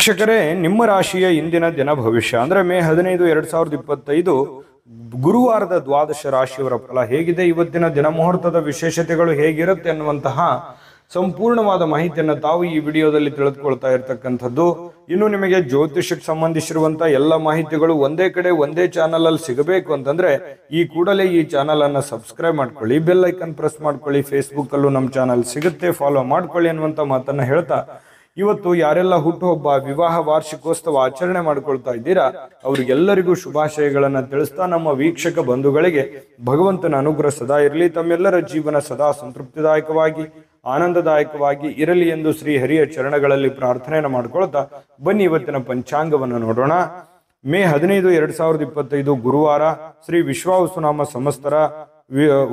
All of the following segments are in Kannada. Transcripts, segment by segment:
ವೀಕ್ಷಕರೇ, ನಿಮ್ಮ ರಾಶಿಯ ಇಂದಿನ ದಿನ ಭವಿಷ್ಯ ಅಂದ್ರೆ ಮೇ 15, 2025 ಗುರುವಾರದ ದ್ವಾದಶ ರಾಶಿಯವರ ಫಲ ಹೇಗಿದೆ, ಇವತ್ತಿನ ದಿನ ಮುಹೂರ್ತದ ವಿಶೇಷತೆಗಳು ಹೇಗಿರುತ್ತೆ ಅನ್ನುವಂತಹ ಸಂಪೂರ್ಣವಾದ ಮಾಹಿತಿಯನ್ನು ತಾವು ಈ ವಿಡಿಯೋದಲ್ಲಿ ತಿಳಿದುಕೊಳ್ತಾ ಇರತಕ್ಕಂಥದ್ದು. ಇನ್ನು ನಿಮಗೆ ಜ್ಯೋತಿಷಕ್ಕೆ ಸಂಬಂಧಿಸಿರುವಂತಹ ಎಲ್ಲ ಮಾಹಿತಿಗಳು ಒಂದೇ ಕಡೆ ಒಂದೇ ಚಾನಲ್ ಅಲ್ಲಿ ಸಿಗಬೇಕು ಅಂತಂದ್ರೆ ಈ ಕೂಡಲೇ ಈ ಚಾನಲ್ ಅನ್ನ ಸಬ್ಸ್ಕ್ರೈಬ್ ಮಾಡ್ಕೊಳ್ಳಿ, ಬೆಲ್ ಐಕನ್ ಪ್ರೆಸ್ ಮಾಡ್ಕೊಳ್ಳಿ, ಫೇಸ್ಬುಕ್ ಅಲ್ಲೂ ನಮ್ಮ ಚಾನಲ್ ಸಿಗುತ್ತೆ, ಫಾಲೋ ಮಾಡ್ಕೊಳ್ಳಿ ಅನ್ನುವಂತ ಮಾತನ್ನ ಹೇಳ್ತಾ ಇವತ್ತು ಯಾರೆಲ್ಲ ಹುಟ್ಟುಹಬ್ಬ, ವಿವಾಹ ವಾರ್ಷಿಕೋತ್ಸವ ಆಚರಣೆ ಮಾಡ್ಕೊಳ್ತಾ ಇದ್ದೀರಾ ಅವರಿಗೆಲ್ಲರಿಗೂ ಶುಭಾಶಯಗಳನ್ನ ತಿಳಿಸ್ತಾ ನಮ್ಮ ವೀಕ್ಷಕ ಬಂಧುಗಳಿಗೆ ಭಗವಂತನ ಅನುಗ್ರಹ ಸದಾ ಇರಲಿ, ತಮ್ಮೆಲ್ಲರ ಜೀವನ ಸದಾ ಸಂತೃಪ್ತಿದಾಯಕವಾಗಿ ಆನಂದದಾಯಕವಾಗಿ ಇರಲಿ ಎಂದು ಶ್ರೀ ಹರಿಯ ಚರಣಗಳಲ್ಲಿ ಪ್ರಾರ್ಥನೆಯನ್ನು ಮಾಡ್ಕೊಳ್ತಾ ಬನ್ನಿ ಇವತ್ತಿನ ಪಂಚಾಂಗವನ್ನು ನೋಡೋಣ. ಮೇ 15, 2025 ಗುರುವಾರ, ಶ್ರೀ ವಿಶ್ವಾವಸುನಾಮ ಸಂವತ್ಸರ,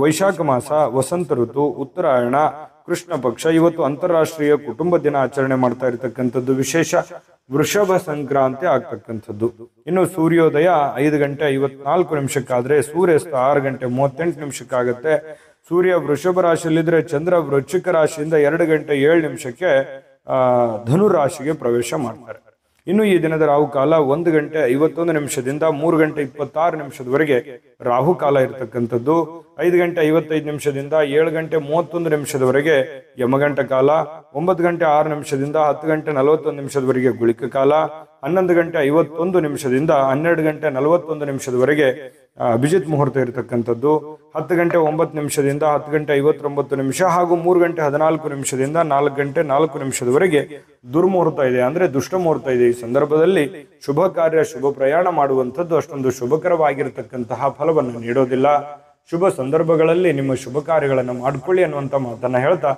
ವೈಶಾಖ ಮಾಸ, ವಸಂತ ಋತು, ಉತ್ತರಾಯಣ, ಕೃಷ್ಣ ಪಕ್ಷ. ಇವತ್ತು ಅಂತಾರಾಷ್ಟ್ರೀಯ ಕುಟುಂಬ ದಿನ ಆಚರಣೆ ಮಾಡ್ತಾ ಇರತಕ್ಕಂಥದ್ದು ವಿಶೇಷ. ವೃಷಭ ಸಂಕ್ರಾಂತಿ ಆಗ್ತಕ್ಕಂಥದ್ದು. ಇನ್ನು ಸೂರ್ಯೋದಯ 5:54 ಸೂರ್ಯಾಸ್ತ 6:38 ಸೂರ್ಯ ವೃಷಭ ರಾಶಿಯಲ್ಲಿದ್ರೆ ಚಂದ್ರ ವೃಶ್ಚಿಕ ರಾಶಿಯಿಂದ 2:07 ಧನು ರಾಶಿಗೆ ಪ್ರವೇಶ ಮಾಡ್ತಾರೆ. ಇನ್ನು ಈ ದಿನದ ರಾಹುಕಾಲ 1:51 3:26 ರಾಹುಕಾಲ ಇರತಕ್ಕಂಥದ್ದು. 5:55 7:31 ಯಮಗಂಟ ಕಾಲ, 9:06 10:41 ಗುಳಿಕ ಕಾಲ, 11:51 12:41 ಅಭಿಜಿತ್ ಮುಹೂರ್ತ ಇರತಕ್ಕಂಥದ್ದು. 10:09 10:59 ಹಾಗೂ 3:14 4:04 ದುರ್ಮುಹೂರ್ತ ಇದೆ, ಅಂದ್ರೆ ದುಷ್ಟ ಮುಹೂರ್ತ ಇದೆ. ಈ ಸಂದರ್ಭದಲ್ಲಿ ಶುಭ ಕಾರ್ಯ, ಶುಭ ಪ್ರಯಾಣ ಮಾಡುವಂಥದ್ದು ಅಷ್ಟೊಂದು ಶುಭಕರವಾಗಿರತಕ್ಕಂತಹ ಫಲವನ್ನು ನೀಡೋದಿಲ್ಲ. ಶುಭ ಸಂದರ್ಭಗಳಲ್ಲಿ ನಿಮ್ಮ ಶುಭ ಕಾರ್ಯಗಳನ್ನು ಮಾಡ್ಕೊಳ್ಳಿ ಅನ್ನುವಂತ ಮಾತನ್ನ ಹೇಳ್ತಾ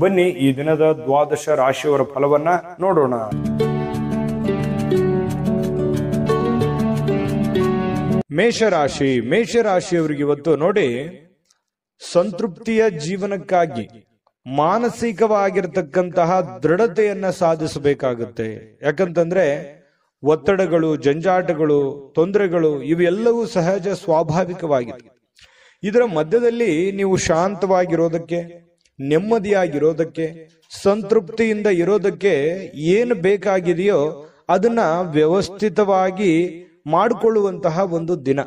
ಬನ್ನಿ ಈ ದಿನದ ದ್ವಾದಶ ರಾಶಿಯವರ ಫಲವನ್ನ ನೋಡೋಣ. ಮೇಷರಾಶಿ. ಮೇಷರಾಶಿಯವರಿಗೆ ಇವತ್ತು ನೋಡಿ, ಸಂತೃಪ್ತಿಯ ಜೀವನಕ್ಕಾಗಿ ಮಾನಸಿಕವಾಗಿರ್ತಕ್ಕಂತಹ ದೃಢತೆಯನ್ನ ಸಾಧಿಸಬೇಕಾಗುತ್ತೆ. ಯಾಕಂತಂದ್ರೆ ಒತ್ತಡಗಳು, ಜಂಜಾಟಗಳು, ತೊಂದರೆಗಳು ಇವೆಲ್ಲವೂ ಸಹಜ, ಸ್ವಾಭಾವಿಕವಾಗಿದೆ. ಇದರ ಮಧ್ಯದಲ್ಲಿ ನೀವು ಶಾಂತವಾಗಿರೋದಕ್ಕೆ, ನೆಮ್ಮದಿಯಾಗಿರೋದಕ್ಕೆ, ಸಂತೃಪ್ತಿಯಿಂದ ಇರೋದಕ್ಕೆ ಏನು ಬೇಕಾಗಿದೆಯೋ ಅದನ್ನ ವ್ಯವಸ್ಥಿತವಾಗಿ ಮಾಡಿಕೊಳ್ಳುವಂತಹ ಒಂದು ದಿನ.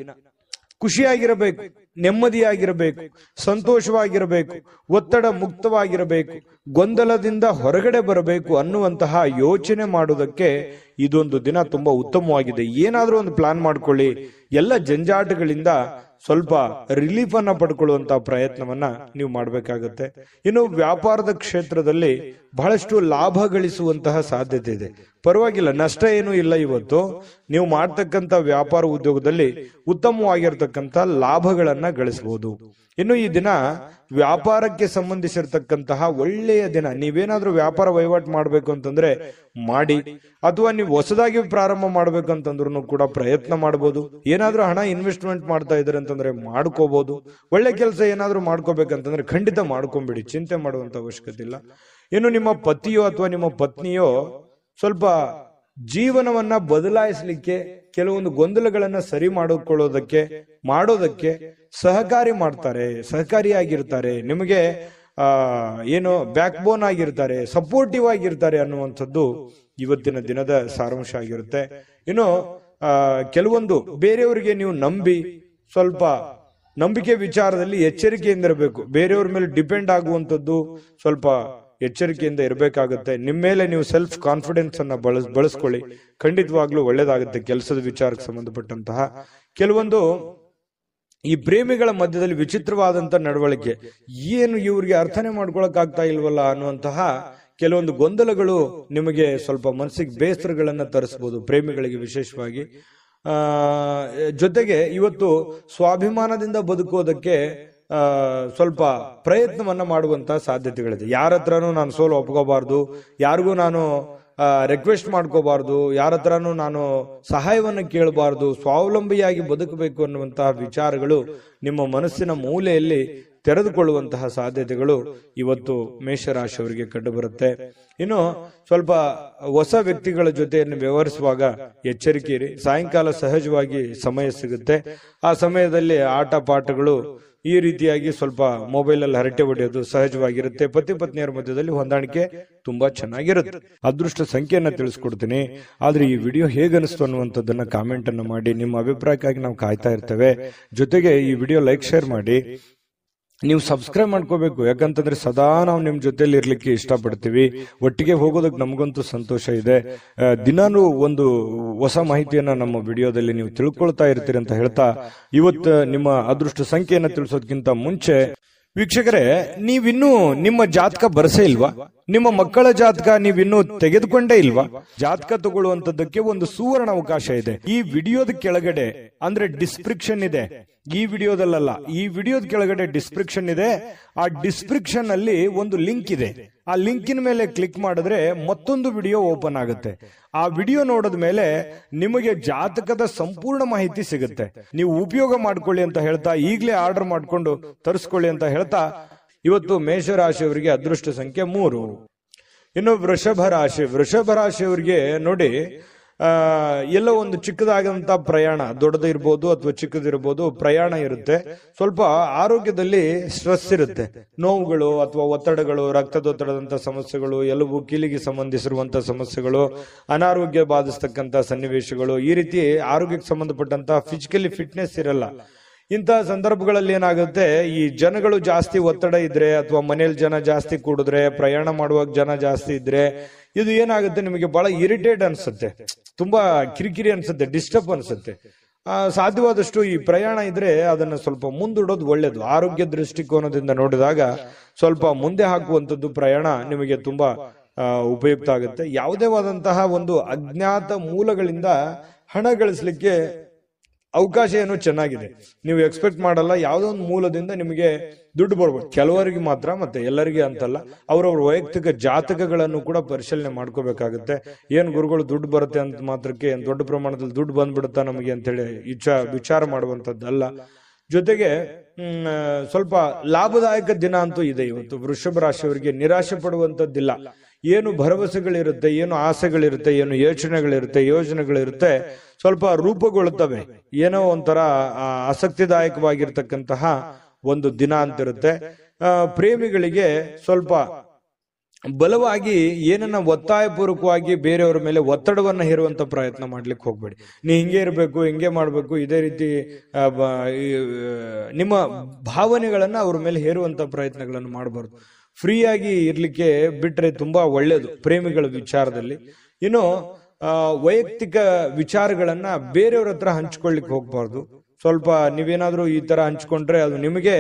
ಖುಷಿಯಾಗಿರಬೇಕು, ನೆಮ್ಮದಿಯಾಗಿರಬೇಕು, ಸಂತೋಷವಾಗಿರಬೇಕು, ಒತ್ತಡ ಮುಕ್ತವಾಗಿರಬೇಕು, ಗೊಂದಲದಿಂದ ಹೊರಗಡೆ ಬರಬೇಕು ಅನ್ನುವಂತಹ ಯೋಚನೆ ಮಾಡುವುದಕ್ಕೆ ಇದೊಂದು ದಿನ ತುಂಬಾ ಉತ್ತಮವಾಗಿದೆ. ಏನಾದ್ರೂ ಒಂದು ಪ್ಲಾನ್ ಮಾಡ್ಕೊಳ್ಳಿ, ಎಲ್ಲ ಜಂಜಾಟಗಳಿಂದ ಸ್ವಲ್ಪ ರಿಲೀಫ್ ಅನ್ನ ಪಡ್ಕೊಳ್ಳುವಂತಹ ಪ್ರಯತ್ನವನ್ನ ನೀವು ಮಾಡಬೇಕಾಗತ್ತೆ. ಇನ್ನು ವ್ಯಾಪಾರದ ಕ್ಷೇತ್ರದಲ್ಲಿ ಬಹಳಷ್ಟು ಲಾಭ ಗಳಿಸುವಂತಹ ಸಾಧ್ಯತೆ ಇದೆ. ಪರವಾಗಿಲ್ಲ, ನಷ್ಟ ಏನೂ ಇಲ್ಲ. ಇವತ್ತು ನೀವು ಮಾಡ್ತಕ್ಕಂಥ ವ್ಯಾಪಾರ ಉದ್ಯೋಗದಲ್ಲಿ ಉತ್ತಮವಾಗಿರ್ತಕ್ಕಂಥ ಲಾಭಗಳನ್ನ ಗಳಿಸಬಹುದು. ಇನ್ನು ಈ ದಿನ ವ್ಯಾಪಾರಕ್ಕೆ ಸಂಬಂಧಿಸಿರ್ತಕ್ಕಂತಹ ಒಳ್ಳೆಯ ದಿನ. ನೀವೇನಾದ್ರೂ ವ್ಯಾಪಾರ ವಹಿವಾಟು ಮಾಡ್ಬೇಕು ಅಂತಂದ್ರೆ ಮಾಡಿ, ಅಥವಾ ನೀವು ಹೊಸದಾಗಿ ಪ್ರಾರಂಭ ಮಾಡ್ಬೇಕು ಅಂತಂದ್ರೂ ಕೂಡ ಪ್ರಯತ್ನ ಮಾಡಬಹುದು. ಏನಾದ್ರೂ ಹಣ ಇನ್ವೆಸ್ಟ್ಮೆಂಟ್ ಮಾಡ್ತಾ ಇದ್ರೆ ಅಂತಂದ್ರೆ ಮಾಡ್ಕೋಬಹುದು. ಒಳ್ಳೆ ಕೆಲಸ ಏನಾದ್ರೂ ಮಾಡ್ಕೋಬೇಕಂತಂದ್ರೆ ಖಂಡಿತ ಮಾಡ್ಕೊಂಬಿಡಿ, ಚಿಂತೆ ಮಾಡುವಂತ ಅವಶ್ಯಕತೆ ಇಲ್ಲ. ಇನ್ನು ನಿಮ್ಮ ಪತಿಯೋ ಅಥವಾ ನಿಮ್ಮ ಪತ್ನಿಯೋ ಸ್ವಲ್ಪ ಜೀವನವನ್ನ ಬದಲಾಯಿಸಲಿಕ್ಕೆ, ಕೆಲವೊಂದು ಗೊಂದಲಗಳನ್ನ ಸರಿ ಮಾಡೋದಕ್ಕೆ ಸಹಕಾರಿಯಾಗಿರ್ತಾರೆ. ನಿಮಗೆ ಏನು ಬ್ಯಾಕ್ ಬೋನ್ ಆಗಿರ್ತಾರೆ, ಸಪೋರ್ಟಿವ್ ಆಗಿರ್ತಾರೆ ಅನ್ನುವಂಥದ್ದು ಇವತ್ತಿನ ದಿನದ ಸಾರಾಂಶ ಆಗಿರುತ್ತೆ. ಇನ್ನು ಕೆಲವೊಂದು ಬೇರೆಯವರಿಗೆ ನೀವು ನಂಬಿ ಸ್ವಲ್ಪ ನಂಬಿಕೆ ವಿಚಾರದಲ್ಲಿ ಎಚ್ಚರಿಕೆಯಿಂದ ಇರಬೇಕು. ಬೇರೆಯವ್ರ ಮೇಲೆ ಡಿಪೆಂಡ್ ಆಗುವಂಥದ್ದು ಸ್ವಲ್ಪ ಎಚ್ಚರಿಕೆಯಿಂದ ಇರಬೇಕಾಗುತ್ತೆ. ನಿಮ್ಮ ಮೇಲೆ ನೀವು ಸೆಲ್ಫ್ ಕಾನ್ಫಿಡೆನ್ಸ್ ಅನ್ನ ಬಳಸ್ಕೊಳ್ಳಿ, ಖಂಡಿತವಾಗ್ಲೂ ಒಳ್ಳೇದಾಗುತ್ತೆ. ಕೆಲಸದ ವಿಚಾರಕ್ಕೆ ಸಂಬಂಧಪಟ್ಟಂತಹ ಕೆಲವೊಂದು ಈ ಪ್ರೇಮಿಗಳ ಮಧ್ಯದಲ್ಲಿ ವಿಚಿತ್ರವಾದಂತ ನಡವಳಿಕೆ, ಏನು ಇವ್ರಿಗೆ ಅರ್ಥನೆ ಮಾಡ್ಕೊಳಕ್ ಆಗ್ತಾ ಇಲ್ವಲ್ಲ ಅನ್ನುವಂತಹ ಕೆಲವೊಂದು ಗೊಂದಲಗಳು ನಿಮಗೆ ಸ್ವಲ್ಪ ಮನಸ್ಸಿಗೆ ಬೇಸರಗಳನ್ನ ತರಿಸಬಹುದು, ಪ್ರೇಮಿಗಳಿಗೆ ವಿಶೇಷವಾಗಿ. ಜೊತೆಗೆ ಇವತ್ತು ಸ್ವಾಭಿಮಾನದಿಂದ ಬದುಕೋದಕ್ಕೆ ಸ್ವಲ್ಪ ಪ್ರಯತ್ನವನ್ನ ಮಾಡುವಂತಹ ಸಾಧ್ಯತೆಗಳಿದೆ. ಯಾರ ಹತ್ರನೂ ನಾನು ಸೋಲು ಒಪ್ಕೋಬಾರ್ದು, ಯಾರಿಗೂ ನಾನು ರಿಕ್ವೆಸ್ಟ್ ಮಾಡ್ಕೋಬಾರ್ದು, ಯಾರ ಹತ್ರನೂ ನಾನು ಸಹಾಯವನ್ನ ಕೇಳಬಾರ್ದು, ಸ್ವಾವಲಂಬಿಯಾಗಿ ಬದುಕಬೇಕು ಅನ್ನುವಂತಹ ವಿಚಾರಗಳು ನಿಮ್ಮ ಮನಸ್ಸಿನ ಮೂಲೆಯಲ್ಲಿ ತೆರೆದುಕೊಳ್ಳುವಂತಹ ಸಾಧ್ಯತೆಗಳು ಇವತ್ತು ಮೇಷರಾಶಿಯವರಿಗೆ ಕಂಡು ಬರುತ್ತೆ. ಇನ್ನು ಸ್ವಲ್ಪ ಹೊಸ ವ್ಯಕ್ತಿಗಳ ಜೊತೆಯನ್ನು ವ್ಯವಹರಿಸುವಾಗ ಎಚ್ಚರಿಕೆ ಇರಿ. ಸಾಯಂಕಾಲ ಸಹಜವಾಗಿ ಸಮಯ ಸಿಗುತ್ತೆ, ಆ ಸಮಯದಲ್ಲಿ ಆಟ ಪಾಠಗಳು ಈ ರೀತಿಯಾಗಿ ಸ್ವಲ್ಪ ಮೊಬೈಲ್ ಅಲ್ಲಿ ಹರಟೆ ಹೊಡೆಯೋದು ಸಹಜವಾಗಿರುತ್ತೆ. ಪತಿ ಪತ್ನಿಯರ ಮಧ್ಯದಲ್ಲಿ ಹೊಂದಾಣಿಕೆ ತುಂಬಾ ಚೆನ್ನಾಗಿರುತ್ತೆ. ಅದೃಷ್ಟ ಸಂಖ್ಯೆಯನ್ನ ತಿಳಿಸ್ಕೊಡ್ತೀನಿ. ಆದ್ರೆ ಈ ವಿಡಿಯೋ ಹೇಗನಿಸ್ತು ಅನ್ನುವಂಥದ್ದನ್ನ ಕಾಮೆಂಟ್ ಅನ್ನು ಮಾಡಿ. ನಿಮ್ಮ ಅಭಿಪ್ರಾಯಕ್ಕಾಗಿ ನಾವು ಕಾಯ್ತಾ ಇರ್ತೇವೆ. ಜೊತೆಗೆ ಈ ವಿಡಿಯೋ ಲೈಕ್ ಶೇರ್ ಮಾಡಿ. ನೀವು ಸಬ್ಸ್ಕ್ರೈಬ್ ಮಾಡ್ಕೋಬೇಕು, ಯಾಕಂತಂದ್ರೆ ಸದಾ ನಾವು ನಿಮ್ ಜೊತೆಲಿ ಇರ್ಲಿಕ್ಕೆ ಇಷ್ಟಪಡ್ತೀವಿ. ಒಟ್ಟಿಗೆ ಹೋಗೋದಕ್ಕೆ ನಮಗಂತೂ ಸಂತೋಷ ಇದೆ. ದಿನಾನು ಒಂದು ಹೊಸ ಮಾಹಿತಿಯನ್ನ ನಮ್ಮ ವಿಡಿಯೋದಲ್ಲಿ ನೀವು ತಿಳ್ಕೊಳ್ತಾ ಇರ್ತೀರಿ ಅಂತ ಹೇಳ್ತಾ, ಇವತ್ತು ನಿಮ್ಮ ಅದೃಷ್ಟ ಸಂಖ್ಯೆಯನ್ನ ತಿಳಿಸೋದಕ್ಕಿಂತ ಮುಂಚೆ ವೀಕ್ಷಕರೇ, ನೀವಿನ್ನೂ ನಿಮ್ಮ ಜಾತಕ ಬರಸೇ ಇಲ್ವಾ? ನಿಮ್ಮ ಮಕ್ಕಳ ಜಾತಕ ನೀವಿನ್ನೂ ತೆಗೆದುಕೊಂಡೇ ಇಲ್ವಾ? ಜಾತಕ ತಗೊಳ್ಳುವಂತದ್ದಕ್ಕೆ ಒಂದು ಸುವರ್ಣ ಅವಕಾಶ ಇದೆ. ಈ ವಿಡಿಯೋದ ಕೆಳಗಡೆ ಅಂದ್ರೆ ಡಿಸ್ಕ್ರಿಪ್ಷನ್ ಇದೆ. ಈ ವಿಡಿಯೋದಲ್ಲ, ಈ ವಿಡಿಯೋದ ಕೆಳಗಡೆ ಡಿಸ್ಕ್ರಿಪ್ಷನ್ ಇದೆ. ಆ ಡಿಸ್ಕ್ರಿಪ್ಷನ್ ಅಲ್ಲಿ ಒಂದು ಲಿಂಕ್ ಇದೆ. ಆ ಲಿಂಕಿನ ಮೇಲೆ ಕ್ಲಿಕ್ ಮಾಡಿದ್ರೆ ಮತ್ತೊಂದು ವಿಡಿಯೋ ಓಪನ್ ಆಗುತ್ತೆ. ಆ ವಿಡಿಯೋ ನೋಡಿದ ಮೇಲೆ ನಿಮಗೆ ಜಾತಕದ ಸಂಪೂರ್ಣ ಮಾಹಿತಿ ಸಿಗುತ್ತೆ. ನೀವು ಉಪಯೋಗ ಮಾಡ್ಕೊಳ್ಳಿ ಅಂತ ಹೇಳ್ತಾ, ಈಗಲೇ ಆರ್ಡರ್ ಮಾಡ್ಕೊಂಡು ತರಿಸ್ಕೊಳ್ಳಿ ಅಂತ ಹೇಳ್ತಾ, ಇವತ್ತು ಮೇಷರಾಶಿಯವರಿಗೆ ಅದೃಷ್ಟ ಸಂಖ್ಯೆ 3. ಇನ್ನು ವೃಷಭ ರಾಶಿಯವರಿಗೆ ನೋಡಿ, ಎಲ್ಲೋ ಒಂದು ಚಿಕ್ಕದಾದಂತ ಪ್ರಯಾಣ, ದೊಡ್ಡದಿರ್ಬೋದು ಅಥವಾ ಚಿಕ್ಕದಿರ್ಬೋದು, ಪ್ರಯಾಣ ಇರುತ್ತೆ. ಸ್ವಲ್ಪ ಆರೋಗ್ಯದಲ್ಲಿ ಸ್ಟ್ರೆಸ್ ಇರುತ್ತೆ, ನೋವುಗಳು ಅಥವಾ ಒತ್ತಡಗಳು, ರಕ್ತದೊತ್ತಡದಂತ ಸಮಸ್ಯೆಗಳು, ಎಲುಬು ಕೀಲಿಗೆ ಸಂಬಂಧಿಸಿರುವಂತಹ ಸಮಸ್ಯೆಗಳು, ಅನಾರೋಗ್ಯ ಬಾಧಿಸ್ತಕ್ಕಂತ ಸನ್ನಿವೇಶಗಳು, ಈ ರೀತಿ ಆರೋಗ್ಯಕ್ಕೆ ಸಂಬಂಧಪಟ್ಟಂತ ಫಿಸಿಕಲಿ ಫಿಟ್ನೆಸ್ ಇರಲ್ಲ. ಇಂತಹ ಸಂದರ್ಭಗಳಲ್ಲಿ ಏನಾಗುತ್ತೆ, ಈ ಜನಗಳು ಜಾಸ್ತಿ ಒತ್ತಡ ಇದ್ರೆ ಅಥವಾ ಮನೇಲಿ ಜನ ಜಾಸ್ತಿ ಕೂಡಿದ್ರೆ, ಪ್ರಯಾಣ ಮಾಡುವಾಗ ಜನ ಜಾಸ್ತಿ ಇದ್ರೆ, ಇದು ಏನಾಗುತ್ತೆ, ನಿಮಗೆ ಬಹಳ ಇರಿಟೇಟ್ ಅನ್ಸುತ್ತೆ, ತುಂಬಾ ಕಿರಿಕಿರಿ ಅನ್ಸುತ್ತೆ, ಡಿಸ್ಟರ್ಬ್ ಅನ್ಸುತ್ತೆ. ಸಾಧ್ಯವಾದಷ್ಟು ಈ ಪ್ರಯಾಣ ಇದ್ರೆ ಅದನ್ನ ಸ್ವಲ್ಪ ಮುಂದೂಡೋದು ಒಳ್ಳೇದು. ಆರೋಗ್ಯ ದೃಷ್ಟಿಕೋನದಿಂದ ನೋಡಿದಾಗ ಸ್ವಲ್ಪ ಮುಂದೆ ಹಾಕುವಂಥದ್ದು ಪ್ರಯಾಣ ನಿಮಗೆ ತುಂಬಾ ಉಪಯುಕ್ತ ಆಗುತ್ತೆ. ಯಾವುದೇ ಆದಂತಹ ಒಂದು ಅಜ್ಞಾತ ಮೂಲಗಳಿಂದ ಹಣ ಗಳಿಸಲಿಕ್ಕೆ ಅವಕಾಶ ಏನೋ ಚೆನ್ನಾಗಿದೆ. ನೀವು ಎಕ್ಸ್ಪೆಕ್ಟ್ ಮಾಡಲ್ಲ, ಯಾವುದೋ ಒಂದು ಮೂಲದಿಂದ ನಿಮಗೆ ದುಡ್ಡು ಬರ್ಬೋದು. ಕೆಲವರಿಗೆ ಮಾತ್ರ, ಮತ್ತೆ ಎಲ್ಲರಿಗೆ ಅಂತಲ್ಲ. ಅವರವ್ರ ವೈಯಕ್ತಿಕ ಜಾತಕಗಳನ್ನು ಕೂಡ ಪರಿಶೀಲನೆ ಮಾಡ್ಕೋಬೇಕಾಗುತ್ತೆ. ಏನ್ ಗುರುಗಳು ದುಡ್ಡು ಬರುತ್ತೆ ಅಂತ ಮಾತ್ರಕ್ಕೆ ಏನ್ ದೊಡ್ಡ ಪ್ರಮಾಣದಲ್ಲಿ ದುಡ್ಡು ಬಂದ್ಬಿಡುತ್ತಾ ನಮಗೆ ಅಂತೇಳಿ ವಿಚಾರ ಮಾಡುವಂತದ್ದಲ್ಲ. ಜೊತೆಗೆ ಸ್ವಲ್ಪ ಲಾಭದಾಯಕ ದಿನ ಅಂತೂ ಇದೆ ಇವತ್ತು. ವೃಷಭ ರಾಶಿಯವರಿಗೆ ನಿರಾಶೆ ಪಡುವಂತದ್ದಿಲ್ಲ. ಏನು ಭರವಸೆಗಳಿರುತ್ತೆ, ಏನು ಆಸೆಗಳಿರುತ್ತೆ, ಏನು ಯೋಜನೆಗಳಿರುತ್ತೆ, ಸ್ವಲ್ಪ ರೂಪುಗೊಳ್ಳುತ್ತವೆ. ಏನೋ ಒಂಥರ ಆಸಕ್ತಿದಾಯಕವಾಗಿರ್ತಕ್ಕಂತಹ ಒಂದು ದಿನ ಅಂತಿರುತ್ತೆ. ಪ್ರೇಮಿಗಳಿಗೆ ಸ್ವಲ್ಪ ಬಲವಾಗಿ ಏನನ್ನ ಒತ್ತಾಯಪೂರ್ವಕವಾಗಿ ಬೇರೆಯವರ ಮೇಲೆ ಒತ್ತಡವನ್ನ ಹೇರುವಂತ ಪ್ರಯತ್ನ ಮಾಡ್ಲಿಕ್ಕೆ ಹೋಗ್ಬೇಡಿ. ನೀ ಹಿಂಗೆ ಇರಬೇಕು, ಹಿಂಗೆ ಮಾಡ್ಬೇಕು, ಇದೇ ರೀತಿ ನಿಮ್ಮ ಭಾವನೆಗಳನ್ನ ಅವ್ರ ಮೇಲೆ ಹೇರುವಂತ ಪ್ರಯತ್ನಗಳನ್ನು ಮಾಡಬಾರ್ದು. ಫ್ರೀಯಾಗಿ ಇರ್ಲಿಕ್ಕೆ ಬಿಟ್ರೆ ತುಂಬಾ ಒಳ್ಳೇದು ಪ್ರೇಮಿಗಳ ವಿಚಾರದಲ್ಲಿ. ಇನ್ನು ವೈಯಕ್ತಿಕ ವಿಚಾರಗಳನ್ನ ಬೇರೆಯವ್ರ ಹತ್ರ ಹಂಚ್ಕೊಳ್ಳಿಕ್ ಹೋಗ್ಬಾರ್ದು. ಸ್ವಲ್ಪ ನೀವೇನಾದ್ರೂ ಈ ತರ ಹಂಚ್ಕೊಂಡ್ರೆ ಅದು ನಿಮಗೆ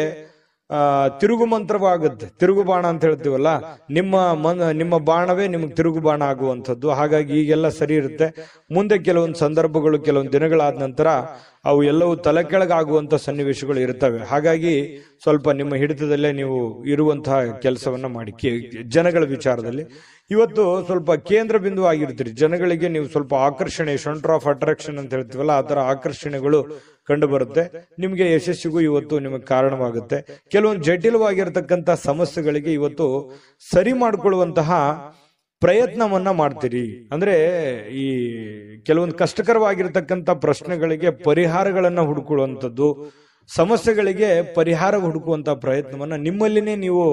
ತಿರುಗು ಮಂತ್ರವಾಗುತ್ತೆ. ತಿರುಗು ಬಾಣ ಅಂತ ಹೇಳ್ತೀವಲ್ಲ, ನಿಮ್ಮ ಬಾಣವೇ ನಿಮಗೆ ತಿರುಗು ಬಾಣ ಆಗುವಂಥದ್ದು. ಹಾಗಾಗಿ ಈಗೆಲ್ಲ ಸರಿ ಇರುತ್ತೆ. ಮುಂದೆ ಕೆಲವೊಂದು ಸಂದರ್ಭಗಳು, ಕೆಲವೊಂದು ದಿನಗಳಾದ ನಂತರ ಅವು ಎಲ್ಲವೂ ತಲೆ ಕೆಳಗಾಗುವಂತ ಸನ್ನಿವೇಶಗಳು ಇರ್ತವೆ. ಹಾಗಾಗಿ ಸ್ವಲ್ಪ ನಿಮ್ಮ ಹಿಡಿತದಲ್ಲೇ ನೀವು ಇರುವಂತಹ ಕೆಲಸವನ್ನ ಮಾಡಿ. ಜನಗಳ ವಿಚಾರದಲ್ಲಿ ಇವತ್ತು ಸ್ವಲ್ಪ ಕೇಂದ್ರ ಬಿಂದು ಆಗಿರ್ತೀರಿ. ಜನಗಳಿಗೆ ನೀವು ಸ್ವಲ್ಪ ಆಕರ್ಷಣೆ, ಸೆಂಟರ್ ಆಫ್ ಅಟ್ರಾಕ್ಷನ್ ಅಂತ ಹೇಳ್ತೀವಲ್ಲ, ಆ ತರ ಆಕರ್ಷಣೆಗಳು ಕಂಡು ಬರುತ್ತೆ. ನಿಮ್ಗೆ ಯಶಸ್ಸಿಗೂ ಇವತ್ತು ನಿಮಗೆ ಕಾರಣವಾಗುತ್ತೆ. ಕೆಲವೊಂದು ಜಟಿಲವಾಗಿರ್ತಕ್ಕಂಥ ಸಮಸ್ಯೆಗಳಿಗೆ ಇವತ್ತು ಸರಿ ಮಾಡಿಕೊಳ್ಳುವಂತಹ ಪ್ರಯತ್ನವನ್ನ ಮಾಡ್ತೀರಿ. ಅಂದ್ರೆ ಈ ಕೆಲವೊಂದು ಕಷ್ಟಕರವಾಗಿರ್ತಕ್ಕಂಥ ಪ್ರಶ್ನೆಗಳಿಗೆ ಪರಿಹಾರಗಳನ್ನ ಹುಡುಕುವಂಥದ್ದು, ಸಮಸ್ಯೆಗಳಿಗೆ ಪರಿಹಾರ ಹುಡುಕುವಂತ ಪ್ರಯತ್ನವನ್ನ ನಿಮ್ಮಲ್ಲಿನೇ ನೀವು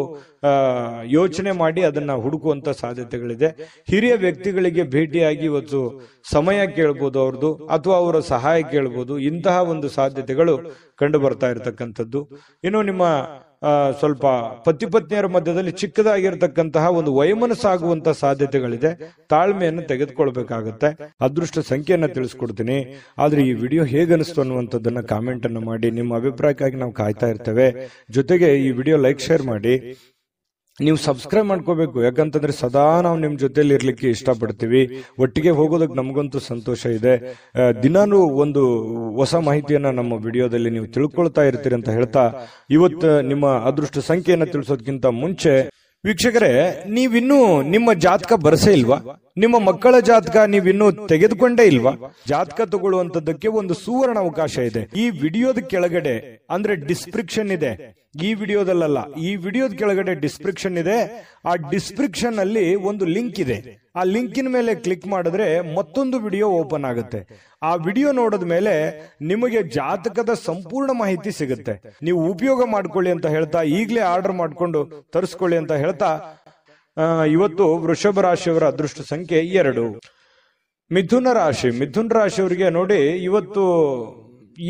ಯೋಚನೆ ಮಾಡಿ ಅದನ್ನ ಹುಡುಕುವಂತ ಸಾಧ್ಯತೆಗಳಿದೆ. ಹಿರಿಯ ವ್ಯಕ್ತಿಗಳಿಗೆ ಭೇಟಿಯಾಗಿ ಇವತ್ತು ಸಮಯ ಕೇಳ್ಬೋದು ಅವ್ರದ್ದು, ಅಥವಾ ಅವರ ಸಹಾಯ ಕೇಳ್ಬೋದು. ಇಂತಹ ಒಂದು ಸಾಧ್ಯತೆಗಳು ಕಂಡು ಬರ್ತಾ ಇರತಕ್ಕಂಥದ್ದು. ಇನ್ನು ನಿಮ್ಮ ಸ್ವಲ್ಪ ಪತಿ ಪತ್ನಿಯರ ಮಧ್ಯದಲ್ಲಿ ಚಿಕ್ಕದಾಗಿರ್ತಕ್ಕಂತಹ ಒಂದು ವೈಮನಸ್ಸಾಗುವಂತ ಸಾಧ್ಯತೆಗಳಿದೆ. ತಾಳ್ಮೆಯನ್ನು ತೆಗೆದುಕೊಳ್ಬೇಕಾಗತ್ತೆ. ಅದೃಷ್ಟ ಸಂಖ್ಯೆಯನ್ನ ತಿಳಿಸ್ಕೊಡ್ತೀನಿ. ಆದ್ರೆ ಈ ವಿಡಿಯೋ ಹೇಗನಿಸ್ತು ಅನ್ನುವಂಥದ್ದನ್ನ ಕಾಮೆಂಟ್ ಅನ್ನು ಮಾಡಿ. ನಿಮ್ಮ ಅಭಿಪ್ರಾಯಕ್ಕಾಗಿ ನಾವು ಕಾಯ್ತಾ ಇರ್ತೇವೆ. ಜೊತೆಗೆ ಈ ವಿಡಿಯೋ ಲೈಕ್ ಶೇರ್ ಮಾಡಿ. ನೀವು ಸಬ್ಸ್ಕ್ರೈಬ್ ಮಾಡ್ಕೋಬೇಕು, ಯಾಕಂತಂದ್ರೆ ಸದಾ ನಾವು ನಿಮ್ ಜೊತೆಲಿ ಇರ್ಲಿಕ್ಕೆ ಇಷ್ಟಪಡ್ತೀವಿ. ಒಟ್ಟಿಗೆ ಹೋಗೋದಕ್ಕೆ ನಮಗಂತೂ ಸಂತೋಷ ಇದೆ. ದಿನಾನು ಒಂದು ಹೊಸ ಮಾಹಿತಿಯನ್ನ ನಮ್ಮ ವಿಡಿಯೋದಲ್ಲಿ ನೀವು ತಿಳ್ಕೊಳ್ತಾ ಇರ್ತೀರಿ ಅಂತ ಹೇಳ್ತಾ, ಇವತ್ತು ನಿಮ್ಮ ಅದೃಷ್ಟ ಸಂಖ್ಯೆಯನ್ನ ತಿಳಿಸೋದಕ್ಕಿಂತ ಮುಂಚೆ ವೀಕ್ಷಕರೇ, ನೀವಿನ್ನೂ ನಿಮ್ಮ ಜಾತಕ ಬರಸೇ ಇಲ್ವಾ? ನಿಮ್ಮ ಮಕ್ಕಳ ಜಾತಕ ನೀವಿನ್ನೂ ತೆಗೆದುಕೊಂಡೇ ಇಲ್ವಾ? ಜಾತಕ ತಗೊಳ್ಳುವಂತದ್ದಕ್ಕೆ ಒಂದು ಸುವರ್ಣ ಅವಕಾಶ ಇದೆ. ಈ ವಿಡಿಯೋದ ಕೆಳಗಡೆ ಅಂದ್ರೆ ಡಿಸ್ಕ್ರಿಪ್ಷನ್ ಇದೆ, ಈ ವಿಡಿಯೋದಲ್ಲ, ಈ ವಿಡಿಯೋದ ಕೆಳಗಡೆ ಡಿಸ್ಕ್ರಿಪ್ಷನ್ ಇದೆ. ಆ ಡಿಸ್ಕ್ರಿಪ್ಷನ್ ಅಲ್ಲಿ ಒಂದು ಲಿಂಕ್ ಇದೆ. ಆ ಲಿಂಕಿನ ಮೇಲೆ ಕ್ಲಿಕ್ ಮಾಡಿದ್ರೆ ಮತ್ತೊಂದು ವಿಡಿಯೋ ಓಪನ್ ಆಗುತ್ತೆ. ಆ ವಿಡಿಯೋ ನೋಡಿದ ಮೇಲೆ ನಿಮಗೆ ಜಾತಕದ ಸಂಪೂರ್ಣ ಮಾಹಿತಿ ಸಿಗುತ್ತೆ. ನೀವು ಉಪಯೋಗ ಮಾಡ್ಕೊಳ್ಳಿ ಅಂತ ಹೇಳ್ತಾ, ಈಗಲೇ ಆರ್ಡರ್ ಮಾಡ್ಕೊಂಡು ತರಿಸ್ಕೊಳ್ಳಿ ಅಂತ ಹೇಳ್ತಾ, ಇವತ್ತು ವೃಷಭ ರಾಶಿಯವರ ಅದೃಷ್ಟ ಸಂಖ್ಯೆ 2. ಮಿಥುನ ರಾಶಿಯವರಿಗೆ ನೋಡಿ, ಇವತ್ತು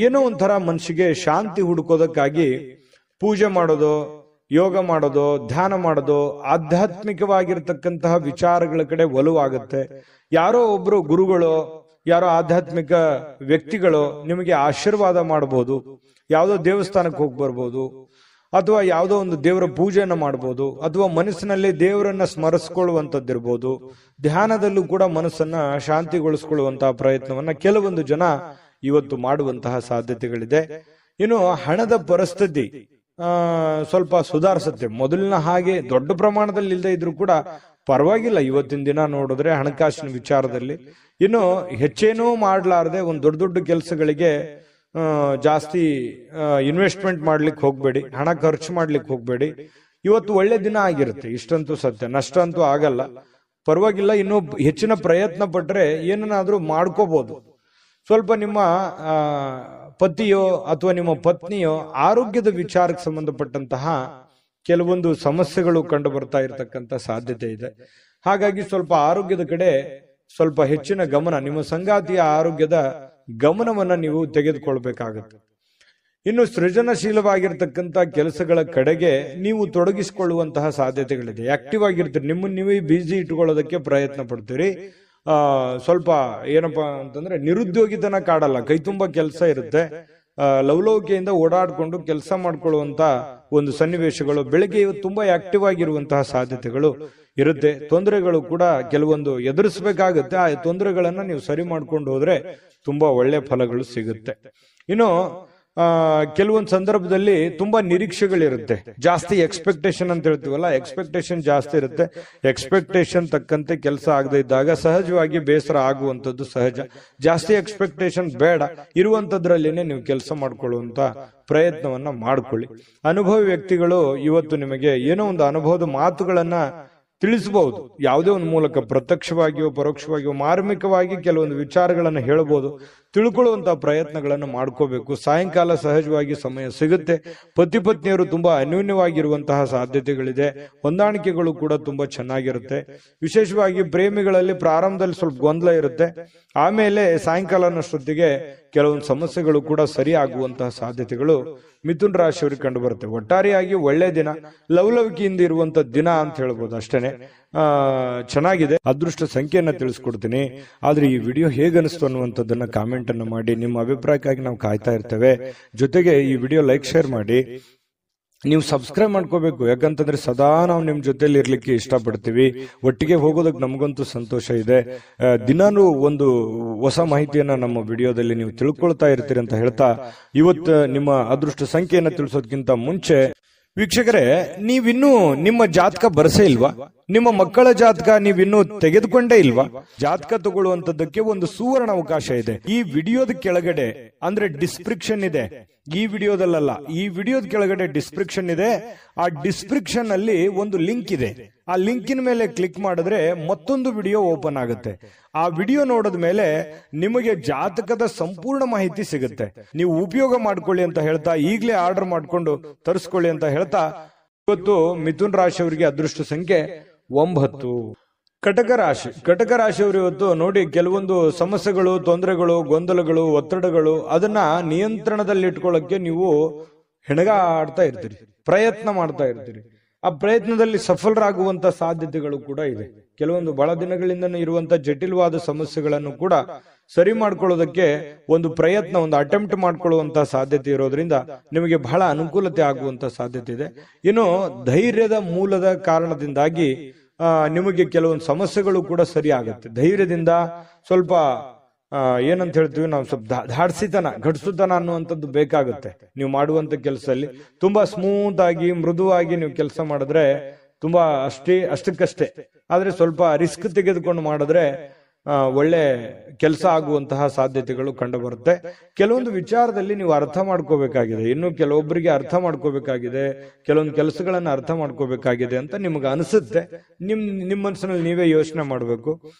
ಏನೋ ಒಂಥರ ಮನಸ್ಸಿಗೆ ಶಾಂತಿ ಹುಡುಕೋದಕ್ಕಾಗಿ ಪೂಜೆ ಮಾಡೋದು, ಯೋಗ ಮಾಡೋದು, ಧ್ಯಾನ ಮಾಡೋದು, ಆಧ್ಯಾತ್ಮಿಕವಾಗಿರ್ತಕ್ಕಂತಹ ವಿಚಾರಗಳ ಕಡೆ ಒಲವಾಗುತ್ತೆ. ಯಾರೋ ಒಬ್ರು ಗುರುಗಳು, ಯಾರೋ ಆಧ್ಯಾತ್ಮಿಕ ವ್ಯಕ್ತಿಗಳು ನಿಮಗೆ ಆಶೀರ್ವಾದ ಮಾಡಬಹುದು. ಯಾವುದೋ ದೇವಸ್ಥಾನಕ್ಕೆ ಹೋಗಿ ಬರ್ಬೋದು, ಅಥವಾ ಯಾವುದೋ ಒಂದು ದೇವರ ಪೂಜೆಯನ್ನು ಮಾಡಬಹುದು, ಅಥವಾ ಮನಸ್ಸಿನಲ್ಲಿ ದೇವರನ್ನ ಸ್ಮರಿಸಿಕೊಳ್ಳುವಂತದ್ದಿರ್ಬೋದು. ಧ್ಯಾನದಲ್ಲೂ ಕೂಡ ಮನಸ್ಸನ್ನ ಶಾಂತಿಗೊಳಿಸಿಕೊಳ್ಳುವಂತಹ ಪ್ರಯತ್ನವನ್ನ ಕೆಲವೊಂದು ಜನ ಇವತ್ತು ಮಾಡುವಂತಹ ಸಾಧ್ಯತೆಗಳಿದೆ. ಇನ್ನು ಹಣದ ಪರಿಸ್ಥಿತಿ ಸ್ವಲ್ಪ ಸುಧಾರಿಸುತ್ತೆ. ಮೊದಲಿನ ಹಾಗೆ ದೊಡ್ಡ ಪ್ರಮಾಣದಲ್ಲಿ ಇಲ್ಲದೆ ಇದ್ರೂ ಕೂಡ ಪರವಾಗಿಲ್ಲ. ಇವತ್ತಿನ ದಿನ ನೋಡಿದ್ರೆ ಹಣಕಾಸಿನ ವಿಚಾರದಲ್ಲಿ ಇನ್ನು ಹೆಚ್ಚೇನೂ ಮಾಡಲಾರದೆ ಒಂದು ದೊಡ್ಡ ದೊಡ್ಡ ಕೆಲಸಗಳಿಗೆ ಜಾಸ್ತಿ ಇನ್ವೆಸ್ಟ್ಮೆಂಟ್ ಮಾಡ್ಲಿಕ್ಕೆ ಹೋಗ್ಬೇಡಿ, ಹಣ ಖರ್ಚು ಮಾಡ್ಲಿಕ್ಕೆ ಹೋಗ್ಬೇಡಿ. ಇವತ್ತು ಒಳ್ಳೆ ದಿನ ಆಗಿರುತ್ತೆ, ಇಷ್ಟಂತೂ ಸತ್ಯ. ನಷ್ಟ ಅಂತೂ ಆಗಲ್ಲ, ಪರವಾಗಿಲ್ಲ. ಇನ್ನು ಹೆಚ್ಚಿನ ಪ್ರಯತ್ನ ಪಟ್ರೆ ಏನನ್ನಾದ್ರೂ ಮಾಡ್ಕೋಬಹುದು. ಸ್ವಲ್ಪ ನಿಮ್ಮ ಪತಿಯೋ ಅಥವಾ ನಿಮ್ಮ ಪತ್ನಿಯೋ ಆರೋಗ್ಯದ ವಿಚಾರಕ್ಕೆ ಸಂಬಂಧಪಟ್ಟಂತಹ ಕೆಲವೊಂದು ಸಮಸ್ಯೆಗಳು ಕಂಡು ಬರ್ತಾ ಇರತಕ್ಕಂತ ಸಾಧ್ಯತೆ ಇದೆ. ಹಾಗಾಗಿ ಸ್ವಲ್ಪ ಆರೋಗ್ಯದ ಕಡೆ ಸ್ವಲ್ಪ ಹೆಚ್ಚಿನ ಗಮನ, ನಿಮ್ಮ ಸಂಗಾತಿಯ ಆರೋಗ್ಯದ ಗಮನವನ್ನ ನೀವು ತೆಗೆದುಕೊಳ್ಬೇಕಾಗತ್ತೆ. ಇನ್ನು ಸೃಜನಶೀಲವಾಗಿರ್ತಕ್ಕಂಥ ಕೆಲಸಗಳ ಕಡೆಗೆ ನೀವು ತೊಡಗಿಸಿಕೊಳ್ಳುವಂತಹ ಸಾಧ್ಯತೆಗಳಿದೆ. ಆಕ್ಟಿವ್ ಆಗಿರ್ತೀರಿ, ನಿಮ್ಮನ್ನು ನೀವೇ ಬಿಸಿ ಇಟ್ಕೊಳ್ಳೋದಕ್ಕೆ ಪ್ರಯತ್ನ ಪಡ್ತೀರಿ. ಸ್ವಲ್ಪ ಏನಪ್ಪಾ ಅಂತಂದ್ರೆ ನಿರುದ್ಯೋಗಿತನ ಕಾಡಲ್ಲ, ಕೈ ತುಂಬಾ ಕೆಲಸ ಇರುತ್ತೆ. ಲವಲವಿಕೆಯಿಂದ ಓಡಾಡ್ಕೊಂಡು ಕೆಲಸ ಮಾಡ್ಕೊಳ್ಳುವಂತ ಒಂದು ಸನ್ನಿವೇಶಗಳು, ಬೆಳಗ್ಗೆ ಇವತ್ತು ತುಂಬಾ ಆಕ್ಟಿವ್ ಆಗಿರುವಂತಹ ಸಾಧ್ಯತೆಗಳು ಇರುತ್ತೆ. ತೊಂದರೆಗಳು ಕೂಡ ಕೆಲವೊಂದು ಎದುರಿಸಬೇಕಾಗುತ್ತೆ. ಆ ತೊಂದರೆಗಳನ್ನ ನೀವು ಸರಿ ಮಾಡ್ಕೊಂಡು ಹೋದ್ರೆ ತುಂಬಾ ಒಳ್ಳೆ ಫಲಗಳು ಸಿಗುತ್ತೆ. ಇನ್ನು ಕೆಲವೊಂದು ಸಂದರ್ಭದಲ್ಲಿ ತುಂಬಾ ನಿರೀಕ್ಷೆಗಳಿರುತ್ತೆ, ಜಾಸ್ತಿ ಎಕ್ಸ್ಪೆಕ್ಟೇಷನ್ ಅಂತ ಹೇಳ್ತೀವಲ್ಲ, ಎಕ್ಸ್ಪೆಕ್ಟೇಷನ್ ಜಾಸ್ತಿ ಇರುತ್ತೆ. ಎಕ್ಸ್ಪೆಕ್ಟೇಷನ್ ತಕ್ಕಂತೆ ಕೆಲಸ ಆಗದೆ ಇದ್ದಾಗ ಸಹಜವಾಗಿ ಬೇಸರ ಆಗುವಂಥದ್ದು ಸಹಜ. ಜಾಸ್ತಿ ಎಕ್ಸ್ಪೆಕ್ಟೇಷನ್ ಬೇಡ, ಇರುವಂತದ್ರಲ್ಲೇನೆ ನೀವು ಕೆಲಸ ಮಾಡ್ಕೊಳ್ಳುವಂತ ಪ್ರಯತ್ನವನ್ನ ಮಾಡ್ಕೊಳ್ಳಿ. ಅನುಭವಿ ವ್ಯಕ್ತಿಗಳು ಇವತ್ತು ನಿಮಗೆ ಏನೋ ಒಂದು ಅನುಭವದ ಮಾತುಗಳನ್ನ ತಿಳಿಸಬಹುದು, ಯಾವುದೇ ಒಂದು ಮೂಲಕ, ಪ್ರತ್ಯಕ್ಷವಾಗಿಯೋ ಪರೋಕ್ಷವಾಗಿಯೋ ಮಾರ್ಮಿಕವಾಗಿ ಕೆಲವೊಂದು ವಿಚಾರಗಳನ್ನು ಹೇಳಬಹುದು. ತಿಳ್ಕೊಳ್ಳುವಂತಹ ಪ್ರಯತ್ನಗಳನ್ನು ಮಾಡ್ಕೋಬೇಕು. ಸಾಯಂಕಾಲ ಸಹಜವಾಗಿ ಸಮಯ ಸಿಗುತ್ತೆ. ಪತಿ ಪತ್ನಿಯರು ತುಂಬಾ ಅನ್ಯೋನ್ಯವಾಗಿರುವಂತಹ ಸಾಧ್ಯತೆಗಳಿದೆ. ಹೊಂದಾಣಿಕೆಗಳು ಕೂಡ ತುಂಬಾ ಚೆನ್ನಾಗಿರುತ್ತೆ. ವಿಶೇಷವಾಗಿ ಪ್ರೇಮಿಗಳಲ್ಲಿ ಪ್ರಾರಂಭದಲ್ಲಿ ಸ್ವಲ್ಪ ಗೊಂದಲ ಇರುತ್ತೆ, ಆಮೇಲೆ ಸಾಯಂಕಾಲನಷ್ಟೊತ್ತಿಗೆ ಕೆಲವೊಂದು ಸಮಸ್ಯೆಗಳು ಕೂಡ ಸರಿ ಆಗುವಂತಹ ಸಾಧ್ಯತೆಗಳು ಮಿಥುನ್ ರಾಶಿಯವರಿಗೆ ಕಂಡು ಬರುತ್ತೆ. ಒಟ್ಟಾರೆಯಾಗಿ ಒಳ್ಳೆ ದಿನ, ಲವಲವಿಕೆಯಿಂದ ಇರುವಂತ ದಿನ ಅಂತ ಹೇಳ್ಬೋದು. ಅಷ್ಟೇನೆ ಚೆನ್ನಾಗಿದೆ. ಅದೃಷ್ಟ ಸಂಖ್ಯೆಯನ್ನ ತಿಳಿಸ್ಕೊಡ್ತೀನಿ. ಆದ್ರೆ ಈ ವಿಡಿಯೋ ಹೇಗನಿಸ್ತು ಅನ್ನುವಂಥದ್ದನ್ನ ಕಾಮೆಂಟ್ ಅನ್ನು ಮಾಡಿ. ನಿಮ್ಮ ಅಭಿಪ್ರಾಯಕ್ಕಾಗಿ ನಾವು ಕಾಯ್ತಾ ಇರ್ತೇವೆ. ಜೊತೆಗೆ ಈ ವಿಡಿಯೋ ಲೈಕ್, ಶೇರ್ ಮಾಡಿ. ನೀವು ಸಬ್ಸ್ಕ್ರೈಬ್ ಮಾಡ್ಕೋಬೇಕು, ಯಾಕಂತಂದ್ರೆ ಸದಾ ನಾವು ನಿಮ್ ಜೊತೆಲಿ ಇರ್ಲಿಕ್ಕೆ ಇಷ್ಟಪಡ್ತೀವಿ. ಒಟ್ಟಿಗೆ ಹೋಗೋದಕ್ಕೆ ನಮಗಂತೂ ಸಂತೋಷ ಇದೆ. ದಿನಾನು ಒಂದು ಹೊಸ ಮಾಹಿತಿಯನ್ನ ನಮ್ಮ ವಿಡಿಯೋದಲ್ಲಿ ನೀವು ತಿಳ್ಕೊಳ್ತಾ ಇರ್ತೀರಿ ಅಂತ ಹೇಳ್ತಾ, ಇವತ್ತು ನಿಮ್ಮ ಅದೃಷ್ಟ ಸಂಖ್ಯೆಯನ್ನ ತಿಳಿಸೋದಕ್ಕಿಂತ ಮುಂಚೆ ವೀಕ್ಷಕರೇ, ನೀವಿನ್ನೂ ನಿಮ್ಮ ಜಾತಕ ಬರಸೇ ಇಲ್ವಾ? ನಿಮ್ಮ ಮಕ್ಕಳ ಜಾತಕ ನೀವಿನ್ನೂ ತೆಗೆದುಕೊಂಡೇ ಇಲ್ವಾ? ಜಾತಕ ತಗೊಳ್ಳುವಂತದ್ದಕ್ಕೆ ಒಂದು ಸುವರ್ಣ ಅವಕಾಶ ಇದೆ. ಈ ವಿಡಿಯೋದ ಕೆಳಗಡೆ ಅಂದ್ರೆ ಡಿಸ್ಕ್ರಿಪ್ಷನ್ ಇದೆ, ಈ ವಿಡಿಯೋದಲ್ಲ, ಈ ವಿಡಿಯೋದ ಕೆಳಗಡೆ ಡಿಸ್ಕ್ರಿಪ್ಷನ್ ಇದೆ. ಆ ಡಿಸ್ಕ್ರಿಪ್ಷನ್ ಅಲ್ಲಿ ಒಂದು ಲಿಂಕ್ ಇದೆ. ಆ ಲಿಂಕಿನ ಮೇಲೆ ಕ್ಲಿಕ್ ಮಾಡಿದ್ರೆ ಮತ್ತೊಂದು ವಿಡಿಯೋ ಓಪನ್ ಆಗುತ್ತೆ. ಆ ವಿಡಿಯೋ ನೋಡಿದ ಮೇಲೆ ನಿಮಗೆ ಜಾತಕದ ಸಂಪೂರ್ಣ ಮಾಹಿತಿ ಸಿಗುತ್ತೆ. ನೀವು ಉಪಯೋಗ ಮಾಡ್ಕೊಳ್ಳಿ ಅಂತ ಹೇಳ್ತಾ, ಈಗಲೇ ಆರ್ಡರ್ ಮಾಡ್ಕೊಂಡು ತರಿಸ್ಕೊಳ್ಳಿ ಅಂತ ಹೇಳ್ತಾ, ಇವತ್ತು ಮಿಥುನ್ ರಾಶಿಯವರಿಗೆ ಅದೃಷ್ಟ ಸಂಖ್ಯೆ 9. ಕಟಕ ರಾಶಿಯವರು ಇವತ್ತು ನೋಡಿ, ಕೆಲವೊಂದು ಸಮಸ್ಯೆಗಳು, ತೊಂದರೆಗಳು, ಗೊಂದಲಗಳು, ಒತ್ತಡಗಳು, ಅದನ್ನ ನಿಯಂತ್ರಣದಲ್ಲಿ ಇಟ್ಕೊಳ್ಳಕ್ಕೆ ನೀವು ಹೆಣಗಾಡ್ತಾ ಇರ್ತೀರಿ, ಪ್ರಯತ್ನ ಮಾಡ್ತಾ ಇರ್ತೀರಿ. ಆ ಪ್ರಯತ್ನದಲ್ಲಿ ಸಫಲರಾಗುವಂತ ಸಾಧ್ಯತೆಗಳು ಕೂಡ ಇದೆ. ಕೆಲವೊಂದು ಬಹಳ ದಿನಗಳಿಂದ ಇರುವಂತ ಜಟಿಲವಾದ ಸಮಸ್ಯೆಗಳನ್ನು ಕೂಡ ಸರಿ ಮಾಡ್ಕೊಳ್ಳೋದಕ್ಕೆ ಒಂದು ಪ್ರಯತ್ನ, ಒಂದು ಅಟೆಂಪ್ಟ್ ಮಾಡ್ಕೊಳ್ಳುವಂತ ಸಾಧ್ಯತೆ ಇರೋದ್ರಿಂದ ನಿಮಗೆ ಬಹಳ ಅನುಕೂಲತೆ ಆಗುವಂತ ಸಾಧ್ಯತೆ ಇದೆ. ಇನ್ನು ಧೈರ್ಯದ ಮೂಲದ ಕಾರಣದಿಂದಾಗಿ ನಿಮಗೆ ಕೆಲವೊಂದು ಸಮಸ್ಯೆಗಳು ಕೂಡ ಸರಿ ಆಗುತ್ತೆ. ಧೈರ್ಯದಿಂದ ಸ್ವಲ್ಪ ಏನಂತ ಹೇಳ್ತೀವಿ ನಾವು, ಸ್ವಲ್ಪ ಧಾಡ್ಸಿತನ, ಘಟಿಸುತನ ಅನ್ನುವಂಥದ್ದು ಬೇಕಾಗುತ್ತೆ. ನೀವು ಮಾಡುವಂತ ಕೆಲಸದಲ್ಲಿ ತುಂಬಾ ಸ್ಮೂತ್ ಆಗಿ, ಮೃದುವಾಗಿ ನೀವು ಕೆಲಸ ಮಾಡಿದ್ರೆ ತುಂಬಾ ಅಷ್ಟಕ್ಕಷ್ಟೇ, ಆದ್ರೆ ಸ್ವಲ್ಪ ರಿಸ್ಕ್ ತೆಗೆದುಕೊಂಡು ಮಾಡಿದ್ರೆ ಒಳ್ಳೆ ಕೆಲಸ ಆಗುವಂತಹ ಸಾಧ್ಯತೆಗಳು ಕಂಡು ಬರುತ್ತೆ. ಕೆಲವೊಂದು ವಿಚಾರದಲ್ಲಿ ನೀವು ಅರ್ಥ ಮಾಡ್ಕೋಬೇಕಾಗಿದೆ, ಇನ್ನು ಕೆಲವೊಬ್ಬರಿಗೆ ಅರ್ಥ ಮಾಡ್ಕೋಬೇಕಾಗಿದೆ, ಕೆಲವೊಂದು ಕೆಲಸಗಳನ್ನ ಅರ್ಥ ಮಾಡ್ಕೋಬೇಕಾಗಿದೆ ಅಂತ ನಿಮ್ಗೆ ಅನಿಸುತ್ತೆ. ನಿಮ್ಮ ಮನಸ್ಸಿನಲ್ಲಿ ನೀವೇ ಯೋಚನೆ ಮಾಡಬೇಕು.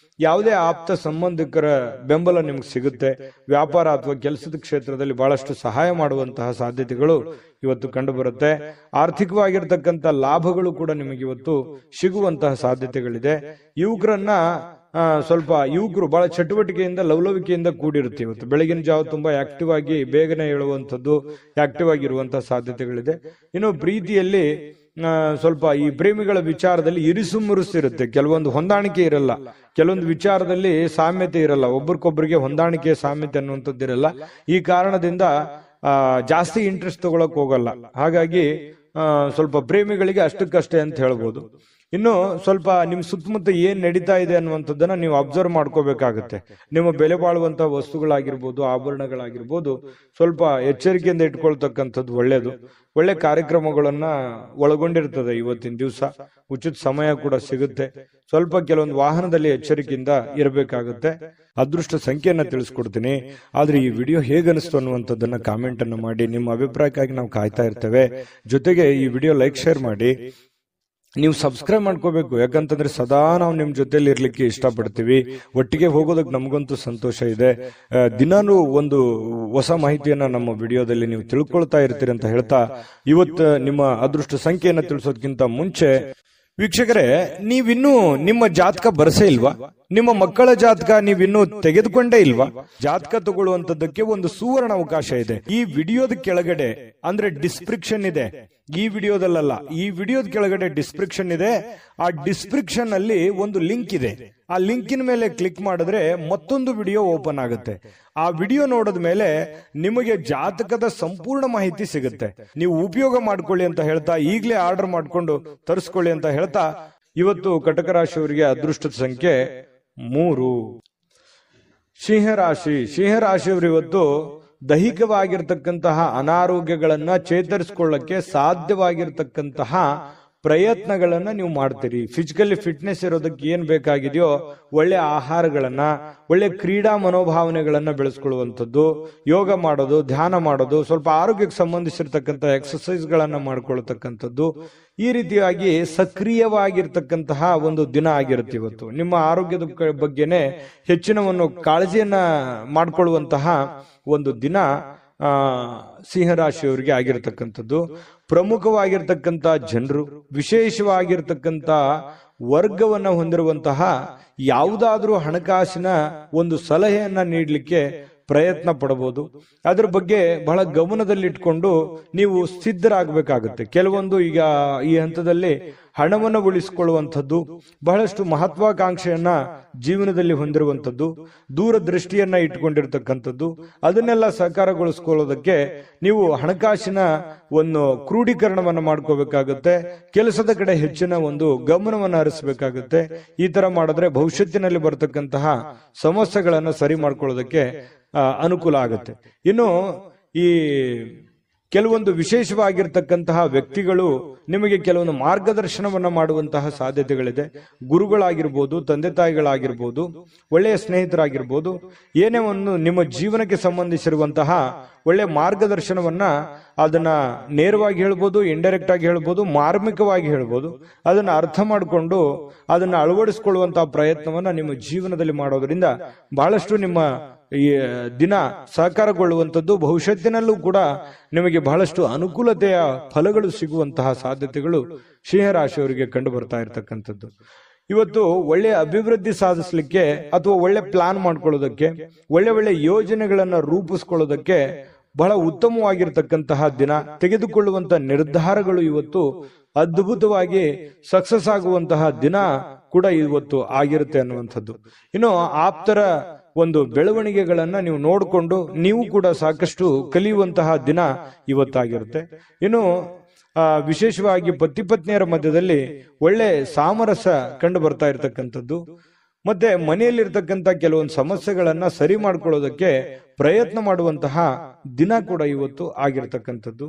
ಯಾವುದೇ ಆಪ್ತ ಸಂಬಂಧಿಕರ ಬೆಂಬಲ ನಿಮ್ಗೆ ಸಿಗುತ್ತೆ. ವ್ಯಾಪಾರ ಅಥವಾ ಕೆಲಸದ ಕ್ಷೇತ್ರದಲ್ಲಿ ಬಹಳಷ್ಟು ಸಹಾಯ ಮಾಡುವಂತಹ ಸಾಧ್ಯತೆಗಳು ಇವತ್ತು ಕಂಡು ಬರುತ್ತೆ. ಆರ್ಥಿಕವಾಗಿರ್ತಕ್ಕಂಥ ಲಾಭಗಳು ಕೂಡ ನಿಮಗೆ ಇವತ್ತು ಸಿಗುವಂತಹ ಸಾಧ್ಯತೆಗಳಿದೆ. ಯುವಕರು ಬಹಳ ಚಟುವಟಿಕೆಯಿಂದ ಲವಲವಿಕೆಯಿಂದ ಕೂಡಿರುತ್ತೆ. ಇವತ್ತು ಬೆಳಗಿನ ಜಾವ ತುಂಬಾ ಆಕ್ಟಿವ್ ಆಗಿ ಬೇಗನೆ ಹೇಳುವಂಥದ್ದು, ಆಕ್ಟಿವ್ ಆಗಿರುವಂತಹ ಸಾಧ್ಯತೆಗಳಿದೆ. ಇನ್ನು ಪ್ರೀತಿಯಲ್ಲಿ ಸ್ವಲ್ಪ ಈ ಪ್ರೇಮಿಗಳ ವಿಚಾರದಲ್ಲಿ ಇರಿಸು ಮುರುಸಿರುತ್ತೆ, ಕೆಲವೊಂದು ಹೊಂದಾಣಿಕೆ ಇರಲ್ಲ, ಕೆಲವೊಂದು ವಿಚಾರದಲ್ಲಿ ಸಾಮ್ಯತೆ ಇರಲ್ಲ, ಒಬ್ರಿಗೊಬ್ರಿಗೆ ಹೊಂದಾಣಿಕೆ ಸಾಮ್ಯತೆ ಅನ್ನುವಂಥದ್ದು ಇರಲ್ಲ. ಈ ಕಾರಣದಿಂದ ಜಾಸ್ತಿ ಇಂಟ್ರೆಸ್ಟ್ ತಗೊಳಕ್ ಹೋಗಲ್ಲ. ಹಾಗಾಗಿ ಸ್ವಲ್ಪ ಪ್ರೇಮಿಗಳಿಗೆ ಅಷ್ಟಕ್ಕಷ್ಟೇ ಅಂತ ಹೇಳ್ಬೋದು. ಇನ್ನು ಸ್ವಲ್ಪ ನಿಮ್ ಸುತ್ತಮುತ್ತ ಏನ್ ನಡೀತಾ ಇದೆ ಅನ್ನುವಂಥದ್ದನ್ನ ನೀವು ಅಬ್ಸರ್ವ್ ಮಾಡ್ಕೋಬೇಕಾಗತ್ತೆ. ನಿಮ್ಮ ಬೆಲೆ ಬಾಳುವಂತಹ ವಸ್ತುಗಳಾಗಿರ್ಬೋದು, ಆಭರಣಗಳಾಗಿರ್ಬೋದು, ಸ್ವಲ್ಪ ಎಚ್ಚರಿಕೆಯಿಂದ ಇಟ್ಕೊಳ್ತಕ್ಕಂಥದ್ದು ಒಳ್ಳೇದು. ಒಳ್ಳೆ ಕಾರ್ಯಕ್ರಮಗಳನ್ನ ಒಳಗೊಂಡಿರ್ತದೆ ಇವತ್ತಿನ ದಿವಸ. ಉಚಿತ ಸಮಯ ಕೂಡ ಸಿಗುತ್ತೆ. ಸ್ವಲ್ಪ ಕೆಲವೊಂದು ವಾಹನದಲ್ಲಿ ಎಚ್ಚರಿಕೆಯಿಂದ ಇರಬೇಕಾಗುತ್ತೆ. ಅದೃಷ್ಟ ಸಂಖ್ಯೆಯನ್ನ ತಿಳಿಸ್ಕೊಡ್ತೀನಿ. ಆದ್ರೆ ಈ ವಿಡಿಯೋ ಹೇಗನಿಸ್ತು ಅನ್ನುವಂಥದ್ದನ್ನ ಕಾಮೆಂಟ್ ಅನ್ನು ಮಾಡಿ. ನಿಮ್ಮ ಅಭಿಪ್ರಾಯಕ್ಕಾಗಿ ನಾವು ಕಾಯ್ತಾ ಇರ್ತೇವೆ. ಜೊತೆಗೆ ಈ ವಿಡಿಯೋ ಲೈಕ್, ಶೇರ್ ಮಾಡಿ. ನೀವು ಸಬ್ಸ್ಕ್ರೈಬ್ ಮಾಡ್ಕೋಬೇಕು, ಯಾಕಂತಂದ್ರೆ ಸದಾ ನಾವು ನಿಮ್ ಜೊತೆಲಿ ಇರ್ಲಿಕ್ಕೆ ಇಷ್ಟಪಡ್ತೀವಿ. ಒಟ್ಟಿಗೆ ಹೋಗೋದಕ್ಕೆ ನಮಗಂತೂ ಸಂತೋಷ ಇದೆ. ದಿನಾನು ಒಂದು ಹೊಸ ಮಾಹಿತಿಯನ್ನ ನಮ್ಮ ವಿಡಿಯೋದಲ್ಲಿ ನೀವು ತಿಳ್ಕೊಳ್ತಾ ಇರ್ತೀರಿ ಅಂತ ಹೇಳ್ತಾ, ಇವತ್ತು ನಿಮ್ಮ ಅದೃಷ್ಟ ಸಂಖ್ಯೆಯನ್ನ ತಿಳಿಸೋದಕ್ಕಿಂತ ಮುಂಚೆ ವೀಕ್ಷಕರೇ, ನೀವಿನ್ನೂ ನಿಮ್ಮ ಜಾತಕ ಬರಸೇ ಇಲ್ವಾ? ನಿಮ್ಮ ಮಕ್ಕಳ ಜಾತಕ ನೀವಿನ್ನೂ ತೆಗೆದುಕೊಂಡೇ ಇಲ್ವಾ? ಜಾತಕ ತಗೊಳ್ಳುವಂತದ್ದಕ್ಕೆ ಒಂದು ಸುವರ್ಣ ಅವಕಾಶ ಇದೆ. ಈ ವಿಡಿಯೋದ ಕೆಳಗಡೆ ಅಂದ್ರೆ ಡಿಸ್ಕ್ರಿಪ್ಷನ್ ಇದೆ, ಈ ವಿಡಿಯೋದಲ್ಲ, ಈ ವಿಡಿಯೋದ ಕೆಳಗಡೆ ಡಿಸ್ಕ್ರಿಪ್ಷನ್ ಇದೆ. ಆ ಡಿಸ್ಕ್ರಿಪ್ಷನ್ ಅಲ್ಲಿ ಒಂದು ಲಿಂಕ್ ಇದೆ. ಆ ಲಿಂಕಿನ ಮೇಲೆ ಕ್ಲಿಕ್ ಮಾಡಿದ್ರೆ ಮತ್ತೊಂದು ವಿಡಿಯೋ ಓಪನ್ ಆಗುತ್ತೆ. ಆ ವಿಡಿಯೋ ನೋಡಿದ ಮೇಲೆ ನಿಮಗೆ ಜಾತಕದ ಸಂಪೂರ್ಣ ಮಾಹಿತಿ ಸಿಗುತ್ತೆ. ನೀವು ಉಪಯೋಗ ಮಾಡ್ಕೊಳ್ಳಿ ಅಂತ ಹೇಳ್ತಾ, ಈಗಲೇ ಆರ್ಡರ್ ಮಾಡ್ಕೊಂಡು ತರಿಸ್ಕೊಳ್ಳಿ ಅಂತ ಹೇಳ್ತಾ, ಇವತ್ತು ಕಟಕ ರಾಶಿಯವರಿಗೆ ಅದೃಷ್ಟದ ಸಂಖ್ಯೆ 3. ಸಿಂಹರಾಶಿಯವರು ಇವತ್ತು ದೈಹಿಕವಾಗಿರ್ತಕ್ಕಂತಹ ಅನಾರೋಗ್ಯಗಳನ್ನ ಚೇತರಿಸಿಕೊಳ್ಳಕ್ಕೆ ಸಾಧ್ಯವಾಗಿರ್ತಕ್ಕಂತಹ ಪ್ರಯತ್ನಗಳನ್ನ ನೀವು ಮಾಡ್ತೀರಿ. ಫಿಸಿಕಲಿ ಫಿಟ್ನೆಸ್ ಇರೋದಕ್ಕೆ ಏನ್ ಬೇಕಾಗಿದೆಯೋ ಒಳ್ಳೆ ಆಹಾರಗಳನ್ನ, ಒಳ್ಳೆ ಕ್ರೀಡಾ ಮನೋಭಾವನೆಗಳನ್ನ ಬೆಳೆಸ್ಕೊಳ್ಳುವಂಥದ್ದು, ಯೋಗ ಮಾಡೋದು, ಧ್ಯಾನ ಮಾಡೋದು, ಸ್ವಲ್ಪ ಆರೋಗ್ಯಕ್ಕೆ ಸಂಬಂಧಿಸಿರ್ತಕ್ಕಂಥ ಎಕ್ಸರ್ಸೈಸ್ ಗಳನ್ನ ಮಾಡ್ಕೊಳ್ತಕ್ಕಂಥದ್ದು, ಈ ರೀತಿಯಾಗಿ ಸಕ್ರಿಯವಾಗಿರ್ತಕ್ಕಂತಹ ಒಂದು ದಿನ ಆಗಿರುತ್ತೆ ಇವತ್ತು. ನಿಮ್ಮ ಆರೋಗ್ಯದ ಬಗ್ಗೆನೆ ಹೆಚ್ಚಿನ ಕಾಳಜಿಯನ್ನ ಮಾಡ್ಕೊಳ್ಳುವಂತಹ ಒಂದು ದಿನ ಸಿಂಹರಾಶಿಯವರಿಗೆ ಆಗಿರತಕ್ಕಂಥದ್ದು. ಪ್ರಮುಖವಾಗಿರ್ತಕ್ಕಂಥ ಜನರು, ವಿಶೇಷವಾಗಿರ್ತಕ್ಕಂಥ ವರ್ಗವನ್ನ ಹೊಂದಿರುವಂತಹ ಯಾವುದಾದ್ರೂ ಹಣಕಾಸಿನ ಒಂದು ಸಲಹೆಯನ್ನ ನೀಡಲಿಕ್ಕೆ ಪ್ರಯತ್ನ ಪಡಬಹುದು. ಅದ್ರ ಬಗ್ಗೆ ಬಹಳ ಗಮನದಲ್ಲಿಟ್ಕೊಂಡು ನೀವು ಸಿದ್ಧರಾಗಬೇಕಾಗುತ್ತೆ. ಕೆಲವೊಂದು ಈಗ ಈ ಹಂತದಲ್ಲಿ ಹಣವನ್ನು ಉಳಿಸಿಕೊಳ್ಳುವಂಥದ್ದು, ಬಹಳಷ್ಟು ಮಹತ್ವಾಕಾಂಕ್ಷೆಯನ್ನ ಜೀವನದಲ್ಲಿ ಹೊಂದಿರುವಂಥದ್ದು, ದೂರದೃಷ್ಟಿಯನ್ನ ಇಟ್ಕೊಂಡಿರ್ತಕ್ಕಂಥದ್ದು, ಅದನ್ನೆಲ್ಲ ಸಾಕಾರಗೊಳಿಸ್ಕೊಳ್ಳೋದಕ್ಕೆ ನೀವು ಹಣಕಾಸಿನ ಒಂದು ಕ್ರೋಢೀಕರಣವನ್ನ ಮಾಡ್ಕೋಬೇಕಾಗುತ್ತೆ. ಕೆಲಸದ ಕಡೆ ಹೆಚ್ಚಿನ ಒಂದು ಗಮನವನ್ನು ಹರಿಸಬೇಕಾಗುತ್ತೆ. ಈ ತರ ಮಾಡಿದ್ರೆ ಭವಿಷ್ಯತ್ತಿನಲ್ಲಿ ಬರ್ತಕ್ಕಂತಹ ಸಮಸ್ಯೆಗಳನ್ನ ಸರಿ ಮಾಡ್ಕೊಳ್ಳೋದಕ್ಕೆ ಅನುಕೂಲ ಆಗುತ್ತೆ. ಇನ್ನು ಈ ಕೆಲವೊಂದು ವಿಶೇಷವಾಗಿರ್ತಕ್ಕಂತಹ ವ್ಯಕ್ತಿಗಳು ನಿಮಗೆ ಕೆಲವೊಂದು ಮಾರ್ಗದರ್ಶನವನ್ನ ಮಾಡುವಂತಹ ಸಾಧ್ಯತೆಗಳಿದೆ. ಗುರುಗಳಾಗಿರ್ಬೋದು, ತಂದೆ ತಾಯಿಗಳಾಗಿರ್ಬೋದು, ಒಳ್ಳೆಯ ಸ್ನೇಹಿತರಾಗಿರ್ಬೋದು, ಏನೇ ಒಂದು ನಿಮ್ಮ ಜೀವನಕ್ಕೆ ಸಂಬಂಧಿಸಿರುವಂತಹ ಒಳ್ಳೆ ಮಾರ್ಗದರ್ಶನವನ್ನ ಅದನ್ನ ನೇರವಾಗಿ ಹೇಳ್ಬೋದು, ಇಂಡೈರೆಕ್ಟ್ ಆಗಿ ಹೇಳ್ಬೋದು, ಮಾರ್ಮಿಕವಾಗಿ ಹೇಳ್ಬೋದು, ಅದನ್ನ ಅರ್ಥ ಮಾಡಿಕೊಂಡು ಅದನ್ನ ಅಳವಡಿಸಿಕೊಳ್ಳುವಂತಹ ಪ್ರಯತ್ನವನ್ನ ನಿಮ್ಮ ಜೀವನದಲ್ಲಿ ಮಾಡೋದ್ರಿಂದ ಬಹಳಷ್ಟು ನಿಮ್ಮ ಈ ದಿನ ಸಹಕಾರಗೊಳ್ಳುವಂಥದ್ದು, ಭವಿಷ್ಯತ್ತಿನಲ್ಲೂ ಕೂಡ ನಿಮಗೆ ಬಹಳಷ್ಟು ಅನುಕೂಲತೆಯ ಫಲಗಳು ಸಿಗುವಂತಹ ಸಾಧ್ಯತೆಗಳು ಸಿಂಹರಾಶಿಯವರಿಗೆ ಕಂಡು ಬರ್ತಾ ಇರತಕ್ಕಂಥದ್ದು. ಇವತ್ತು ಒಳ್ಳೆ ಅಭಿವೃದ್ಧಿ ಸಾಧಿಸಲಿಕ್ಕೆ ಅಥವಾ ಒಳ್ಳೆ ಪ್ಲಾನ್ ಮಾಡ್ಕೊಳ್ಳೋದಕ್ಕೆ, ಒಳ್ಳೆ ಒಳ್ಳೆ ಯೋಜನೆಗಳನ್ನ ರೂಪಿಸ್ಕೊಳ್ಳೋದಕ್ಕೆ ಬಹಳ ಉತ್ತಮವಾಗಿರ್ತಕ್ಕಂತಹ ದಿನ. ತೆಗೆದುಕೊಳ್ಳುವಂತ ನಿರ್ಧಾರಗಳು ಇವತ್ತು ಅದ್ಭುತವಾಗಿ ಸಕ್ಸಸ್ ಆಗುವಂತಹ ದಿನ ಕೂಡ ಇವತ್ತು ಆಗಿರುತ್ತೆ ಅನ್ನುವಂಥದ್ದು. ಇನ್ನು ಆಪ್ತರ ಒಂದು ಬೆಳವಣಿಗೆಗಳನ್ನ ನೀವು ನೋಡಿಕೊಂಡು ನೀವು ಕೂಡ ಸಾಕಷ್ಟು ಕಲಿಯುವಂತಹ ದಿನ ಇವತ್ತಾಗಿರುತ್ತೆ. ಇನ್ನು ವಿಶೇಷವಾಗಿ ಪತಿ ಪತ್ನಿಯರ ಮಧ್ಯದಲ್ಲಿ ಒಳ್ಳೆ ಸಾಮರಸ್ಯ ಕಂಡು ಬರ್ತಾ ಇರತಕ್ಕಂಥದ್ದು, ಮತ್ತೆ ಮನೆಯಲ್ಲಿರ್ತಕ್ಕಂಥ ಕೆಲವೊಂದು ಸಮಸ್ಯೆಗಳನ್ನ ಸರಿ ಮಾಡ್ಕೊಳ್ಳೋದಕ್ಕೆ ಪ್ರಯತ್ನ ಮಾಡುವಂತಹ ದಿನ ಕೂಡ ಇವತ್ತು ಆಗಿರತಕ್ಕಂಥದ್ದು.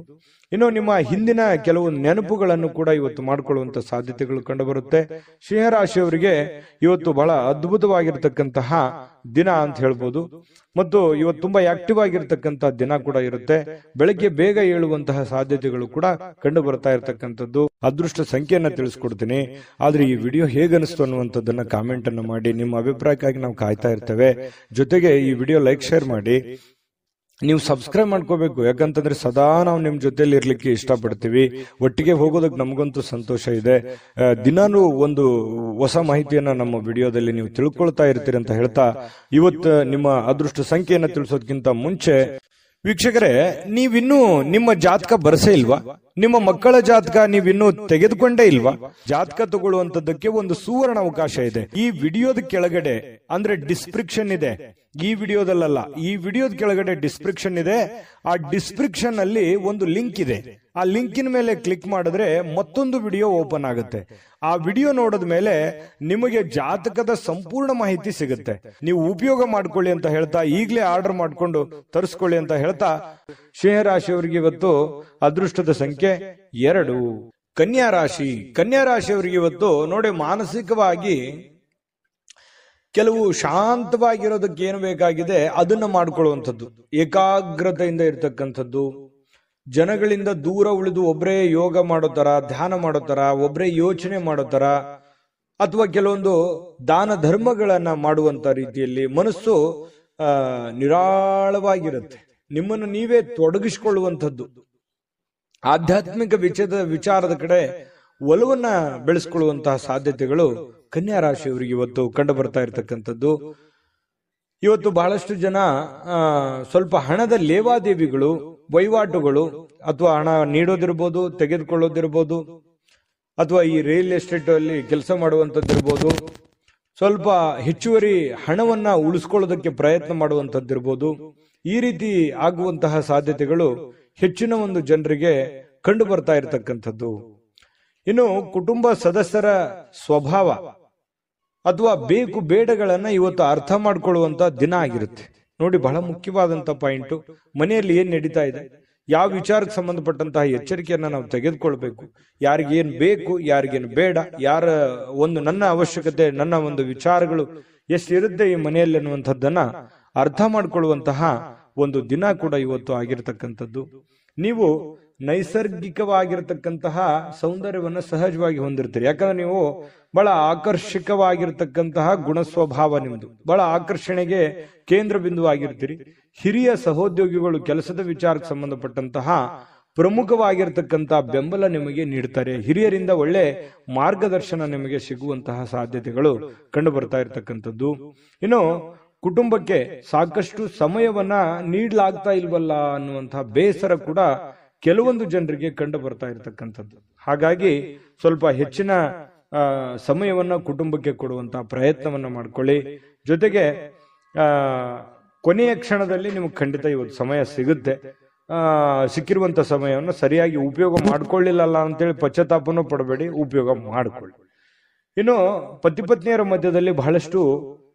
ಇನ್ನು ನಿಮ್ಮ ಹಿಂದಿನ ಕೆಲವು ನೆನಪುಗಳನ್ನು ಕೂಡ ಇವತ್ತು ಮಾಡಿಕೊಳ್ಳುವಂತ ಸಾಧ್ಯತೆಗಳು ಕಂಡುಬರುತ್ತೆ. ಸಿಂಹರಾಶಿಯವರಿಗೆ ಇವತ್ತು ಬಹಳ ಅದ್ಭುತವಾಗಿರ್ತಕ್ಕಂತಹ ದಿನ ಅಂತ ಹೇಳ್ಬೋದು. ಮತ್ತು ಇವತ್ತು ತುಂಬಾ ಆಕ್ಟಿವ್ ಆಗಿರ್ತಕ್ಕಂತಹ ದಿನ ಕೂಡ ಇರುತ್ತೆ. ಬೆಳಗ್ಗೆ ಬೇಗ ಏಳುವಂತಹ ಸಾಧ್ಯತೆಗಳು ಕೂಡ ಕಂಡು ಬರ್ತಾ ಇರತಕ್ಕಂಥದ್ದು. ಅದೃಷ್ಟ ಸಂಖ್ಯೆಯನ್ನ ತಿಳಿಸ್ಕೊಡ್ತೀನಿ. ಆದ್ರೆ ಈ ವಿಡಿಯೋ ಹೇಗನಿಸ್ತು ಅನ್ನುವಂಥದ್ದನ್ನ ಕಾಮೆಂಟ್ ಅನ್ನು ಮಾಡಿ. ನಿಮ್ಮ ಅಭಿಪ್ರಾಯಕ್ಕಾಗಿ ನಾವು ಕಾಯ್ತಾ ಇರ್ತೇವೆ. ಜೊತೆಗೆ ಈ ವಿಡಿಯೋ ಲೈಕ್ ಶೇರ್ ಮಾಡಿ. ನೀವು ಸಬ್ಸ್ಕ್ರೈಬ್ ಮಾಡ್ಕೋಬೇಕು, ಯಾಕಂತಂದ್ರೆ ಸದಾ ನಾವು ನಿಮ್ ಜೊತೆಲಿ ಇರ್ಲಿಕ್ಕೆ ಇಷ್ಟಪಡ್ತೀವಿ. ಒಟ್ಟಿಗೆ ಹೋಗೋದಕ್ಕೆ ನಮಗಂತೂ ಸಂತೋಷ ಇದೆ. ದಿನಾನು ಒಂದು ಹೊಸ ಮಾಹಿತಿಯನ್ನ ನಮ್ಮ ವಿಡಿಯೋದಲ್ಲಿ ನೀವು ತಿಳ್ಕೊಳ್ತಾ ಇರ್ತೀರಿ ಅಂತ ಹೇಳ್ತಾ, ಇವತ್ತು ನಿಮ್ಮ ಅದೃಷ್ಟ ಸಂಖ್ಯೆಯನ್ನ ತಿಳಿಸೋದಕ್ಕಿಂತ ಮುಂಚೆ ವೀಕ್ಷಕರೇ, ನೀವಿನ್ನೂ ನಿಮ್ಮ ಜಾತಕ ಬರಸೇ ಇಲ್ವಾ? ನಿಮ್ಮ ಮಕ್ಕಳ ಜಾತಕ ನೀವಿನ್ನೂ ತೆಗೆದುಕೊಂಡೇ ಇಲ್ವಾ? ಜಾತಕ ತಗೊಳ್ಳುವಂತದ್ದಕ್ಕೆ ಒಂದು ಸುವರ್ಣ ಅವಕಾಶ ಇದೆ. ಈ ವಿಡಿಯೋದ ಕೆಳಗಡೆ ಅಂದ್ರೆ ಡಿಸ್ಕ್ರಿಪ್ಷನ್ ಇದೆ. ಈ ವಿಡಿಯೋದಲ್ಲ, ಈ ವಿಡಿಯೋದ ಕೆಳಗಡೆ ಡಿಸ್ಕ್ರಿಪ್ಷನ್ ಇದೆ. ಆ ಡಿಸ್ಕ್ರಿಪ್ಷನ್ ಅಲ್ಲಿ ಒಂದು ಲಿಂಕ್ ಇದೆ. ಆ ಲಿಂಕಿನ ಮೇಲೆ ಕ್ಲಿಕ್ ಮಾಡಿದ್ರೆ ಮತ್ತೊಂದು ವಿಡಿಯೋ ಓಪನ್ ಆಗುತ್ತೆ. ಆ ವಿಡಿಯೋ ನೋಡಿದ ಮೇಲೆ ನಿಮಗೆ ಜಾತಕದ ಸಂಪೂರ್ಣ ಮಾಹಿತಿ ಸಿಗುತ್ತೆ. ನೀವು ಉಪಯೋಗ ಮಾಡ್ಕೊಳ್ಳಿ ಅಂತ ಹೇಳ್ತಾ, ಈಗಲೇ ಆರ್ಡರ್ ಮಾಡ್ಕೊಂಡು ತರಿಸ್ಕೊಳ್ಳಿ ಅಂತ ಹೇಳ್ತಾ, ಸಿಂಹರಾಶಿಯವರಿಗೆ ಇವತ್ತು ಅದೃಷ್ಟದ ಸಂಖ್ಯೆ 2. ಕನ್ಯಾ ರಾಶಿ, ಕನ್ಯಾ ರಾಶಿಯವರಿಗೆ ಇವತ್ತು ನೋಡಿ, ಮಾನಸಿಕವಾಗಿ ಕೆಲವು ಶಾಂತವಾಗಿರೋದಕ್ಕೆ ಏನು ಬೇಕಾಗಿದೆ ಅದನ್ನ ಮಾಡ್ಕೊಳ್ಳುವಂಥದ್ದು, ಏಕಾಗ್ರತೆಯಿಂದ ಇರ್ತಕ್ಕಂಥದ್ದು, ಜನಗಳಿಂದ ದೂರ ಉಳಿದು ಒಬ್ಬರೇ ಯೋಗ ಮಾಡೋತರ, ಧ್ಯಾನ ಮಾಡೋತರ, ಒಬ್ಬರೇ ಯೋಚನೆ ಮಾಡೋತರ, ಅಥವಾ ಕೆಲವೊಂದು ದಾನ ಧರ್ಮಗಳನ್ನ ಮಾಡುವಂತ ರೀತಿಯಲ್ಲಿ ಮನಸ್ಸು ನಿರಾಳವಾಗಿರುತ್ತೆ. ನಿಮ್ಮನ್ನು ನೀವೇ ತೊಡಗಿಸಿಕೊಳ್ಳುವಂಥದ್ದು, ಆಧ್ಯಾತ್ಮಿಕ ವಿಚಾರದ ಕಡೆ ಒಲವನ್ನ ಬೆಳೆಸ್ಕೊಳ್ಳುವಂತಹ ಸಾಧ್ಯತೆಗಳು ಕನ್ಯಾ ರಾಶಿಯವರಿಗೆ ಇವತ್ತು ಕಂಡು ಬರ್ತಾ ಇರತಕ್ಕಂಥದ್ದು. ಇವತ್ತು ಬಹಳಷ್ಟು ಜನ ಸ್ವಲ್ಪ ಹಣದ ಲೇವಾದೇವಿಗಳು, ವಹಿವಾಟುಗಳು, ಅಥವಾ ಹಣ ನೀಡೋದಿರ್ಬೋದು, ತೆಗೆದುಕೊಳ್ಳೋದಿರ್ಬೋದು, ಅಥವಾ ಈ ರಿಯಲ್ ಎಸ್ಟೇಟ್ ಅಲ್ಲಿ ಕೆಲಸ ಮಾಡುವಂತದ್ದಿರ್ಬೋದು, ಸ್ವಲ್ಪ ಹೆಚ್ಚುವರಿ ಹಣವನ್ನ ಉಳಿಸ್ಕೊಳ್ಳೋದಕ್ಕೆ ಪ್ರಯತ್ನ ಮಾಡುವಂತದ್ದಿರ್ಬೋದು. ಈ ರೀತಿ ಆಗುವಂತಹ ಸಾಧ್ಯತೆಗಳು ಹೆಚ್ಚಿನ ಒಂದು ಜನರಿಗೆ ಕಂಡು ಬರ್ತಾ ಇರತಕ್ಕಂಥದ್ದು. ಇನ್ನು ಕುಟುಂಬ ಸದಸ್ಯರ ಸ್ವಭಾವ ಅಥವಾ ಬೇಕು ಬೇಡಗಳನ್ನ ಇವತ್ತು ಅರ್ಥ ಮಾಡ್ಕೊಳ್ಳುವಂತ ದಿನ ಆಗಿರುತ್ತೆ. ನೋಡಿ, ಬಹಳ ಮುಖ್ಯವಾದಂತ ಪಾಯಿಂಟ್, ಮನೆಯಲ್ಲಿ ಏನ್ ನಡೀತಾ ಇದೆ, ಯಾವ ವಿಚಾರಕ್ಕೆ ಸಂಬಂಧಪಟ್ಟಂತಹ ಎಚ್ಚರಿಕೆಯನ್ನ ನಾವು ತೆಗೆದುಕೊಳ್ಬೇಕು. ಯಾರಿಗೇನ್ ಬೇಕು, ಯಾರಿಗೇನು ಬೇಡ, ಯಾರ ಒಂದು ನನ್ನ ಅವಶ್ಯಕತೆ, ನನ್ನ ಒಂದು ವಿಚಾರಗಳು ಎಷ್ಟಿರುತ್ತೆ ಈ ಮನೆಯಲ್ಲಿ ಅನ್ನುವಂಥದ್ದನ್ನ ಅರ್ಥ ಮಾಡ್ಕೊಳ್ಳುವಂತಹ ಒಂದು ದಿನ ಕೂಡ ಇವತ್ತು ಆಗಿರತಕ್ಕಂಥದ್ದು. ನೀವು ನೈಸರ್ಗಿಕವಾಗಿರತಕ್ಕಂತಹ ಸೌಂದರ್ಯವನ್ನ ಸಹಜವಾಗಿ ಹೊಂದಿರ್ತೀರಿ. ಯಾಕಂದ್ರೆ ನೀವು ಬಹಳ ಆಕರ್ಷಕವಾಗಿರ್ತಕ್ಕಂತಹ ಗುಣ ಸ್ವಭಾವ ನಿಮ್ದು, ಬಹಳ ಆಕರ್ಷಣೆಗೆ ಕೇಂದ್ರ ಬಿಂದು ಆಗಿರ್ತೀರಿ. ಹಿರಿಯ ಸಹೋದ್ಯೋಗಿಗಳು ಕೆಲಸದ ವಿಚಾರಕ್ಕೆ ಸಂಬಂಧಪಟ್ಟಂತಹ ಪ್ರಮುಖವಾಗಿರ್ತಕ್ಕಂತಹ ಬೆಂಬಲ ನಿಮಗೆ ನೀಡ್ತಾರೆ. ಹಿರಿಯರಿಂದ ಒಳ್ಳೆ ಮಾರ್ಗದರ್ಶನ ನಿಮಗೆ ಸಿಗುವಂತಹ ಸಾಧ್ಯತೆಗಳು ಕಂಡು ಬರ್ತಾ ಇರತಕ್ಕಂಥದ್ದು. ಇನ್ನು ಕುಟುಂಬಕ್ಕೆ ಸಾಕಷ್ಟು ಸಮಯವನ್ನ ನೀಡಲಾಗ್ತಾ ಇಲ್ವಲ್ಲ ಅನ್ನುವಂತಹ ಬೇಸರ ಕೂಡ ಕೆಲವೊಂದು ಜನರಿಗೆ ಕಂಡು ಬರ್ತಾ ಇರತಕ್ಕಂಥದ್ದು. ಹಾಗಾಗಿ ಸ್ವಲ್ಪ ಹೆಚ್ಚಿನ ಸಮಯವನ್ನ ಕುಟುಂಬಕ್ಕೆ ಕೊಡುವಂತಹ ಪ್ರಯತ್ನವನ್ನ ಮಾಡ್ಕೊಳ್ಳಿ. ಜೊತೆಗೆ ಕೊನೆಯ ಕ್ಷಣದಲ್ಲಿ ನಿಮಗೆ ಖಂಡಿತ ಇವತ್ತು ಸಮಯ ಸಿಗುತ್ತೆ. ಸಿಕ್ಕಿರುವಂತ ಸಮಯವನ್ನು ಸರಿಯಾಗಿ ಉಪಯೋಗ ಮಾಡ್ಕೊಳ್ಳಿಲ್ಲ ಅಂತೇಳಿ ಪಶ್ಚಾತ್ತಾಪನೂ ಪಡಬೇಡಿ, ಉಪಯೋಗ ಮಾಡ್ಕೊಳ್ಳಿ. ಇನ್ನು ಪತಿ ಪತ್ನಿಯರ ಮಧ್ಯದಲ್ಲಿ ಬಹಳಷ್ಟು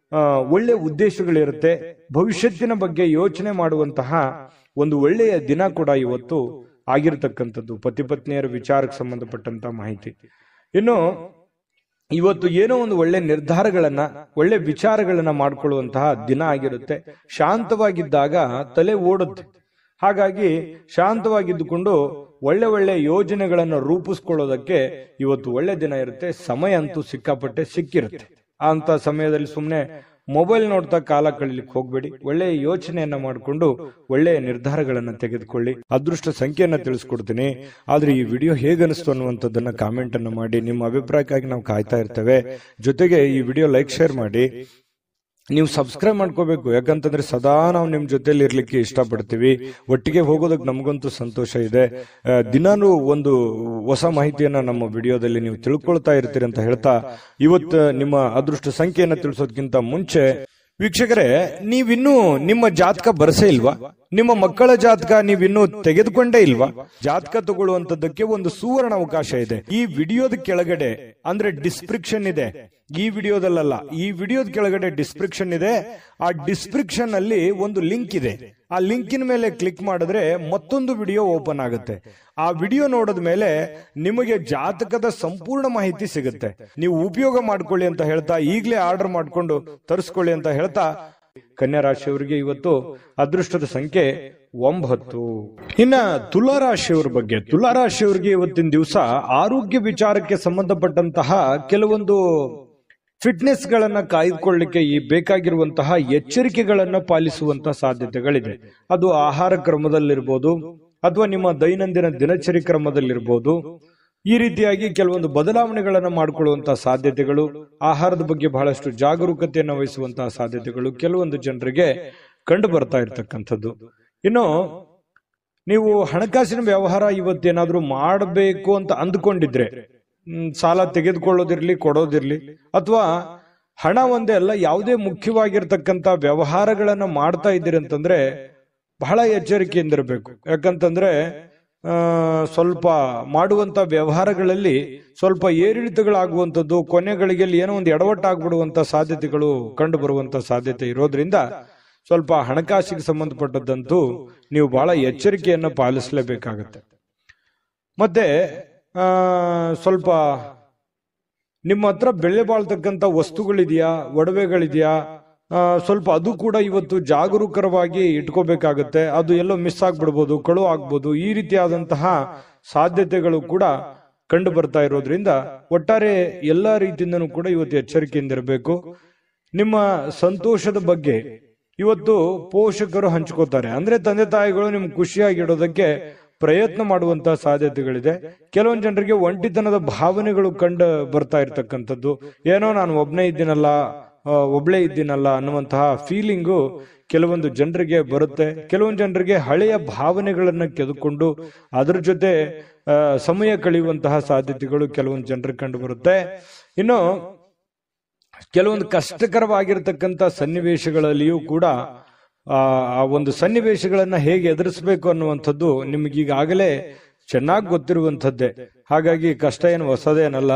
ಒಳ್ಳೆಯ ಉದ್ದೇಶಗಳಿರುತ್ತೆ. ಭವಿಷ್ಯತ್ತಿನ ಬಗ್ಗೆ ಯೋಚನೆ ಮಾಡುವಂತಹ ಒಂದು ಒಳ್ಳೆಯ ದಿನ ಕೂಡ ಇವತ್ತು ಆಗಿರತಕ್ಕಂಥದ್ದು, ಪತಿ ಪತ್ನಿಯರ ವಿಚಾರಕ್ಕೆ ಸಂಬಂಧಪಟ್ಟಂತ ಮಾಹಿತಿ. ಇನ್ನು ಇವತ್ತು ಏನೋ ಒಂದು ಒಳ್ಳೆ ನಿರ್ಧಾರಗಳನ್ನ, ಒಳ್ಳೆ ವಿಚಾರಗಳನ್ನ ಮಾಡ್ಕೊಳ್ಳುವಂತಹ ದಿನ ಆಗಿರುತ್ತೆ. ಶಾಂತವಾಗಿದ್ದಾಗ ತಲೆ ಓಡುತ್ತೆ. ಹಾಗಾಗಿ ಶಾಂತವಾಗಿದ್ದುಕೊಂಡು ಒಳ್ಳೆ ಒಳ್ಳೆ ಯೋಜನೆಗಳನ್ನು ರೂಪಿಸ್ಕೊಳ್ಳೋದಕ್ಕೆ ಇವತ್ತು ಒಳ್ಳೆ ದಿನ ಇರುತ್ತೆ. ಸಮಯ ಅಂತೂ ಸಿಕ್ಕಾಪಟ್ಟೆ ಸಿಕ್ಕಿರುತ್ತೆ. ಅಂತ ಸಮಯದಲ್ಲಿ ಸುಮ್ಮನೆ ಮೊಬೈಲ್ ನೋಡ್ತಾ ಕಾಲ ಕಳೀಲಿಕ್ಕೆ ಹೋಗ್ಬೇಡಿ. ಒಳ್ಳೆಯ ಯೋಚನೆಯನ್ನ ಮಾಡಿಕೊಂಡು ಒಳ್ಳೆಯ ನಿರ್ಧಾರಗಳನ್ನ ತೆಗೆದುಕೊಳ್ಳಿ. ಅದೃಷ್ಟ ಸಂಖ್ಯೆಯನ್ನ ತಿಳಿಸ್ಕೊಡ್ತೀನಿ. ಆದ್ರೆ ಈ ವಿಡಿಯೋ ಹೇಗನಿಸ್ತು ಅನ್ನುವಂಥದ್ದನ್ನ ಕಾಮೆಂಟ್ ಅನ್ನು ಮಾಡಿ. ನಿಮ್ಮ ಅಭಿಪ್ರಾಯಕ್ಕಾಗಿ ನಾವು ಕಾಯ್ತಾ ಇರ್ತೇವೆ. ಜೊತೆಗೆ ಈ ವಿಡಿಯೋ ಲೈಕ್ ಶೇರ್ ಮಾಡಿ. ನೀವು ಸಬ್ಸ್ಕ್ರೈಬ್ ಮಾಡ್ಕೋಬೇಕು, ಯಾಕಂತಂದ್ರೆ ಸದಾ ನಾವು ನಿಮ್ ಜೊತೆಲಿ ಇರ್ಲಿಕ್ಕೆ ಇಷ್ಟಪಡ್ತೀವಿ. ಒಟ್ಟಿಗೆ ಹೋಗೋದಕ್ಕೆ ನಮಗಂತೂ ಸಂತೋಷ ಇದೆ. ದಿನಾನು ಒಂದು ಹೊಸ ಮಾಹಿತಿಯನ್ನ ನಮ್ಮ ವಿಡಿಯೋದಲ್ಲಿ ನೀವು ತಿಳ್ಕೊಳ್ತಾ ಇರ್ತೀರಿ ಅಂತ ಹೇಳ್ತಾ, ಇವತ್ತು ನಿಮ್ಮ ಅದೃಷ್ಟ ಸಂಖ್ಯೆಯನ್ನ ತಿಳಿಸೋದಕ್ಕಿಂತ ಮುಂಚೆ ವೀಕ್ಷಕರೇ, ನೀವಿನ್ನೂ ನಿಮ್ಮ ಜಾತಕ ಬರಸೇ ಇಲ್ವಾ? ನಿಮ್ಮ ಮಕ್ಕಳ ಜಾತಕ ನೀವಿನ್ನೂ ತೆಗೆದುಕೊಂಡೇ ಇಲ್ವಾ? ಜಾತಕ ತಗೊಳ್ಳುವಂತದ್ದಕ್ಕೆ ಒಂದು ಸುವರ್ಣ ಅವಕಾಶ ಇದೆ. ಈ ವಿಡಿಯೋದ ಕೆಳಗಡೆ ಅಂದ್ರೆ ಡಿಸ್ಕ್ರಿಪ್ಷನ್ ಇದೆ, ಈ ವಿಡಿಯೋದಲ್ಲ, ಈ ವಿಡಿಯೋದ ಕೆಳಗಡೆ ಡಿಸ್ಕ್ರಿಪ್ಷನ್ ಇದೆ. ಆ ಡಿಸ್ಕ್ರಿಪ್ಷನ್ ಅಲ್ಲಿ ಒಂದು ಲಿಂಕ್ ಇದೆ. ಆ ಲಿಂಕಿನ ಮೇಲೆ ಕ್ಲಿಕ್ ಮಾಡಿದ್ರೆ ಮತ್ತೊಂದು ವಿಡಿಯೋ ಓಪನ್ ಆಗುತ್ತೆ. ಆ ವಿಡಿಯೋ ನೋಡಿದ ಮೇಲೆ ನಿಮಗೆ ಜಾತಕದ ಸಂಪೂರ್ಣ ಮಾಹಿತಿ ಸಿಗುತ್ತೆ. ನೀವು ಉಪಯೋಗ ಮಾಡ್ಕೊಳ್ಳಿ ಅಂತ ಹೇಳ್ತಾ, ಈಗಲೇ ಆರ್ಡರ್ ಮಾಡ್ಕೊಂಡು ತರಿಸ್ಕೊಳ್ಳಿ ಅಂತ ಹೇಳ್ತಾ, ಕನ್ಯಾ ರಾಶಿಯವರಿಗೆ ಇವತ್ತು ಅದೃಷ್ಟದ ಸಂಖ್ಯೆ 9. ಇನ್ನ ತುಲಾ ರಾಶಿಯವರ ಬಗ್ಗೆ, ತುಲಾ ರಾಶಿಯವರಿಗೆ ಇವತ್ತಿನ ದಿವಸ ಆರೋಗ್ಯ ವಿಚಾರಕ್ಕೆ ಸಂಬಂಧಪಟ್ಟಂತಹ ಕೆಲವೊಂದು ಫಿಟ್ನೆಸ್ ಗಳನ್ನ ಕಾಯ್ದುಕೊಳ್ಳಲಿಕ್ಕೆ ಈ ಬೇಕಾಗಿರುವಂತಹ ಎಚ್ಚರಿಕೆಗಳನ್ನ ಪಾಲಿಸುವಂತಹ ಸಾಧ್ಯತೆಗಳಿದೆ. ಅದು ಆಹಾರ ಕ್ರಮದಲ್ಲಿರ್ಬೋದು ಅಥವಾ ನಿಮ್ಮ ದೈನಂದಿನ ದಿನಚರಿ ಕ್ರಮದಲ್ಲಿರ್ಬೋದು. ಈ ರೀತಿಯಾಗಿ ಕೆಲವೊಂದು ಬದಲಾವಣೆಗಳನ್ನು ಮಾಡಿಕೊಳ್ಳುವಂತಹ ಸಾಧ್ಯತೆಗಳು, ಆಹಾರದ ಬಗ್ಗೆ ಬಹಳಷ್ಟು ಜಾಗರೂಕತೆಯನ್ನು ವಹಿಸುವಂತಹ ಸಾಧ್ಯತೆಗಳು ಕೆಲವೊಂದು ಜನರಿಗೆ ಕಂಡು ಬರ್ತಾ ಇರ್ತಕ್ಕಂಥದ್ದು. ಇನ್ನು ನೀವು ಹಣಕಾಸಿನ ವ್ಯವಹಾರ ಇವತ್ತೇನಾದ್ರೂ ಮಾಡಬೇಕು ಅಂತ ಅಂದ್ಕೊಂಡಿದ್ರೆ, ಸಾಲ ತೆಗೆದುಕೊಳ್ಳೋದಿರ್ಲಿ ಕೊಡೋದಿರ್ಲಿ, ಅಥವಾ ಹಣ ಒಂದೇ ಅಲ್ಲ, ಯಾವುದೇ ಮುಖ್ಯವಾಗಿರ್ತಕ್ಕಂಥ ವ್ಯವಹಾರಗಳನ್ನ ಮಾಡ್ತಾ ಇದ್ದೀರಿ ಅಂತಂದ್ರೆ ಬಹಳ ಎಚ್ಚರಿಕೆಯಿಂದಿರಬೇಕು. ಯಾಕಂತಂದ್ರೆ ಸ್ವಲ್ಪ ಮಾಡುವಂತ ವ್ಯವಹಾರಗಳಲ್ಲಿ ಸ್ವಲ್ಪ ಏರಿಳಿತಗಳಾಗುವಂಥದ್ದು, ಕೊನೆಗಳಿಗೆ ಏನೋ ಒಂದು ಎಡವಟ್ಟಾಗ್ಬಿಡುವಂತ ಸಾಧ್ಯತೆಗಳು ಕಂಡು ಬರುವಂತ ಸಾಧ್ಯತೆ ಇರೋದ್ರಿಂದ ಸ್ವಲ್ಪ ಹಣಕಾಸಿಗೆ ಸಂಬಂಧಪಟ್ಟದ್ದಂತೂ ನೀವು ಬಹಳ ಎಚ್ಚರಿಕೆಯನ್ನು ಪಾಲಿಸಲೇಬೇಕಾಗತ್ತೆ. ಮತ್ತೆ ಸ್ವಲ್ಪ ನಿಮ್ಮ ಹತ್ರ ಬೆಲೆ ಬಾಳ್ತಕ್ಕಂಥ ವಸ್ತುಗಳಿದೆಯಾ, ಒಡವೆಗಳಿದೆಯಾ, ಸ್ವಲ್ಪ ಅದು ಕೂಡ ಇವತ್ತು ಜಾಗರೂಕರವಾಗಿ ಇಟ್ಕೋಬೇಕಾಗತ್ತೆ. ಅದು ಎಲ್ಲೋ ಮಿಸ್ ಆಗ್ಬಿಡ್ಬೋದು, ಕಳು ಆಗ್ಬೋದು. ಈ ರೀತಿಯಾದಂತಹ ಸಾಧ್ಯತೆಗಳು ಕೂಡ ಕಂಡು ಬರ್ತಾ ಇರೋದ್ರಿಂದ ಒಟ್ಟಾರೆ ಎಲ್ಲಾ ರೀತಿಯಿಂದನೂ ಕೂಡ ಇವತ್ತು ಎಚ್ಚರಿಕೆಯಿಂದಿರಬೇಕು. ನಿಮ್ಮ ಸಂತೋಷದ ಬಗ್ಗೆ ಇವತ್ತು ಪೋಷಕರು ಹಂಚ್ಕೋತಾರೆ. ಅಂದ್ರೆ ತಂದೆ ತಾಯಿಗಳು ನಿಮ್ಗೆ ಖುಷಿಯಾಗಿಡೋದಕ್ಕೆ ಪ್ರಯತ್ನ ಮಾಡುವಂತಹ ಸಾಧ್ಯತೆಗಳಿದೆ. ಕೆಲವೊಂದು ಜನರಿಗೆ ಒಂಟಿತನದ ಭಾವನೆಗಳು ಕಂಡು ಬರ್ತಾ ಇರ್ತಕ್ಕಂಥದ್ದು, ಏನೋ ನಾನು ಒಬ್ಳೇ ಇದ್ದೀನಲ್ಲ ಅನ್ನುವಂತಹ ಫೀಲಿಂಗು ಕೆಲವೊಂದು ಜನರಿಗೆ ಬರುತ್ತೆ. ಕೆಲವೊಂದು ಜನರಿಗೆ ಹಳೆಯ ಭಾವನೆಗಳನ್ನ ಕೆದಕೊಂಡು ಅದರ ಜೊತೆ ಸಮಯ ಕಳೆಯುವಂತಹ ಸಾಧ್ಯತೆಗಳು ಕೆಲವೊಂದು ಜನರಿಗೆ ಕಂಡು ಬರುತ್ತೆ. ಇನ್ನು ಕೆಲವೊಂದು ಕಷ್ಟಕರವಾಗಿರ್ತಕ್ಕಂಥ ಸನ್ನಿವೇಶಗಳಲ್ಲಿಯೂ ಕೂಡ ಆ ಒಂದು ಸನ್ನಿವೇಶಗಳನ್ನ ಹೇಗೆ ಎದುರಿಸಬೇಕು ಅನ್ನುವಂಥದ್ದು ನಿಮಗೀಗಾಗಲೇ ಚೆನ್ನಾಗಿ ಗೊತ್ತಿರುವಂಥದ್ದೇ. ಹಾಗಾಗಿ ಕಷ್ಟ ಏನು ಹೊಸದೇನಲ್ಲ,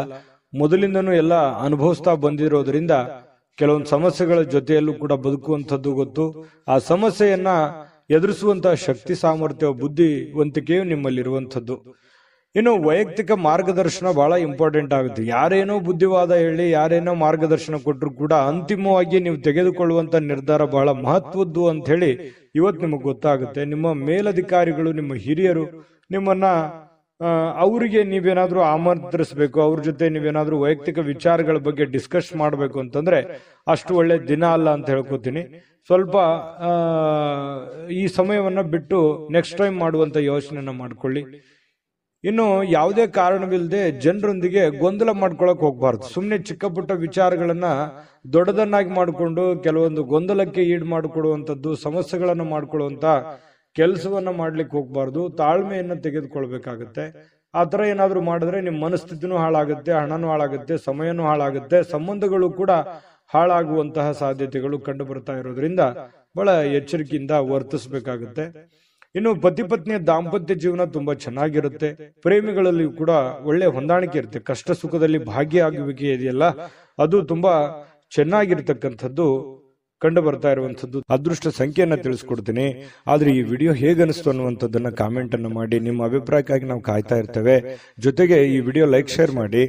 ಮೊದಲಿಂದನೂ ಎಲ್ಲ ಅನುಭವಿಸ್ತಾ ಬಂದಿರೋದ್ರಿಂದ ಕೆಲವೊಂದು ಸಮಸ್ಯೆಗಳ ಜೊತೆಯಲ್ಲೂ ಕೂಡ ಬದುಕುವಂಥದ್ದು ಗೊತ್ತು. ಆ ಸಮಸ್ಯೆಯನ್ನ ಎದುರಿಸುವಂತಹ ಶಕ್ತಿ, ಸಾಮರ್ಥ್ಯ, ಬುದ್ಧಿವಂತಿಕೆಯು ನಿಮ್ಮಲ್ಲಿರುವಂಥದ್ದು. ಇನ್ನು ವೈಯಕ್ತಿಕ ಮಾರ್ಗದರ್ಶನ ಬಹಳ ಇಂಪಾರ್ಟೆಂಟ್ ಆಗುತ್ತೆ. ಯಾರೇನೋ ಬುದ್ಧಿವಾದ ಹೇಳಿ, ಯಾರೇನೋ ಮಾರ್ಗದರ್ಶನ ಕೊಟ್ಟರು ಕೂಡ ಅಂತಿಮವಾಗಿ ನೀವು ತೆಗೆದುಕೊಳ್ಳುವಂತ ನಿರ್ಧಾರ ಬಹಳ ಮಹತ್ವದ್ದು ಅಂತ ಹೇಳಿ ಇವತ್ತು ನಿಮಗೆ ಗೊತ್ತಾಗುತ್ತೆ. ನಿಮ್ಮ ಮೇಲಧಿಕಾರಿಗಳು, ನಿಮ್ಮ ಹಿರಿಯರು ನಿಮ್ಮನ್ನ ಅವರಿಗೆ ನೀವೇನಾದ್ರೂ ಆಮಂತ್ರಿಸಬೇಕು, ಅವ್ರ ಜೊತೆ ನೀವೇನಾದ್ರೂ ವೈಯಕ್ತಿಕ ವಿಚಾರಗಳ ಬಗ್ಗೆ ಡಿಸ್ಕಸ್ ಮಾಡಬೇಕು ಅಂತಂದ್ರೆ ಅಷ್ಟು ಒಳ್ಳೆ ದಿನ ಅಲ್ಲ ಅಂತ ಹೇಳ್ಕೊತೀನಿ. ಸ್ವಲ್ಪ ಈ ಸಮಯವನ್ನ ಬಿಟ್ಟು ನೆಕ್ಸ್ಟ್ ಟೈಮ್ ಮಾಡುವಂತ ಯೋಚನೆಯನ್ನ ಮಾಡ್ಕೊಳ್ಳಿ. ಇನ್ನು ಯಾವುದೇ ಕಾರಣವಿಲ್ಲದೆ ಜನರೊಂದಿಗೆ ಗೊಂದಲ ಮಾಡ್ಕೊಳಕ್ ಹೋಗ್ಬಾರ್ದು. ಸುಮ್ಮನೆ ಚಿಕ್ಕ ಪುಟ್ಟ ವಿಚಾರಗಳನ್ನ ದೊಡ್ಡದನ್ನಾಗಿ ಮಾಡಿಕೊಂಡು ಕೆಲವೊಂದು ಗೊಂದಲಕ್ಕೆ ಈಡು ಮಾಡಿಕೊಡುವಂಥದ್ದು, ಸಮಸ್ಯೆಗಳನ್ನ ಮಾಡ್ಕೊಳ್ಳುವಂತ ಕೆಲಸವನ್ನ ಮಾಡ್ಲಿಕ್ಕೆ ಹೋಗ್ಬಾರ್ದು. ತಾಳ್ಮೆಯನ್ನ ತೆಗೆದುಕೊಳ್ಬೇಕಾಗತ್ತೆ. ಆ ತರ ಏನಾದ್ರೂ ಮಾಡಿದ್ರೆ ನಿಮ್ಮ ಮನಸ್ಥಿತಿನೂ ಹಾಳಾಗುತ್ತೆ, ಹಣನೂ ಹಾಳಾಗುತ್ತೆ, ಸಮಯನೂ ಹಾಳಾಗುತ್ತೆ, ಸಂಬಂಧಗಳು ಕೂಡ ಹಾಳಾಗುವಂತಹ ಸಾಧ್ಯತೆಗಳು ಕಂಡು ಬರ್ತಾ ಇರೋದ್ರಿಂದ ಬಹಳ ಎಚ್ಚರಿಕೆಯಿಂದ ವರ್ತಿಸಬೇಕಾಗುತ್ತೆ. ಇನ್ನು ಪತಿ ಪತ್ನಿಯ ದಾಂಪತ್ಯ ಜೀವನ ತುಂಬಾ ಚೆನ್ನಾಗಿರುತ್ತೆ. ಪ್ರೇಮಿಗಳಲ್ಲಿ ಕೂಡ ಒಳ್ಳೆ ಹೊಂದಾಣಿಕೆ ಇರುತ್ತೆ. ಕಷ್ಟ ಸುಖದಲ್ಲಿ ಭಾಗಿಯಾಗುವಿಕೆ ಇದೆಯಲ್ಲ, ಅದು ತುಂಬಾ ಚೆನ್ನಾಗಿರ್ತಕ್ಕಂಥದ್ದು ಕಂಡು ಬರ್ತಾ ಇರುವಂತದ್ದು. ಅದೃಷ್ಟ ಸಂಖ್ಯೆಯನ್ನ ತಿಳಿಸ್ಕೊಡ್ತೀನಿ. ಆದ್ರೆ ಈ ವಿಡಿಯೋ ಹೇಗನಿಸ್ತು ಅನ್ನುವಂಥದ್ದನ್ನ ಕಾಮೆಂಟ್ ಅನ್ನು ಮಾಡಿ. ನಿಮ್ಮ ಅಭಿಪ್ರಾಯಕ್ಕಾಗಿ ನಾವು ಕಾಯ್ತಾ ಇರ್ತೇವೆ. ಜೊತೆಗೆ ಈ ವಿಡಿಯೋ ಲೈಕ್, ಶೇರ್ ಮಾಡಿ.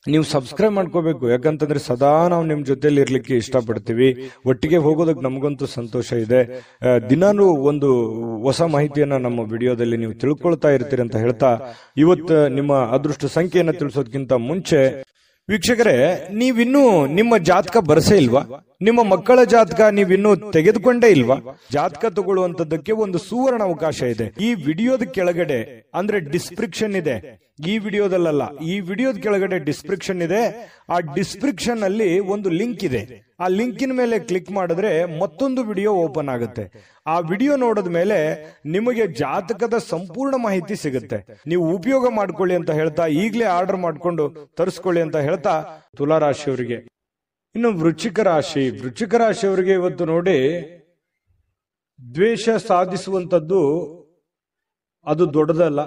ನೀವು ಸಬ್ಸ್ಕ್ರೈಬ್ ಮಾಡ್ಕೋಬೇಕು. ಯಾಕಂತಂದ್ರೆ ಸದಾ ನಾವು ನಿಮ್ ಜೊತೆಲಿ ಇರ್ಲಿಕ್ಕೆ ಇಷ್ಟಪಡ್ತೀವಿ. ಒಟ್ಟಿಗೆ ಹೋಗೋದಕ್ಕೆ ನಮಗಂತೂ ಸಂತೋಷ ಇದೆ. ದಿನಾನು ಒಂದು ಹೊಸ ಮಾಹಿತಿಯನ್ನ ನಮ್ಮ ವಿಡಿಯೋದಲ್ಲಿ ನೀವು ತಿಳ್ಕೊಳ್ತಾ ಇರ್ತೀರಿ ಅಂತ ಹೇಳ್ತಾ, ಇವತ್ತು ನಿಮ್ಮ ಅದೃಷ್ಟ ಸಂಖ್ಯೆಯನ್ನ ತಿಳಿಸೋದಕ್ಕಿಂತ ಮುಂಚೆ ವೀಕ್ಷಕರೇ, ನೀವಿನ್ನೂ ನಿಮ್ಮ ಜಾತಕ ಬರಸೇ ಇಲ್ವಾ? ನಿಮ್ಮ ಮಕ್ಕಳ ಜಾತಕ ನೀವಿನ್ನೂ ತೆಗೆದುಕೊಂಡೇ ಇಲ್ವಾ? ಜಾತಕ ತಗೊಳ್ಳುವಂತದ್ದಕ್ಕೆ ಒಂದು ಸುವರ್ಣ ಅವಕಾಶ ಇದೆ. ಈ ವಿಡಿಯೋದ ಕೆಳಗಡೆ ಅಂದ್ರೆ ಡಿಸ್ಕ್ರಿಪ್ಷನ್ ಇದೆ, ಈ ವಿಡಿಯೋದಲ್ಲ, ಈ ವಿಡಿಯೋದ ಕೆಳಗಡೆ ಡಿಸ್ಕ್ರಿಪ್ಷನ್ ಇದೆ. ಆ ಡಿಸ್ಕ್ರಿಪ್ಷನ್ ಅಲ್ಲಿ ಒಂದು ಲಿಂಕ್ ಇದೆ. ಆ ಲಿಂಕಿನ ಮೇಲೆ ಕ್ಲಿಕ್ ಮಾಡಿದ್ರೆ ಮತ್ತೊಂದು ವಿಡಿಯೋ ಓಪನ್ ಆಗುತ್ತೆ. ಆ ವಿಡಿಯೋ ನೋಡಿದ ಮೇಲೆ ನಿಮಗೆ ಜಾತಕದ ಸಂಪೂರ್ಣ ಮಾಹಿತಿ ಸಿಗುತ್ತೆ. ನೀವು ಉಪಯೋಗ ಮಾಡ್ಕೊಳ್ಳಿ ಅಂತ ಹೇಳ್ತಾ, ಈಗಲೇ ಆರ್ಡರ್ ಮಾಡ್ಕೊಂಡು ತರಿಸ್ಕೊಳ್ಳಿ ಅಂತ ಹೇಳ್ತಾ, ತುಲಾ ರಾಶಿಯವರಿಗೆ. ಇನ್ನು ವೃಶ್ಚಿಕ ರಾಶಿಯವರಿಗೆ ಇವತ್ತು ನೋಡಿ, ದ್ವೇಷ ಸಾಧಿಸುವಂಥದ್ದು ಅದು ದೊಡ್ಡದಲ್ಲ,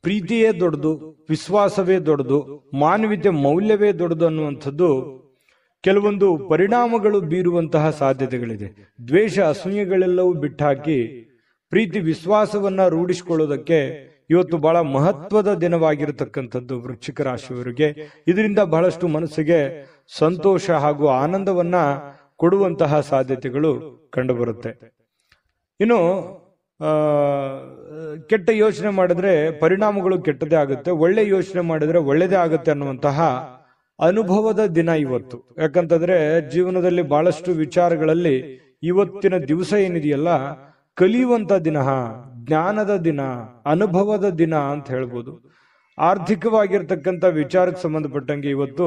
ಪ್ರೀತಿಯೇ ದೊಡ್ಡದು, ವಿಶ್ವಾಸವೇ ದೊಡ್ಡದು, ಮಾನವೀಯತೆ ಮೌಲ್ಯವೇ ದೊಡ್ಡದು ಅನ್ನುವಂಥದ್ದು ಕೆಲವೊಂದು ಪರಿಣಾಮಗಳು ಬೀರುವಂತಹ ಸಾಧ್ಯತೆಗಳಿದೆ. ದ್ವೇಷ ಅಸೂಯೆಗಳೆಲ್ಲವೂ ಬಿಟ್ಟಾಕಿ ಪ್ರೀತಿ ವಿಶ್ವಾಸವನ್ನ ರೂಢಿಸಿಕೊಳ್ಳೋದಕ್ಕೆ ಇವತ್ತು ಬಹಳ ಮಹತ್ವದ ದಿನವಾಗಿರತಕ್ಕಂಥದ್ದು ವೃಶ್ಚಿಕ ರಾಶಿಯವರಿಗೆ. ಇದರಿಂದ ಬಹಳಷ್ಟು ಮನಸ್ಸಿಗೆ ಸಂತೋಷ ಹಾಗೂ ಆನಂದವನ್ನ ಕೊಡುವಂತಹ ಸಾಧ್ಯತೆಗಳು ಕಂಡುಬರುತ್ತೆ. ಇನ್ನು ಕೆಟ್ಟ ಯೋಚನೆ ಮಾಡಿದ್ರೆ ಪರಿಣಾಮಗಳು ಕೆಟ್ಟದೇ ಆಗುತ್ತೆ, ಒಳ್ಳೆ ಯೋಚನೆ ಮಾಡಿದ್ರೆ ಒಳ್ಳೆದೇ ಆಗುತ್ತೆ ಅನ್ನುವಂತಹ ಅನುಭವದ ದಿನ ಇವತ್ತು. ಯಾಕಂತಂದ್ರೆ ಜೀವನದಲ್ಲಿ ಬಹಳಷ್ಟು ವಿಚಾರಗಳಲ್ಲಿ ಇವತ್ತಿನ ದಿವಸ ಏನಿದೆಯಲ್ಲ ಕಲಿಯುವಂತ ದಿನ, ಜ್ಞಾನದ ದಿನ, ಅನುಭವದ ದಿನ ಅಂತ ಹೇಳ್ಬೋದು. ಆರ್ಥಿಕವಾಗಿರ್ತಕ್ಕಂಥ ವಿಚಾರಕ್ಕೆ ಸಂಬಂಧಪಟ್ಟಂಗೆ ಇವತ್ತು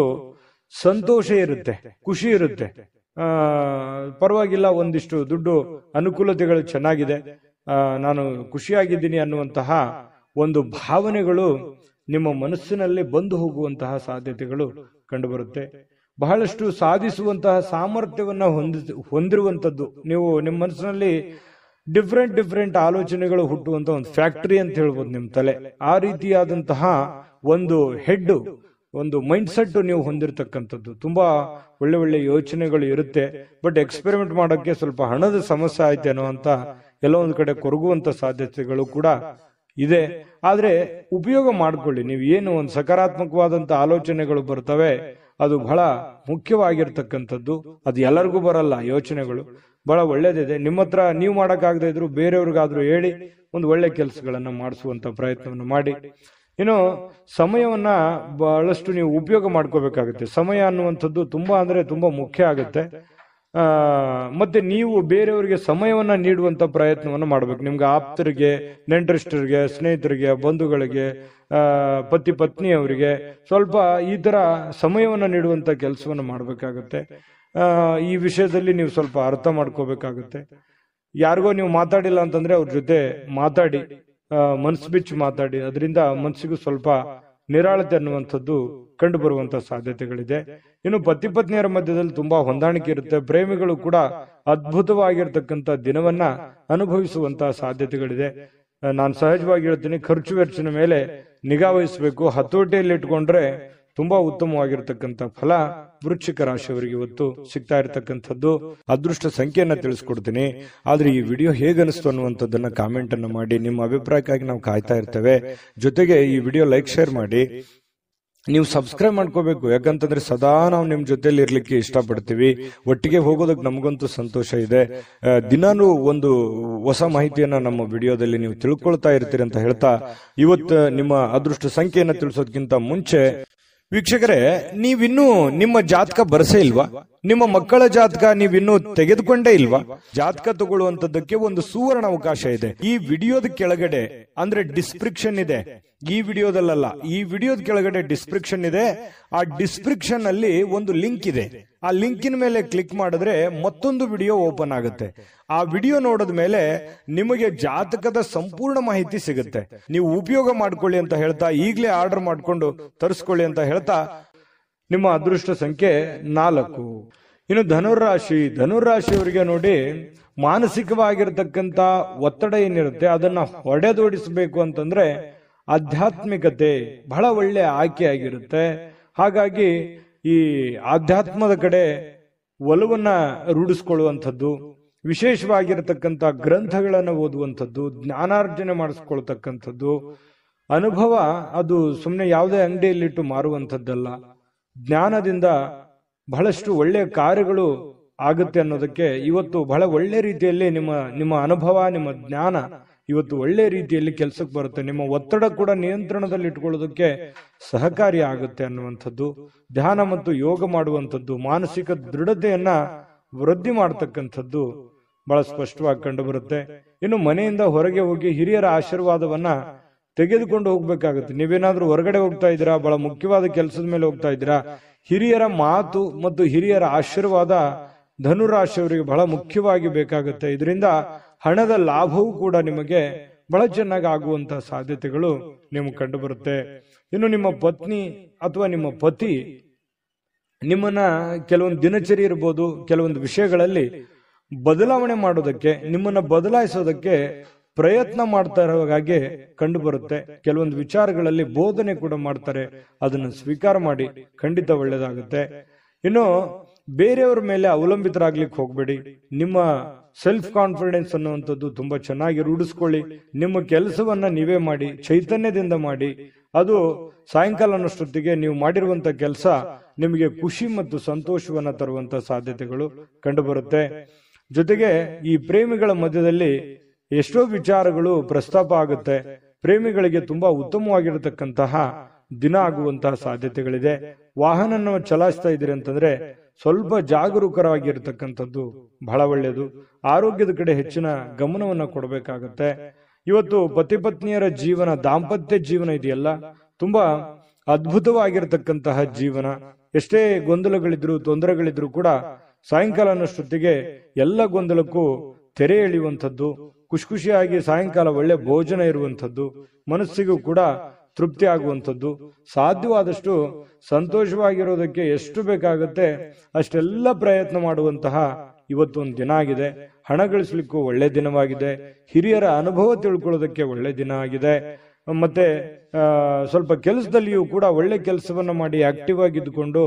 ಸಂತೋಷ ಇರುತ್ತೆ, ಖುಷಿ ಇರುತ್ತೆ. ಪರವಾಗಿಲ್ಲ, ಒಂದಿಷ್ಟು ದುಡ್ಡು ಅನುಕೂಲತೆಗಳು ಚೆನ್ನಾಗಿದೆ, ನಾನು ಖುಷಿಯಾಗಿದ್ದೀನಿ ಅನ್ನುವಂತಹ ಒಂದು ಭಾವನೆಗಳು ನಿಮ್ಮ ಮನಸ್ಸಿನಲ್ಲಿ ಬಂದು ಹೋಗುವಂತಹ ಸಾಧ್ಯತೆಗಳು ಕಂಡುಬರುತ್ತೆ. ಬಹಳಷ್ಟು ಸಾಧಿಸುವಂತಹ ಸಾಮರ್ಥ್ಯವನ್ನ ಹೊಂದಿರುವಂತದ್ದು. ನೀವು ನಿಮ್ಮ ಮನಸ್ಸಿನಲ್ಲಿ ಡಿಫ್ರೆಂಟ್ ಆಲೋಚನೆಗಳು ಹುಟ್ಟುವಂತ ಒಂದು ಫ್ಯಾಕ್ಟರಿ ಅಂತ ಹೇಳ್ಬೋದು ನಿಮ್ಮ ತಲೆ. ಆ ರೀತಿಯಾದಂತಹ ಒಂದು ಹೆಡ್, ಒಂದು ಮೈಂಡ್ ಸೆಟ್ ನೀವು ಹೊಂದಿರತಕ್ಕಂಥದ್ದು. ತುಂಬಾ ಒಳ್ಳೆ ಒಳ್ಳೆ ಯೋಚನೆಗಳು ಇರುತ್ತೆ. ಬಟ್ ಎಕ್ಸ್ಪೆರಿಮೆಂಟ್ ಮಾಡೋಕ್ಕೆ ಸ್ವಲ್ಪ ಹಣದ ಸಮಸ್ಯೆ ಆಯ್ತೇನೋ ಅಂತ ಎಲ್ಲ ಒಂದು ಕಡೆ ಕೊರಗುವಂತ ಸಾಧ್ಯತೆಗಳು ಕೂಡ ಇದೆ. ಆದ್ರೆ ಉಪಯೋಗ ಮಾಡ್ಕೊಳ್ಳಿ. ನೀವು ಏನು ಒಂದು ಸಕಾರಾತ್ಮಕವಾದಂತ ಆಲೋಚನೆಗಳು ಬರ್ತವೆ, ಅದು ಬಹಳ ಮುಖ್ಯವಾಗಿರ್ತಕ್ಕಂಥದ್ದು. ಅದು ಎಲ್ಲರಿಗೂ ಬರಲ್ಲ ಯೋಚನೆಗಳು, ಬಹಳ ಒಳ್ಳೇದಿದೆ. ನಿಮ್ಮ ಹತ್ರ ನೀವು ಮಾಡಕ್ಕಾಗದೇ ಇದ್ರು ಬೇರೆಯವ್ರಿಗಾದ್ರೂ ಹೇಳಿ ಒಂದು ಒಳ್ಳೆ ಕೆಲಸಗಳನ್ನ ಮಾಡಿಸುವಂತ ಪ್ರಯತ್ನವನ್ನು ಮಾಡಿ. ಇನ್ನು ಸಮಯವನ್ನ ಬಹಳಷ್ಟು ನೀವು ಉಪಯೋಗ ಮಾಡ್ಕೋಬೇಕಾಗುತ್ತೆ. ಸಮಯ ಅನ್ನುವಂಥದ್ದು ತುಂಬಾ ಅಂದ್ರೆ ತುಂಬಾ ಮುಖ್ಯ ಆಗುತ್ತೆ. ಮತ್ತೆ ನೀವು ಬೇರೆಯವರಿಗೆ ಸಮಯವನ್ನ ನೀಡುವಂತ ಪ್ರಯತ್ನವನ್ನು ಮಾಡ್ಬೇಕು. ನಿಮ್ಗೆ ಆಪ್ತರಿಗೆ, ನೆಂಟರಿಷ್ಟರಿಗೆ, ಸ್ನೇಹಿತರಿಗೆ, ಬಂಧುಗಳಿಗೆ, ಪತಿ ಪತ್ನಿಯವರಿಗೆ ಸ್ವಲ್ಪ ಈ ತರ ಸಮಯವನ್ನ ನೀಡುವಂತ ಕೆಲಸವನ್ನು ಮಾಡ್ಬೇಕಾಗತ್ತೆ. ಈ ವಿಷಯದಲ್ಲಿ ನೀವು ಸ್ವಲ್ಪ ಅರ್ಥ ಮಾಡ್ಕೋಬೇಕಾಗುತ್ತೆ. ಯಾರಿಗೋ ನೀವು ಮಾತಾಡಿಲ್ಲ ಅಂತಂದ್ರೆ ಅವ್ರ ಜೊತೆ ಮಾತಾಡಿ, ಮನಸ್ಸು ಬಿಚ್ಚಿ ಮಾತಾಡಿ. ಅದರಿಂದ ಮನಸ್ಸಿಗೂ ಸ್ವಲ್ಪ ನಿರಾಳತೆ ಅನ್ನುವಂಥದ್ದು ಕಂಡು ಬರುವಂತಹ ಸಾಧ್ಯತೆಗಳಿದೆ. ಇನ್ನು ಪತಿ ಪತ್ನಿಯರ ಮಧ್ಯದಲ್ಲಿ ತುಂಬಾ ಹೊಂದಾಣಿಕೆ ಇರುತ್ತೆ. ಪ್ರೇಮಿಗಳು ಕೂಡ ಅದ್ಭುತವಾಗಿರ್ತಕ್ಕಂಥ ದಿನವನ್ನ ಅನುಭವಿಸುವಂತಹ ಸಾಧ್ಯತೆಗಳಿದೆ. ನಾನು ಸಹಜವಾಗಿ ಹೇಳ್ತೀನಿ, ಖರ್ಚು ವೆಚ್ಚನ ಮೇಲೆ ನಿಗಾ ವಹಿಸಬೇಕು. ಹತೋಟಿಯಲ್ಲಿ ಇಟ್ಕೊಂಡ್ರೆ ತುಂಬಾ ಉತ್ತಮವಾಗಿರ್ತಕ್ಕಂಥ ಫಲ ವೃಶ್ಚಿಕ ರಾಶಿಯವರಿಗೆ ಇವತ್ತು ಸಿಗ್ತಾ ಇರತಕ್ಕಂಥದ್ದು. ಅದೃಷ್ಟ ಸಂಖ್ಯೆಯನ್ನ ತಿಳಿಸ್ಕೊಡ್ತೀನಿ. ಆದ್ರೆ ಈ ವಿಡಿಯೋ ಹೇಗನಿಸ್ತು ಅನ್ನುವಂಥದ್ದನ್ನ ಕಾಮೆಂಟ್ ಅನ್ನ ಮಾಡಿ. ನಿಮ್ಮ ಅಭಿಪ್ರಾಯಕ್ಕಾಗಿ ನಾವು ಕಾಯ್ತಾ ಇರ್ತೇವೆ. ಜೊತೆಗೆ ಈ ವಿಡಿಯೋ ಲೈಕ್, ಶೇರ್ ಮಾಡಿ. ನೀವು ಸಬ್ಸ್ಕ್ರೈಬ್ ಮಾಡ್ಕೋಬೇಕು. ಯಾಕಂತಂದ್ರೆ ಸದಾ ನಾವು ನಿಮ್ ಜೊತೆಲಿ ಇರ್ಲಿಕ್ಕೆ ಇಷ್ಟಪಡ್ತೀವಿ. ಒಟ್ಟಿಗೆ ಹೋಗೋದಕ್ಕೆ ನಮಗಂತೂ ಸಂತೋಷ ಇದೆ. ದಿನಾನು ಒಂದು ಹೊಸ ಮಾಹಿತಿಯನ್ನ ನಮ್ಮ ವಿಡಿಯೋದಲ್ಲಿ ನೀವು ತಿಳ್ಕೊಳ್ತಾ ಇರ್ತೀರಿ ಅಂತ ಹೇಳ್ತಾ, ಇವತ್ತು ನಿಮ್ಮ ಅದೃಷ್ಟ ಸಂಖ್ಯೆಯನ್ನ ತಿಳಿಸೋದಕ್ಕಿಂತ ಮುಂಚೆ ವೀಕ್ಷಕರೇ, ನೀವಿನ್ನೂ ನಿಮ್ಮ ಜಾತಕ ಬರಸೇ ಇಲ್ವಾ? ನಿಮ್ಮ ಮಕ್ಕಳ ಜಾತಕ ನೀವಿನ್ನೂ ತೆಗೆದುಕೊಂಡೇ ಇಲ್ವಾ? ಜಾತಕ ತಗೊಳ್ಳುವಂತದ್ದಕ್ಕೆ ಒಂದು ಸುವರ್ಣ ಅವಕಾಶ ಇದೆ. ಈ ವಿಡಿಯೋದ ಕೆಳಗಡೆ ಅಂದ್ರೆ ಡಿಸ್ಕ್ರಿಪ್ಷನ್ ಇದೆ. ಈ ವಿಡಿಯೋದಲ್ಲ, ಈ ವಿಡಿಯೋದ ಕೆಳಗಡೆ ಡಿಸ್ಕ್ರಿಪ್ಷನ್ ಇದೆ. ಆ ಡಿಸ್ಕ್ರಿಪ್ಷನ್ ಅಲ್ಲಿ ಒಂದು ಲಿಂಕ್ ಇದೆ. ಆ ಲಿಂಕಿನ ಮೇಲೆ ಕ್ಲಿಕ್ ಮಾಡಿದ್ರೆ ಮತ್ತೊಂದು ವಿಡಿಯೋ ಓಪನ್ ಆಗುತ್ತೆ. ಆ ವಿಡಿಯೋ ನೋಡಿದ ಮೇಲೆ ನಿಮಗೆ ಜಾತಕದ ಸಂಪೂರ್ಣ ಮಾಹಿತಿ ಸಿಗುತ್ತೆ. ನೀವು ಉಪಯೋಗ ಮಾಡ್ಕೊಳ್ಳಿ ಅಂತ ಹೇಳ್ತಾ, ಈಗಲೇ ಆರ್ಡರ್ ಮಾಡ್ಕೊಂಡು ತರಿಸ್ಕೊಳ್ಳಿ ಅಂತ ಹೇಳ್ತಾ, ನಿಮ್ಮ ಅದೃಷ್ಟ ಸಂಖ್ಯೆ 4. ಇನ್ನು ಧನುರಾಶಿಯವರಿಗೆ ನೋಡಿ, ಮಾನಸಿಕವಾಗಿರ್ತಕ್ಕಂಥ ಒತ್ತಡ ಏನಿರುತ್ತೆ ಅದನ್ನ ಹೊಡೆದೋಡಿಸಬೇಕು ಅಂತಂದ್ರೆ ಆಧ್ಯಾತ್ಮಿಕತೆ ಬಹಳ ಒಳ್ಳೆ ಆಯ್ಕೆಯಾಗಿರುತ್ತೆ. ಹಾಗಾಗಿ ಈ ಆಧ್ಯಾತ್ಮದ ಕಡೆ ಒಲವನ್ನ ರೂಢಿಸ್ಕೊಳ್ಳುವಂಥದ್ದು, ವಿಶೇಷವಾಗಿರತಕ್ಕಂಥ ಗ್ರಂಥಗಳನ್ನು ಓದುವಂಥದ್ದು, ಜ್ಞಾನಾರ್ಜನೆ ಮಾಡಿಸ್ಕೊಳ್ತಕ್ಕಂಥದ್ದು, ಅನುಭವ ಅದು ಸುಮ್ಮನೆ ಯಾವುದೇ ಅಂಗಡಿಯಲ್ಲಿಟ್ಟು ಮಾರುವಂಥದ್ದಲ್ಲ. ಜ್ಞಾನದಿಂದ ಬಹಳಷ್ಟು ಒಳ್ಳೆಯ ಕಾರ್ಯಗಳು ಆಗುತ್ತೆ ಅನ್ನೋದಕ್ಕೆ ಇವತ್ತು ಬಹಳ ಒಳ್ಳೆ ರೀತಿಯಲ್ಲಿ ನಿಮ್ಮ ಅನುಭವ, ನಿಮ್ಮ ಜ್ಞಾನ ಇವತ್ತು ಒಳ್ಳೆ ರೀತಿಯಲ್ಲಿ ಕೆಲಸಕ್ಕೆ ಬರುತ್ತೆ. ನಿಮ್ಮ ಒತ್ತಡ ಕೂಡ ನಿಯಂತ್ರಣದಲ್ಲಿ ಇಟ್ಕೊಳ್ಳೋದಕ್ಕೆ ಸಹಕಾರಿ ಆಗುತ್ತೆ ಅನ್ನುವಂಥದ್ದು. ಧ್ಯಾನ ಮತ್ತು ಯೋಗ ಮಾಡುವಂಥದ್ದು ಮಾನಸಿಕ ದೃಢತೆಯನ್ನ ವೃದ್ಧಿ ಮಾಡತಕ್ಕಂಥದ್ದು ಬಹಳ ಸ್ಪಷ್ಟವಾಗಿ ಕಂಡು ಬರುತ್ತೆ. ಇನ್ನು ಮನೆಯಿಂದ ಹೊರಗೆ ಹೋಗಿ ಹಿರಿಯರ ಆಶೀರ್ವಾದವನ್ನ ತೆಗೆದುಕೊಂಡು ಹೋಗ್ಬೇಕಾಗುತ್ತೆ. ನೀವೇನಾದ್ರೂ ಹೊರಗಡೆ ಹೋಗ್ತಾ ಇದ್ದೀರಾ, ಬಹಳ ಮುಖ್ಯವಾದ ಕೆಲಸದ ಮೇಲೆ ಹೋಗ್ತಾ ಇದ್ದೀರಾ, ಹಿರಿಯರ ಮಾತು ಮತ್ತು ಹಿರಿಯರ ಆಶೀರ್ವಾದ ಧನುರಾಶಿಯವರಿಗೆ ಬಹಳ ಮುಖ್ಯವಾಗಿ ಬೇಕಾಗುತ್ತೆ. ಇದರಿಂದ ಹಣದ ಲಾಭವೂ ಕೂಡ ನಿಮಗೆ ಬಹಳ ಚೆನ್ನಾಗಿ ಆಗುವಂತಹ ಸಾಧ್ಯತೆಗಳು ನಿಮ್ಗೆ ಕಂಡು ಬರುತ್ತೆ. ಇನ್ನು ನಿಮ್ಮ ಪತ್ನಿ ಅಥವಾ ನಿಮ್ಮ ಪತಿ ನಿಮ್ಮನ್ನ ಕೆಲವೊಂದು ದಿನಚರಿ ಇರ್ಬೋದು, ಕೆಲವೊಂದು ವಿಷಯಗಳಲ್ಲಿ ಬದಲಾವಣೆ ಮಾಡೋದಕ್ಕೆ, ನಿಮ್ಮನ್ನ ಬದಲಾಯಿಸೋದಕ್ಕೆ ಪ್ರಯತ್ನ ಮಾಡ್ತಾ ಇರೋ ಹಾಗೆ ಕಂಡು ಬರುತ್ತೆ. ಕೆಲವೊಂದು ವಿಚಾರಗಳಲ್ಲಿ ಬೋಧನೆ ಕೂಡ ಮಾಡ್ತಾರೆ, ಅದನ್ನು ಸ್ವೀಕಾರ ಮಾಡಿ, ಖಂಡಿತ ಒಳ್ಳೇದಾಗುತ್ತೆ. ಇನ್ನು ಬೇರೆಯವ್ರ ಮೇಲೆ ಅವಲಂಬಿತರಾಗ್ಲಿಕ್ಕೆ ಹೋಗ್ಬೇಡಿ. ನಿಮ್ಮ ಸೆಲ್ಫ್ ಕಾನ್ಫಿಡೆನ್ಸ್ ಅನ್ನುವಂಥದ್ದು ತುಂಬಾ ಚೆನ್ನಾಗಿ ರೂಢಿಸ್ಕೊಳ್ಳಿ. ನಿಮ್ಮ ಕೆಲಸವನ್ನ ನೀವೇ ಮಾಡಿ, ಚೈತನ್ಯದಿಂದ ಮಾಡಿ. ಅದು ಸಾಯಂಕಾಲ ಅನ್ನೋಷ್ಟೊತ್ತಿಗೆ ನೀವು ಮಾಡಿರುವಂತ ಕೆಲಸ ನಿಮಗೆ ಖುಷಿ ಮತ್ತು ಸಂತೋಷವನ್ನ ತರುವಂತ ಸಾಧ್ಯತೆಗಳು ಕಂಡು ಬರುತ್ತೆ. ಜೊತೆಗೆ ಈ ಪ್ರೇಮಿಗಳ ಮಧ್ಯದಲ್ಲಿ ಎಷ್ಟೋ ವಿಚಾರಗಳು ಪ್ರಸ್ತಾಪ ಆಗುತ್ತೆ. ಪ್ರೇಮಿಗಳಿಗೆ ತುಂಬಾ ಉತ್ತಮವಾಗಿರತಕ್ಕಂತಹ ದಿನ ಆಗುವಂತಹ ಸಾಧ್ಯತೆಗಳಿದೆ. ವಾಹನ ಚಲಾಯಿಸ್ತಾ ಇದ್ದೀರಿ ಅಂತಂದ್ರೆ ಸ್ವಲ್ಪ ಜಾಗರೂಕರಾಗಿರ್ತಕ್ಕಂಥದ್ದು ಬಹಳ ಒಳ್ಳೆಯದು. ಆರೋಗ್ಯದ ಕಡೆ ಹೆಚ್ಚಿನ ಗಮನವನ್ನ ಕೊಡಬೇಕಾಗತ್ತೆ. ಇವತ್ತು ಪತಿ ಪತ್ನಿಯರ ಜೀವನ, ದಾಂಪತ್ಯ ಜೀವನ ಇದೆಯಲ್ಲ, ತುಂಬಾ ಅದ್ಭುತವಾಗಿರತಕ್ಕಂತಹ ಜೀವನ. ಎಷ್ಟೇ ಗೊಂದಲಗಳಿದ್ರು, ತೊಂದರೆಗಳಿದ್ರು ಕೂಡ ಸಾಯಂಕಾಲ ಅನ್ನೋಷ್ಟೊತ್ತಿಗೆ ಎಲ್ಲ ಗೊಂದಲಕ್ಕೂ ತೆರೆ ಎಳೆಯುವಂಥದ್ದು, ಖುಷಿ ಖುಷಿಯಾಗಿ ಸಾಯಂಕಾಲ ಒಳ್ಳೆ ಭೋಜನ ಇರುವಂಥದ್ದು, ಮನಸ್ಸಿಗೂ ಕೂಡ ತೃಪ್ತಿ ಆಗುವಂಥದ್ದು, ಸಾಧ್ಯವಾದಷ್ಟು ಸಂತೋಷವಾಗಿರೋದಕ್ಕೆ ಎಷ್ಟು ಬೇಕಾಗುತ್ತೆ ಅಷ್ಟೆಲ್ಲ ಪ್ರಯತ್ನ ಮಾಡುವಂತಹ ಇವತ್ತು ಒಂದು ದಿನ ಆಗಿದೆ. ಹಣ ಗಳಿಸ್ಲಿಕ್ಕೂ ಒಳ್ಳೆ ದಿನವಾಗಿದೆ. ಹಿರಿಯರ ಅನುಭವ ತಿಳ್ಕೊಳ್ಳೋದಕ್ಕೆ ಒಳ್ಳೆ ದಿನ ಆಗಿದೆ. ಮತ್ತೆ ಸ್ವಲ್ಪ ಕೆಲಸದಲ್ಲಿಯೂ ಕೂಡ ಒಳ್ಳೆ ಕೆಲಸವನ್ನ ಮಾಡಿ ಆಕ್ಟಿವ್ ಆಗಿದ್ದುಕೊಂಡು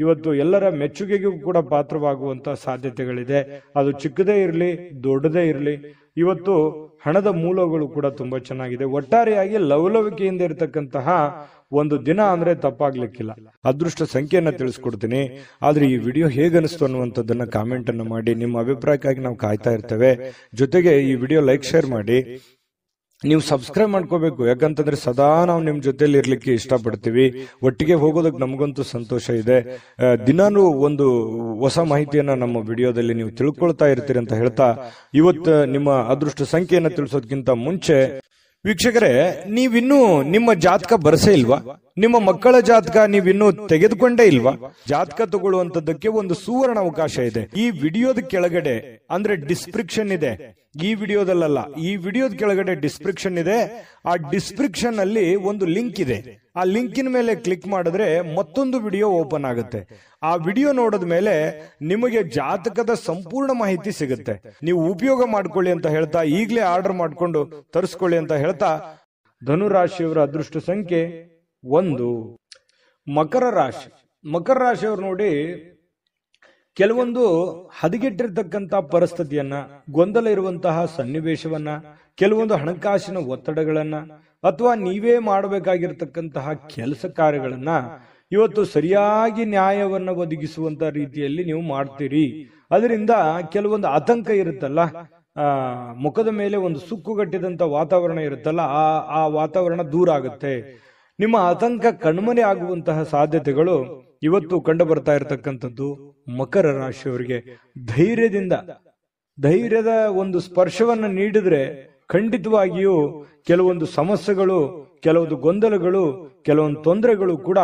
ಇವತ್ತು ಎಲ್ಲರ ಮೆಚ್ಚುಗೆಗೂ ಕೂಡ ಪಾತ್ರವಾಗುವಂತ ಸಾಧ್ಯತೆಗಳಿದೆ. ಅದು ಚಿಕ್ಕದೇ ಇರಲಿ, ದೊಡ್ಡದೇ ಇರಲಿ, ಇವತ್ತು ಹಣದ ಮೂಲಗಳು ಕೂಡ ತುಂಬಾ ಚೆನ್ನಾಗಿದೆ. ಒಟ್ಟಾರೆಯಾಗಿ ಲವಲವಿಕೆಯಿಂದ ಇರತಕ್ಕಂತಹ ಒಂದು ದಿನ ಅಂದ್ರೆ ತಪ್ಪಾಗ್ಲಿಕ್ಕಿಲ್ಲ. ಅದೃಷ್ಟ ಸಂಖ್ಯೆಯನ್ನ ತಿಳಿಸ್ಕೊಡ್ತೀನಿ. ಆದ್ರೆ ಈ ವಿಡಿಯೋ ಹೇಗನಿಸ್ತು ಅನ್ನುವಂಥದ್ದನ್ನ ಕಾಮೆಂಟ್ ಅನ್ನ ಮಾಡಿ. ನಿಮ್ಮ ಅಭಿಪ್ರಾಯಕ್ಕಾಗಿ ನಾವು ಕಾಯ್ತಾ ಇರ್ತೇವೆ. ಜೊತೆಗೆ ಈ ವಿಡಿಯೋ ಲೈಕ್, ಶೇರ್ ಮಾಡಿ. ನೀವು ಸಬ್ಸ್ಕ್ರೈಬ್ ಮಾಡ್ಕೋಬೇಕು, ಯಾಕಂತಂದ್ರೆ ಸದಾ ನಾವು ನಿಮ್ ಜೊತೆಲಿ ಇರ್ಲಿಕ್ಕೆ ಇಷ್ಟಪಡ್ತೀವಿ. ಒಟ್ಟಿಗೆ ಹೋಗೋದಕ್ಕೆ ನಮಗಂತೂ ಸಂತೋಷ ಇದೆ. ದಿನಾನು ಒಂದು ಹೊಸ ಮಾಹಿತಿಯನ್ನ ನಮ್ಮ ವಿಡಿಯೋದಲ್ಲಿ ನೀವು ತಿಳ್ಕೊಳ್ತಾ ಇರ್ತೀರಿ ಅಂತ ಹೇಳ್ತಾ, ಇವತ್ತು ನಿಮ್ಮ ಅದೃಷ್ಟ ಸಂಖ್ಯೆಯನ್ನ ತಿಳಿಸೋದಕ್ಕಿಂತ ಮುಂಚೆ ವೀಕ್ಷಕರೇ, ನೀವಿನ್ನೂ ನಿಮ್ಮ ಜಾತಕ ಬರಸೇ ಇಲ್ವಾ? ನಿಮ್ಮ ಮಕ್ಕಳ ಜಾತಕ ನೀವಿನ್ನೂ ತೆಗೆದುಕೊಂಡೇ ಇಲ್ವಾ? ಜಾತಕ ತಗೊಳ್ಳುವಂತದ್ದಕ್ಕೆ ಒಂದು ಸುವರ್ಣ ಅವಕಾಶ ಇದೆ. ಈ ವಿಡಿಯೋದ ಕೆಳಗಡೆ ಅಂದ್ರೆ ಡಿಸ್ಕ್ರಿಪ್ಷನ್ ಇದೆ. ಈ ವಿಡಿಯೋದಲ್ಲ, ಈ ವಿಡಿಯೋದ ಕೆಳಗಡೆ ಡಿಸ್ಕ್ರಿಪ್ಷನ್ ಇದೆ. ಆ ಡಿಸ್ಕ್ರಿಪ್ಷನ್ ಅಲ್ಲಿ ಒಂದು ಲಿಂಕ್ ಇದೆ. ಆ ಲಿಂಕಿನ ಮೇಲೆ ಕ್ಲಿಕ್ ಮಾಡಿದ್ರೆ ಮತ್ತೊಂದು ವಿಡಿಯೋ ಓಪನ್ ಆಗುತ್ತೆ. ಆ ವಿಡಿಯೋ ನೋಡಿದ ಮೇಲೆ ನಿಮಗೆ ಜಾತಕದ ಸಂಪೂರ್ಣ ಮಾಹಿತಿ ಸಿಗುತ್ತೆ. ನೀವು ಉಪಯೋಗ ಮಾಡ್ಕೊಳ್ಳಿ ಅಂತ ಹೇಳ್ತಾ, ಈಗಲೇ ಆರ್ಡರ್ ಮಾಡ್ಕೊಂಡು ತರಿಸ್ಕೊಳ್ಳಿ ಅಂತ ಹೇಳ್ತಾ, ಧನುರಾಶಿಯವರ ಅದೃಷ್ಟ ಸಂಖ್ಯೆ 1. ಮಕರ ರಾಶಿ. ಮಕರ ರಾಶಿಯವರು ನೋಡಿ, ಕೆಲವೊಂದು ಹದಗೆಟ್ಟಿರ್ತಕ್ಕಂಥ ಪರಿಸ್ಥಿತಿಯನ್ನ, ಗೊಂದಲ ಇರುವಂತಹ ಸನ್ನಿವೇಶವನ್ನ, ಕೆಲವೊಂದು ಹಣಕಾಸಿನ ಒತ್ತಡಗಳನ್ನ, ಅಥವಾ ನೀವೇ ಮಾಡಬೇಕಾಗಿರ್ತಕ್ಕಂತಹ ಕೆಲಸ ಕಾರ್ಯಗಳನ್ನ ಇವತ್ತು ಸರಿಯಾಗಿ ನ್ಯಾಯವನ್ನ ಒದಗಿಸುವಂತ ರೀತಿಯಲ್ಲಿ ನೀವು ಮಾಡ್ತೀರಿ. ಅದರಿಂದ ಕೆಲವೊಂದು ಆತಂಕ ಇರುತ್ತಲ್ಲ, ಮುಖದ ಮೇಲೆ ಒಂದು ಸುಕ್ಕುಗಟ್ಟಿದಂತ ವಾತಾವರಣ ಇರುತ್ತಲ್ಲ, ಆ ವಾತಾವರಣ ದೂರ ಆಗುತ್ತೆ. ನಿಮ್ಮ ಆತಂಕ ಕಣ್ಮರೆ ಆಗುವಂತಹ ಸಾಧ್ಯತೆಗಳು ಇವತ್ತು ಕಂಡು ಬರ್ತಾ ಇರತಕ್ಕಂಥದ್ದು ಮಕರ ರಾಶಿಯವರಿಗೆ. ಧೈರ್ಯದ ಒಂದು ಸ್ಪರ್ಶವನ್ನ ನೀಡಿದ್ರೆ ಖಂಡಿತವಾಗಿಯೂ ಕೆಲವೊಂದು ಸಮಸ್ಯೆಗಳು, ಕೆಲವೊಂದು ಗೊಂದಲಗಳು, ಕೆಲವೊಂದು ತೊಂದರೆಗಳು ಕೂಡ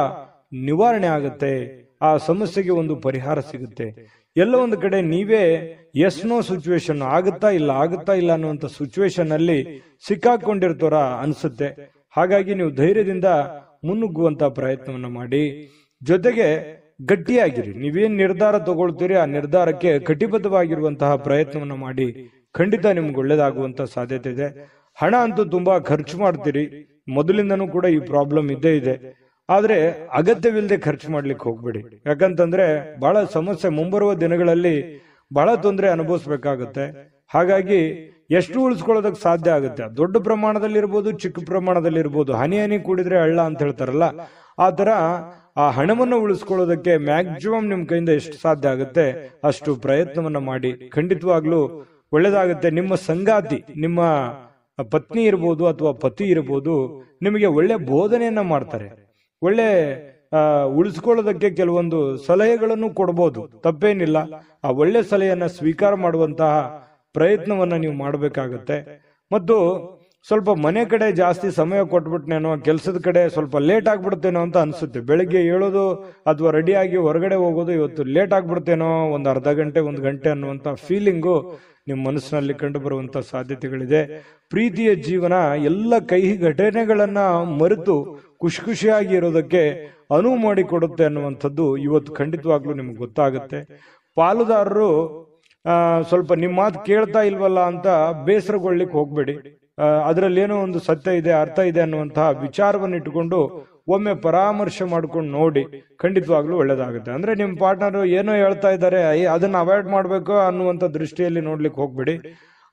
ನಿವಾರಣೆ ಆಗುತ್ತೆ. ಆ ಸಮಸ್ಯೆಗೆ ಒಂದು ಪರಿಹಾರ ಸಿಗುತ್ತೆ. ಎಲ್ಲ ಒಂದು ಕಡೆ ನೀವೇ ಎಸ್ ನೋ ಸಿಚುವೇಶನ್, ಆಗುತ್ತಾ ಇಲ್ಲ ಅನ್ನುವಂಥ ಸಿಚುವೇಶನ್ ಅಲ್ಲಿ ಸಿಕ್ಕಾಕೊಂಡಿರ್ತಾರ ಅನ್ಸುತ್ತೆ. ಹಾಗಾಗಿ ನೀವು ಧೈರ್ಯದಿಂದ ಮುನ್ನುಗ್ಗುವಂತ ಪ್ರಯತ್ನವನ್ನ ಮಾಡಿ. ಜೊತೆಗೆ ಗಟ್ಟಿಯಾಗಿರಿ. ನೀವೇನ್ ನಿರ್ಧಾರ ತಗೊಳ್ತೀರಿ ಆ ನಿರ್ಧಾರಕ್ಕೆ ಕಟಿಬದ್ಧವಾಗಿರುವಂತಹ ಪ್ರಯತ್ನವನ್ನ ಮಾಡಿ. ಖಂಡಿತ ನಿಮ್ಗೆ ಒಳ್ಳೇದಾಗುವಂತ ಸಾಧ್ಯತೆ ಇದೆ. ಹಣ ಅಂತೂ ತುಂಬಾ ಖರ್ಚು ಮಾಡ್ತೀರಿ, ಮೊದಲಿಂದನೂ ಕೂಡ ಈ ಪ್ರಾಬ್ಲಮ್ ಇದ್ದೇ ಇದೆ. ಆದ್ರೆ ಅಗತ್ಯವಿಲ್ಲದೆ ಖರ್ಚು ಮಾಡ್ಲಿಕ್ಕೆ ಹೋಗ್ಬೇಡಿ. ಯಾಕಂತಂದ್ರೆ ಬಹಳ ಸಮಸ್ಯೆ, ಮುಂಬರುವ ದಿನಗಳಲ್ಲಿ ಬಹಳ ತೊಂದರೆ ಅನುಭವಿಸ್ಬೇಕಾಗತ್ತೆ. ಹಾಗಾಗಿ ಎಷ್ಟು ಉಳಿಸ್ಕೊಳ್ಳೋದಕ್ಕೆ ಸಾಧ್ಯ ಆಗುತ್ತೆ, ದೊಡ್ಡ ಪ್ರಮಾಣದಲ್ಲಿ ಇರ್ಬೋದು, ಚಿಕ್ಕ ಪ್ರಮಾಣದಲ್ಲಿ ಇರ್ಬೋದು, ಹನಿ ಕೂಡಿದ್ರೆ ಹಳ್ಳ ಅಂತ ಹೇಳ್ತಾರಲ್ಲ, ಆ ತರ ಆ ಹಣವನ್ನು ಉಳಿಸ್ಕೊಳ್ಳೋದಕ್ಕೆ ಮ್ಯಾಕ್ಸಿಮಮ್ ನಿಮ್ ಕೈಯಿಂದ ಎಷ್ಟು ಸಾಧ್ಯ ಆಗುತ್ತೆ ಅಷ್ಟು ಪ್ರಯತ್ನವನ್ನ ಮಾಡಿ. ಖಂಡಿತವಾಗ್ಲೂ ಒಳ್ಳೇದಾಗುತ್ತೆ. ನಿಮ್ಮ ಸಂಗಾತಿ, ನಿಮ್ಮ ಪತ್ನಿ ಇರ್ಬೋದು ಅಥವಾ ಪತಿ ಇರ್ಬೋದು, ನಿಮಗೆ ಒಳ್ಳೆ ಬೋಧನೆಯನ್ನ ಮಾಡ್ತಾರೆ. ಒಳ್ಳೆ ಉಳಿಸ್ಕೊಳ್ಳೋದಕ್ಕೆ ಕೆಲವೊಂದು ಸಲಹೆಗಳನ್ನು ಕೊಡಬಹುದು, ತಪ್ಪೇನಿಲ್ಲ. ಆ ಒಳ್ಳೆ ಸಲಹೆಯನ್ನ ಸ್ವೀಕಾರ ಮಾಡುವಂತಹ ಪ್ರಯತ್ನವನ್ನ ನೀವು ಮಾಡಬೇಕಾಗತ್ತೆ. ಮತ್ತು ಸ್ವಲ್ಪ ಮನೆ ಕಡೆ ಜಾಸ್ತಿ ಸಮಯ ಕೊಟ್ಬಿಟ್ನೇನೋ, ಕೆಲಸದ ಕಡೆ ಸ್ವಲ್ಪ ಲೇಟ್ ಆಗ್ಬಿಡ್ತೇನೋ ಅಂತ ಅನ್ಸುತ್ತೆ. ಬೆಳಿಗ್ಗೆ ಹೇಳೋದು ಅಥವಾ ರೆಡಿಯಾಗಿ ಹೊರಗಡೆ ಹೋಗೋದು ಇವತ್ತು ಲೇಟ್ ಆಗ್ಬಿಡ್ತೇನೋ, ಒಂದು ಅರ್ಧ ಗಂಟೆ 1 ಗಂಟೆ ಅನ್ನುವಂತ ಫೀಲಿಂಗು ನಿಮ್ಮ ಮನಸ್ಸಿನಲ್ಲಿ ಕಂಡು ಬರುವಂತ ಸಾಧ್ಯತೆಗಳಿದೆ. ಪ್ರೀತಿಯ ಜೀವನ ಎಲ್ಲ ಕಹಿ ಘಟನೆಗಳನ್ನ ಮರೆತು ಖುಷಿ ಖುಷಿಯಾಗಿ ಇರೋದಕ್ಕೆ ಅನುವು ಮಾಡಿಕೊಡುತ್ತೆ ಅನ್ನುವಂಥದ್ದು ಇವತ್ತು ಖಂಡಿತವಾಗ್ಲೂ ನಿಮ್ಗೆ ಗೊತ್ತಾಗುತ್ತೆ. ಪಾಲುದಾರರು ಸ್ವಲ್ಪ ನಿಮ್ಮ ಮಾತು ಕೇಳ್ತಾ ಇಲ್ವಲ್ಲ ಅಂತ ಬೇಸರಗೊಳ್ಳಿಕ್ಕೆ ಹೋಗ್ಬೇಡಿ. ಅದರಲ್ಲಿ ಏನೋ ಒಂದು ಸತ್ಯ ಇದೆ, ಅರ್ಥ ಇದೆ ಅನ್ನುವಂತಹ ವಿಚಾರವನ್ನು ಇಟ್ಟುಕೊಂಡು ಒಮ್ಮೆ ಪರಾಮರ್ಶೆ ಮಾಡ್ಕೊಂಡು ನೋಡಿ, ಖಂಡಿತವಾಗ್ಲೂ ಒಳ್ಳೇದಾಗುತ್ತೆ. ಅಂದ್ರೆ ನಿಮ್ ಪಾರ್ಟ್ನರ್ ಏನೋ ಹೇಳ್ತಾ ಇದ್ದಾರೆ, ಅದನ್ನ ಅವಾಯ್ಡ್ ಮಾಡ್ಬೇಕು ಅನ್ನುವಂಥ ದೃಷ್ಟಿಯಲ್ಲಿ ನೋಡ್ಲಿಕ್ಕೆ ಹೋಗ್ಬೇಡಿ.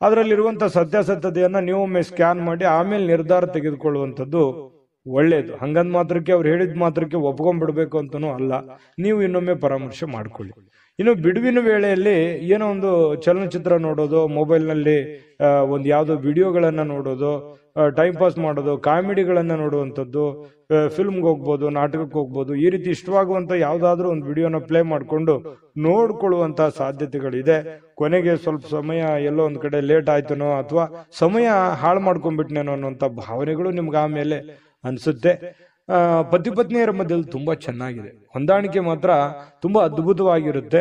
ಅದರಲ್ಲಿರುವಂತ ಸತ್ಯಾಸತ್ಯತೆಯನ್ನ ನೀವು ಒಮ್ಮೆ ಸ್ಕ್ಯಾನ್ ಮಾಡಿ ಆಮೇಲೆ ನಿರ್ಧಾರ ತೆಗೆದುಕೊಳ್ಳುವಂಥದ್ದು ಒಳ್ಳೇದು. ಹಂಗಂದ್ ಮಾತ್ರಕ್ಕೆ ಅವ್ರು ಹೇಳಿದ ಮಾತ್ರಕ್ಕೆ ಒಪ್ಕೊಂಡ್ಬಿಡ್ಬೇಕು ಅಂತನೂ ಅಲ್ಲ, ನೀವು ಇನ್ನೊಮ್ಮೆ ಪರಾಮರ್ಶೆ ಮಾಡ್ಕೊಳ್ಳಿ. ಇನ್ನು ಬಿಡುವಿನ ವೇಳೆಯಲ್ಲಿ ಏನೋ ಒಂದು ಚಲನಚಿತ್ರ ನೋಡೋದು, ಮೊಬೈಲ್ನಲ್ಲಿ ಒಂದು ಯಾವುದೋ ವಿಡಿಯೋಗಳನ್ನ ನೋಡೋದು, ಟೈಮ್ ಪಾಸ್ ಮಾಡೋದು, ಕಾಮಿಡಿಗಳನ್ನ ನೋಡುವಂಥದ್ದು, ಫಿಲ್ಮ್ಗೆ ಹೋಗ್ಬೋದು, ನಾಟಕಕ್ಕೆ ಹೋಗ್ಬೋದು, ಈ ರೀತಿ ಇಷ್ಟವಾಗುವಂತ ಯಾವ್ದಾದ್ರು ಒಂದು ವಿಡಿಯೋನ ಪ್ಲೇ ಮಾಡ್ಕೊಂಡು ನೋಡ್ಕೊಳ್ಳುವಂತಹ ಸಾಧ್ಯತೆಗಳಿದೆ. ಕೊನೆಗೆ ಸ್ವಲ್ಪ ಸಮಯ ಎಲ್ಲೋ ಒಂದ್ ಕಡೆ ಲೇಟ್ ಆಯ್ತನೋ ಅಥವಾ ಸಮಯ ಹಾಳು ಮಾಡ್ಕೊಂಡ್ಬಿಟ್ನೇನೋ ಅನ್ನುವಂಥ ಭಾವನೆಗಳು ನಿಮ್ಗೆ ಆಮೇಲೆ ಅನ್ಸುತ್ತೆ. ಪತಿ ಪತ್ನಿಯರ ಮಧ್ಯದಲ್ಲಿ ತುಂಬಾ ಚೆನ್ನಾಗಿದೆ, ಹೊಂದಾಣಿಕೆ ಮಾತ್ರ ತುಂಬಾ ಅದ್ಭುತವಾಗಿರುತ್ತೆ.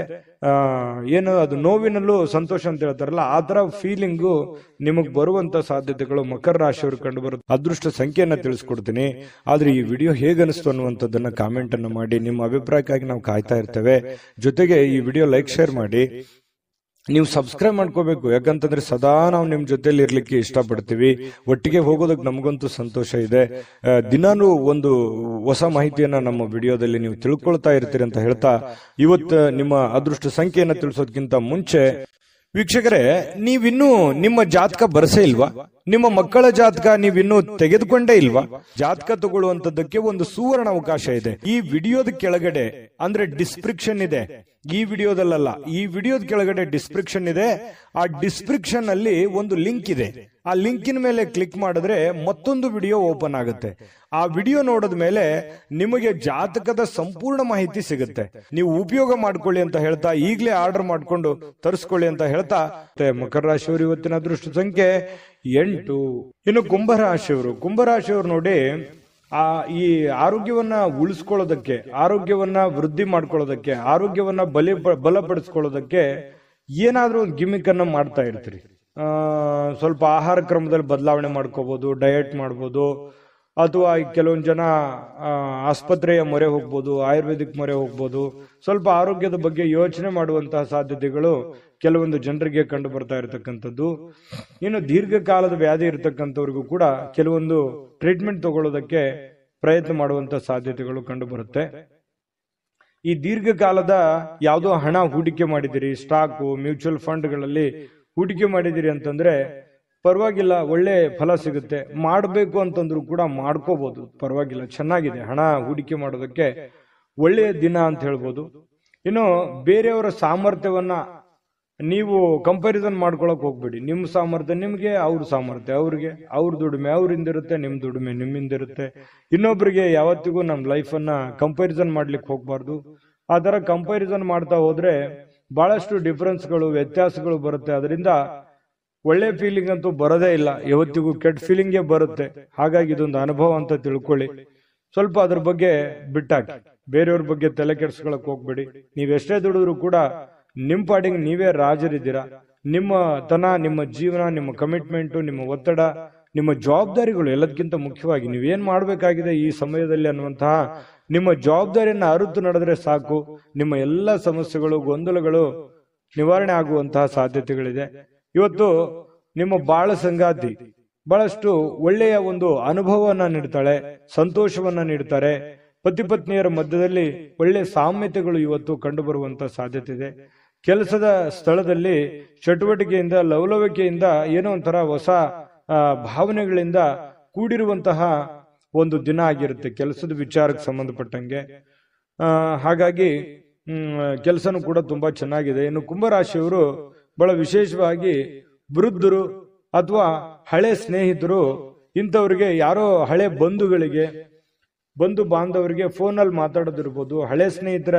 ಏನು ಅದು ನೋವಿನಲ್ಲೂ ಸಂತೋಷ ಅಂತ ಹೇಳ್ತಾರಲ್ಲ, ಆ ತರ ಫೀಲಿಂಗು ನಿಮಗ್ ಬರುವಂತ ಸಾಧ್ಯತೆಗಳು ಮಕರ ರಾಶಿಯವರು ಕಂಡು ಬರುತ್ತೆ. ಅದೃಷ್ಟ ಸಂಖ್ಯೆಯನ್ನ ತಿಳಿಸ್ಕೊಡ್ತೀನಿ, ಆದ್ರೆ ಈ ವಿಡಿಯೋ ಹೇಗನಿಸ್ತು ಅನ್ನುವಂಥದ್ದನ್ನ ಕಾಮೆಂಟ್ ಅನ್ನು ಮಾಡಿ. ನಿಮ್ಮ ಅಭಿಪ್ರಾಯಕ್ಕಾಗಿ ನಾವು ಕಾಯ್ತಾ ಇರ್ತೇವೆ. ಜೊತೆಗೆ ಈ ವಿಡಿಯೋ ಲೈಕ್, ಶೇರ್ ಮಾಡಿ. ನೀವು ಸಬ್ಸ್ಕ್ರೈಬ್ ಮಾಡ್ಕೋಬೇಕು, ಯಾಕಂತಂದ್ರೆ ಸದಾ ನಾವು ನಿಮ್ ಜೊತೆಲಿ ಇರ್ಲಿಕ್ಕೆ ಇಷ್ಟಪಡ್ತೀವಿ. ಒಟ್ಟಿಗೆ ಹೋಗೋದಕ್ಕೆ ನಮಗಂತೂ ಸಂತೋಷ ಇದೆ. ದಿನಾನು ಒಂದು ಹೊಸ ಮಾಹಿತಿಯನ್ನ ನಮ್ಮ ವಿಡಿಯೋದಲ್ಲಿ ನೀವು ತಿಳ್ಕೊಳ್ತಾ ಇರ್ತೀರಿ ಅಂತ ಹೇಳ್ತಾ, ಇವತ್ತು ನಿಮ್ಮ ಅದೃಷ್ಟ ಸಂಖ್ಯೆಯನ್ನ ತಿಳಿಸೋದಕ್ಕಿಂತ ಮುಂಚೆ ವೀಕ್ಷಕರೇ, ನೀವಿನ್ನೂ ನಿಮ್ಮ ಜಾತಕ ಬರಸೇ ಇಲ್ವಾ? ನಿಮ್ಮ ಮಕ್ಕಳ ಜಾತಕ ನೀವಿನ್ನೂ ತೆಗೆದುಕೊಂಡೇ ಇಲ್ವಾ? ಜಾತಕ ತಗೊಳ್ಳುವಂತದ್ದಕ್ಕೆ ಒಂದು ಸುವರ್ಣ ಅವಕಾಶ ಇದೆ. ಈ ವಿಡಿಯೋದ ಕೆಳಗಡೆ ಅಂದ್ರೆ ಡಿಸ್ಕ್ರಿಪ್ಷನ್ ಇದೆ, ಈ ವಿಡಿಯೋದಲ್ಲ, ಈ ವಿಡಿಯೋದ ಕೆಳಗಡೆ ಡಿಸ್ಕ್ರಿಪ್ಷನ್ ಇದೆ. ಆ ಡಿಸ್ಕ್ರಿಪ್ಷನ್ ಅಲ್ಲಿ ಒಂದು ಲಿಂಕ್ ಇದೆ. ಆ ಲಿಂಕಿನ ಮೇಲೆ ಕ್ಲಿಕ್ ಮಾಡಿದ್ರೆ ಮತ್ತೊಂದು ವಿಡಿಯೋ ಓಪನ್ ಆಗುತ್ತೆ. ಆ ವಿಡಿಯೋ ನೋಡಿದ ಮೇಲೆ ನಿಮಗೆ ಜಾತಕದ ಸಂಪೂರ್ಣ ಮಾಹಿತಿ ಸಿಗುತ್ತೆ. ನೀವು ಉಪಯೋಗ ಮಾಡ್ಕೊಳ್ಳಿ ಅಂತ ಹೇಳ್ತಾ, ಈಗಲೇ ಆರ್ಡರ್ ಮಾಡ್ಕೊಂಡು ತರಿಸ್ಕೊಳ್ಳಿ ಅಂತ ಹೇಳ್ತಾ, ಮಕರ ರಾಶಿಯವರು ಇವತ್ತಿನ ಅದೃಷ್ಟ ಸಂಖ್ಯೆ 8. ಇನ್ನು ಕುಂಭರಾಶಿಯವರು ನೋಡಿ, ಈ ಆರೋಗ್ಯವನ್ನ ಉಳಿಸ್ಕೊಳ್ಳೋದಕ್ಕೆ, ಆರೋಗ್ಯವನ್ನ ವೃದ್ಧಿ ಮಾಡ್ಕೊಳ್ಳೋದಕ್ಕೆ, ಆರೋಗ್ಯವನ್ನ ಬಲಪಡಿಸ್ಕೊಳ್ಳೋದಕ್ಕೆ ಏನಾದ್ರೂ ಒಂದು ಗಿಮಿಕ್ ಅನ್ನ ಮಾಡ್ತಾ ಇರ್ತೀರಿ. ಸ್ವಲ್ಪ ಆಹಾರ ಕ್ರಮದಲ್ಲಿ ಬದಲಾವಣೆ ಮಾಡ್ಕೋಬಹುದು, ಡಯಟ್ ಮಾಡ್ಬೋದು, ಅಥವಾ ಕೆಲವೊಂದು ಜನ ಆಸ್ಪತ್ರೆಯ ಮೊರೆ ಹೋಗ್ಬೋದು, ಆಯುರ್ವೇದಿಕ್ ಮೊರೆ ಹೋಗ್ಬೋದು. ಸ್ವಲ್ಪ ಆರೋಗ್ಯದ ಬಗ್ಗೆ ಯೋಚನೆ ಮಾಡುವಂತಹ ಸಾಧ್ಯತೆಗಳು ಕೆಲವೊಂದು ಜನರಿಗೆ ಕಂಡು ಬರ್ತಾ ಇರತಕ್ಕಂಥದ್ದು. ಇನ್ನು ದೀರ್ಘಕಾಲದ ವ್ಯಾಧಿ ಇರತಕ್ಕಂಥವ್ರಿಗೂ ಕೂಡ ಕೆಲವೊಂದು ಟ್ರೀಟ್ಮೆಂಟ್ ತಗೊಳ್ಳೋದಕ್ಕೆ ಪ್ರಯತ್ನ ಮಾಡುವಂತ ಸಾಧ್ಯತೆಗಳು ಕಂಡು ಬರುತ್ತೆ. ಈ ದೀರ್ಘಕಾಲದ ಯಾವುದೋ ಹಣ ಹೂಡಿಕೆ ಮಾಡಿದಿರಿ, ಸ್ಟಾಕು, ಮ್ಯೂಚುವಲ್ ಫಂಡ್ಗಳಲ್ಲಿ ಹೂಡಿಕೆ ಮಾಡಿದಿರಿ ಅಂತಂದ್ರೆ ಪರವಾಗಿಲ್ಲ, ಒಳ್ಳೆ ಫಲ ಸಿಗುತ್ತೆ. ಮಾಡಬೇಕು ಅಂತಂದ್ರು ಕೂಡ ಮಾಡ್ಕೋಬಹುದು, ಪರವಾಗಿಲ್ಲ, ಚೆನ್ನಾಗಿದೆ. ಹಣ ಹೂಡಿಕೆ ಮಾಡೋದಕ್ಕೆ ಒಳ್ಳೆಯ ದಿನ ಅಂತ ಹೇಳ್ಬೋದು. ಇನ್ನು ಬೇರೆಯವರ ಸಾಮರ್ಥ್ಯವನ್ನ ನೀವು ಕಂಪ್ಯಾರಿಸನ್ ಮಾಡ್ಕೊಳಕ್ ಹೋಗ್ಬೇಡಿ. ನಿಮ್ಮ ಸಾಮರ್ಥ್ಯ ನಿಮ್ಗೆ, ಅವ್ರ ಸಾಮರ್ಥ್ಯ ಅವ್ರಿಗೆ, ಅವ್ರ ದುಡಿಮೆ ಅವ್ರಿಂದಿರುತ್ತೆ, ನಿಮ್ ದುಡಿಮೆ ನಿಮ್ಮಿಂದಿರುತ್ತೆ. ಇನ್ನೊಬ್ರಿಗೆ ಯಾವತ್ತಿಗೂ ನಮ್ ಲೈಫ್ ಅನ್ನ ಕಂಪ್ಯಾರಿಸನ್ ಮಾಡ್ಲಿಕ್ಕೆ ಹೋಗ್ಬಾರ್ದು. ಆ ತರ ಕಂಪ್ಯಾರಿಸನ್ ಮಾಡ್ತಾ ಹೋದ್ರೆ ಬಹಳಷ್ಟು ಡಿಫರೆನ್ಸ್ಗಳು, ವ್ಯತ್ಯಾಸಗಳು ಬರುತ್ತೆ. ಅದರಿಂದ ಒಳ್ಳೆ ಫೀಲಿಂಗ್ ಅಂತೂ ಬರೋದೇ ಇಲ್ಲ, ಯಾವತ್ತಿಗೂ ಕೆಟ್ಟ ಫೀಲಿಂಗೇ ಬರುತ್ತೆ. ಹಾಗಾಗಿ ಇದೊಂದು ಅನುಭವ ಅಂತ ತಿಳ್ಕೊಳ್ಳಿ. ಸ್ವಲ್ಪ ಅದ್ರ ಬಗ್ಗೆ ಬಿಟ್ಟಾಕಿ, ಬೇರೆಯವ್ರ ಬಗ್ಗೆ ತಲೆ ಕೆಡ್ಸ್ಕೊಳಕ್ ಹೋಗ್ಬೇಡಿ. ನೀವೆಷ್ಟೇ ದುಡಿದ್ರು ಕೂಡ ನಿಮ್ ಪಾಡಿಗೆ ನೀವೇ ರಾಜರಿದ್ದೀರಾ. ನಿಮ್ಮ ನಿಮ್ಮ ಜೀವನ, ನಿಮ್ಮ ಕಮಿಟ್ಮೆಂಟು, ನಿಮ್ಮ ಒತ್ತಡ, ನಿಮ್ಮ ಜವಾಬ್ದಾರಿಗಳು ಎಲ್ಲದಕ್ಕಿಂತ ಮುಖ್ಯವಾಗಿ ನೀವೇನ್ ಮಾಡ್ಬೇಕಾಗಿದೆ ಈ ಸಮಯದಲ್ಲಿ ಅನ್ನುವಂತಹ ನಿಮ್ಮ ಜವಾಬ್ದಾರಿಯನ್ನ ಅರಿತು ನಡೆದ್ರೆ ಸಾಕು. ನಿಮ್ಮ ಎಲ್ಲ ಸಮಸ್ಯೆಗಳು, ಗೊಂದಲಗಳು ನಿವಾರಣೆ ಆಗುವಂತಹ ಸಾಧ್ಯತೆಗಳಿದೆ. ಇವತ್ತು ನಿಮ್ಮ ಬಾಳ ಸಂಗಾತಿ ಬಹಳಷ್ಟು ಒಳ್ಳೆಯ ಒಂದು ಅನುಭವವನ್ನ ನೀಡ್ತಾಳೆ, ಸಂತೋಷವನ್ನ ನೀಡ್ತಾರೆ. ಪತಿ ಪತ್ನಿಯರ ಮಧ್ಯದಲ್ಲಿ ಒಳ್ಳೆ ಸಾಮ್ಯತೆಗಳು ಇವತ್ತು ಕಂಡು ಬರುವಂತ ಸಾಧ್ಯತೆ ಇದೆ. ಕೆಲಸದ ಸ್ಥಳದಲ್ಲಿ ಚಟುವಟಿಕೆಯಿಂದ, ಲವಲವಿಕೆಯಿಂದ, ಏನೋ ಒಂಥರ ಹೊಸ ಭಾವನೆಗಳಿಂದ ಕೂಡಿರುವಂತಹ ಒಂದು ದಿನ ಆಗಿರುತ್ತೆ ಕೆಲಸದ ವಿಚಾರಕ್ಕೆ ಸಂಬಂಧಪಟ್ಟಂಗೆ. ಹಾಗಾಗಿ ಕೆಲಸನೂ ಕೂಡ ತುಂಬಾ ಚೆನ್ನಾಗಿದೆ. ಇನ್ನು ಕುಂಭರಾಶಿಯವರು ಬಹಳ ವಿಶೇಷವಾಗಿ ವೃದ್ಧರು ಅಥವಾ ಹಳೆ ಸ್ನೇಹಿತರು, ಇಂಥವ್ರಿಗೆ, ಯಾರೋ ಹಳೆ ಬಂಧುಗಳಿಗೆ, ಬಂಧು ಬಾಂಧವರಿಗೆ ಫೋನಲ್ಲಿ ಮಾತಾಡೋದಿರ್ಬೋದು, ಹಳೆ ಸ್ನೇಹಿತರ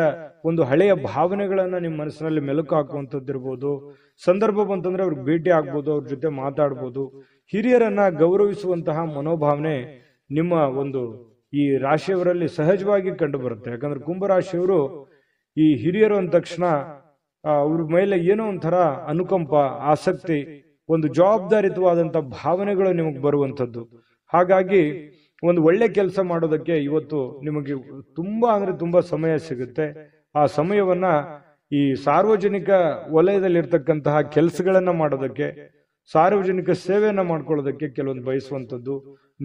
ಒಂದು ಹಳೆಯ ಭಾವನೆಗಳನ್ನ ನಿಮ್ಮ ಮನಸ್ಸಿನಲ್ಲಿ ಮೆಲುಕು ಹಾಕುವಂಥದ್ದಿರ್ಬೋದು. ಸಂದರ್ಭ ಬಂತಂದ್ರೆ ಅವ್ರಿಗೆ ಭೇಟಿ ಆಗ್ಬೋದು, ಅವ್ರ ಜೊತೆ ಮಾತಾಡ್ಬೋದು. ಹಿರಿಯರನ್ನ ಗೌರವಿಸುವಂತಹ ಮನೋಭಾವನೆ ನಿಮ್ಮ ಒಂದು ಈ ರಾಶಿಯವರಲ್ಲಿ ಸಹಜವಾಗಿ ಕಂಡು ಬರುತ್ತೆ. ಯಾಕಂದ್ರೆ ಕುಂಭರಾಶಿಯವರು ಈ ಹಿರಿಯರು ಅಂದ ತಕ್ಷಣ ಅವ್ರ ಮೇಲೆ ಏನೋ ಒಂಥರ ಅನುಕಂಪ, ಆಸಕ್ತಿ, ಒಂದು ಜವಾಬ್ದಾರಿತವಾದಂತ ಭಾವನೆಗಳು ನಿಮಗೆ ಬರುವಂಥದ್ದು. ಹಾಗಾಗಿ ಒಂದು ಒಳ್ಳೆ ಕೆಲಸ ಮಾಡೋದಕ್ಕೆ ಇವತ್ತು ನಿಮಗೆ ತುಂಬಾ ಅಂದ್ರೆ ತುಂಬಾ ಸಮಯ ಸಿಗುತ್ತೆ. ಆ ಸಮಯವನ್ನ ಈ ಸಾರ್ವಜನಿಕ ವಲಯದಲ್ಲಿರ್ತಕ್ಕಂತಹ ಕೆಲಸಗಳನ್ನ ಮಾಡೋದಕ್ಕೆ, ಸಾರ್ವಜನಿಕ ಸೇವೆಯನ್ನ ಮಾಡ್ಕೊಳ್ಳೋದಕ್ಕೆ ಕೆಲವೊಂದು ಬಯಸುವಂಥದ್ದು,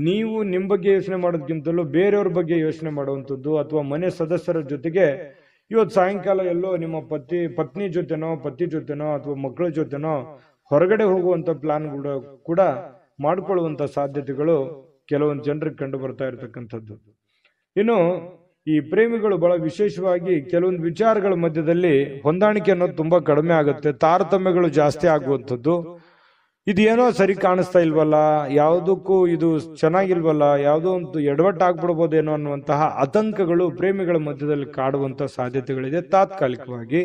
ನೀವು ನಿಮ್ಮ ಬಗ್ಗೆ ಯೋಚನೆ ಮಾಡೋದಕ್ಕಿಂತಲೂ ಬೇರೆಯವ್ರ ಬಗ್ಗೆ ಯೋಚನೆ ಮಾಡುವಂಥದ್ದು, ಅಥವಾ ಮನೆ ಸದಸ್ಯರ ಜೊತೆಗೆ ಇವತ್ತು ಸಾಯಂಕಾಲ ಎಲ್ಲೋ ನಿಮ್ಮ ಪತ್ನಿ ಜೊತೆನೋ ಪತಿ ಜೊತೆನೋ ಅಥವಾ ಮಕ್ಕಳ ಜೊತೆನೋ ಹೊರಗಡೆ ಹೋಗುವಂತ ಪ್ಲಾನ್ ಕೂಡ ಮಾಡ್ಕೊಳ್ಳುವಂತ ಸಾಧ್ಯತೆಗಳು ಕೆಲವೊಂದು ಜನರಿಗೆ ಕಂಡು ಬರ್ತಾ ಇರತಕ್ಕಂಥದ್ದು. ಇನ್ನು ಈ ಪ್ರೇಮಿಗಳು ಬಹಳ ವಿಶೇಷವಾಗಿ ಕೆಲವೊಂದು ವಿಚಾರಗಳ ಮಧ್ಯದಲ್ಲಿ ಹೊಂದಾಣಿಕೆ ಅನ್ನೋದು ತುಂಬಾ ಕಡಿಮೆ ಆಗುತ್ತೆ, ತಾರತಮ್ಯಗಳು ಜಾಸ್ತಿ ಆಗುವಂಥದ್ದು. ಇದೇನೋ ಸರಿ ಕಾಣಿಸ್ತಾ ಇಲ್ವಲ್ಲ, ಯಾವುದಕ್ಕೂ ಇದು ಚೆನ್ನಾಗಿಲ್ವಲ್ಲ, ಯಾವುದೋ ಒಂದು ಎಡವಟ್ಟಾಗ್ಬಿಡ್ಬೋದೇನೋ ಅನ್ನುವಂತಹ ಆತಂಕಗಳು ಪ್ರೇಮಿಗಳ ಮಧ್ಯದಲ್ಲಿ ಕಾಡುವಂತ ಸಾಧ್ಯತೆಗಳಿದೆ ತಾತ್ಕಾಲಿಕವಾಗಿ.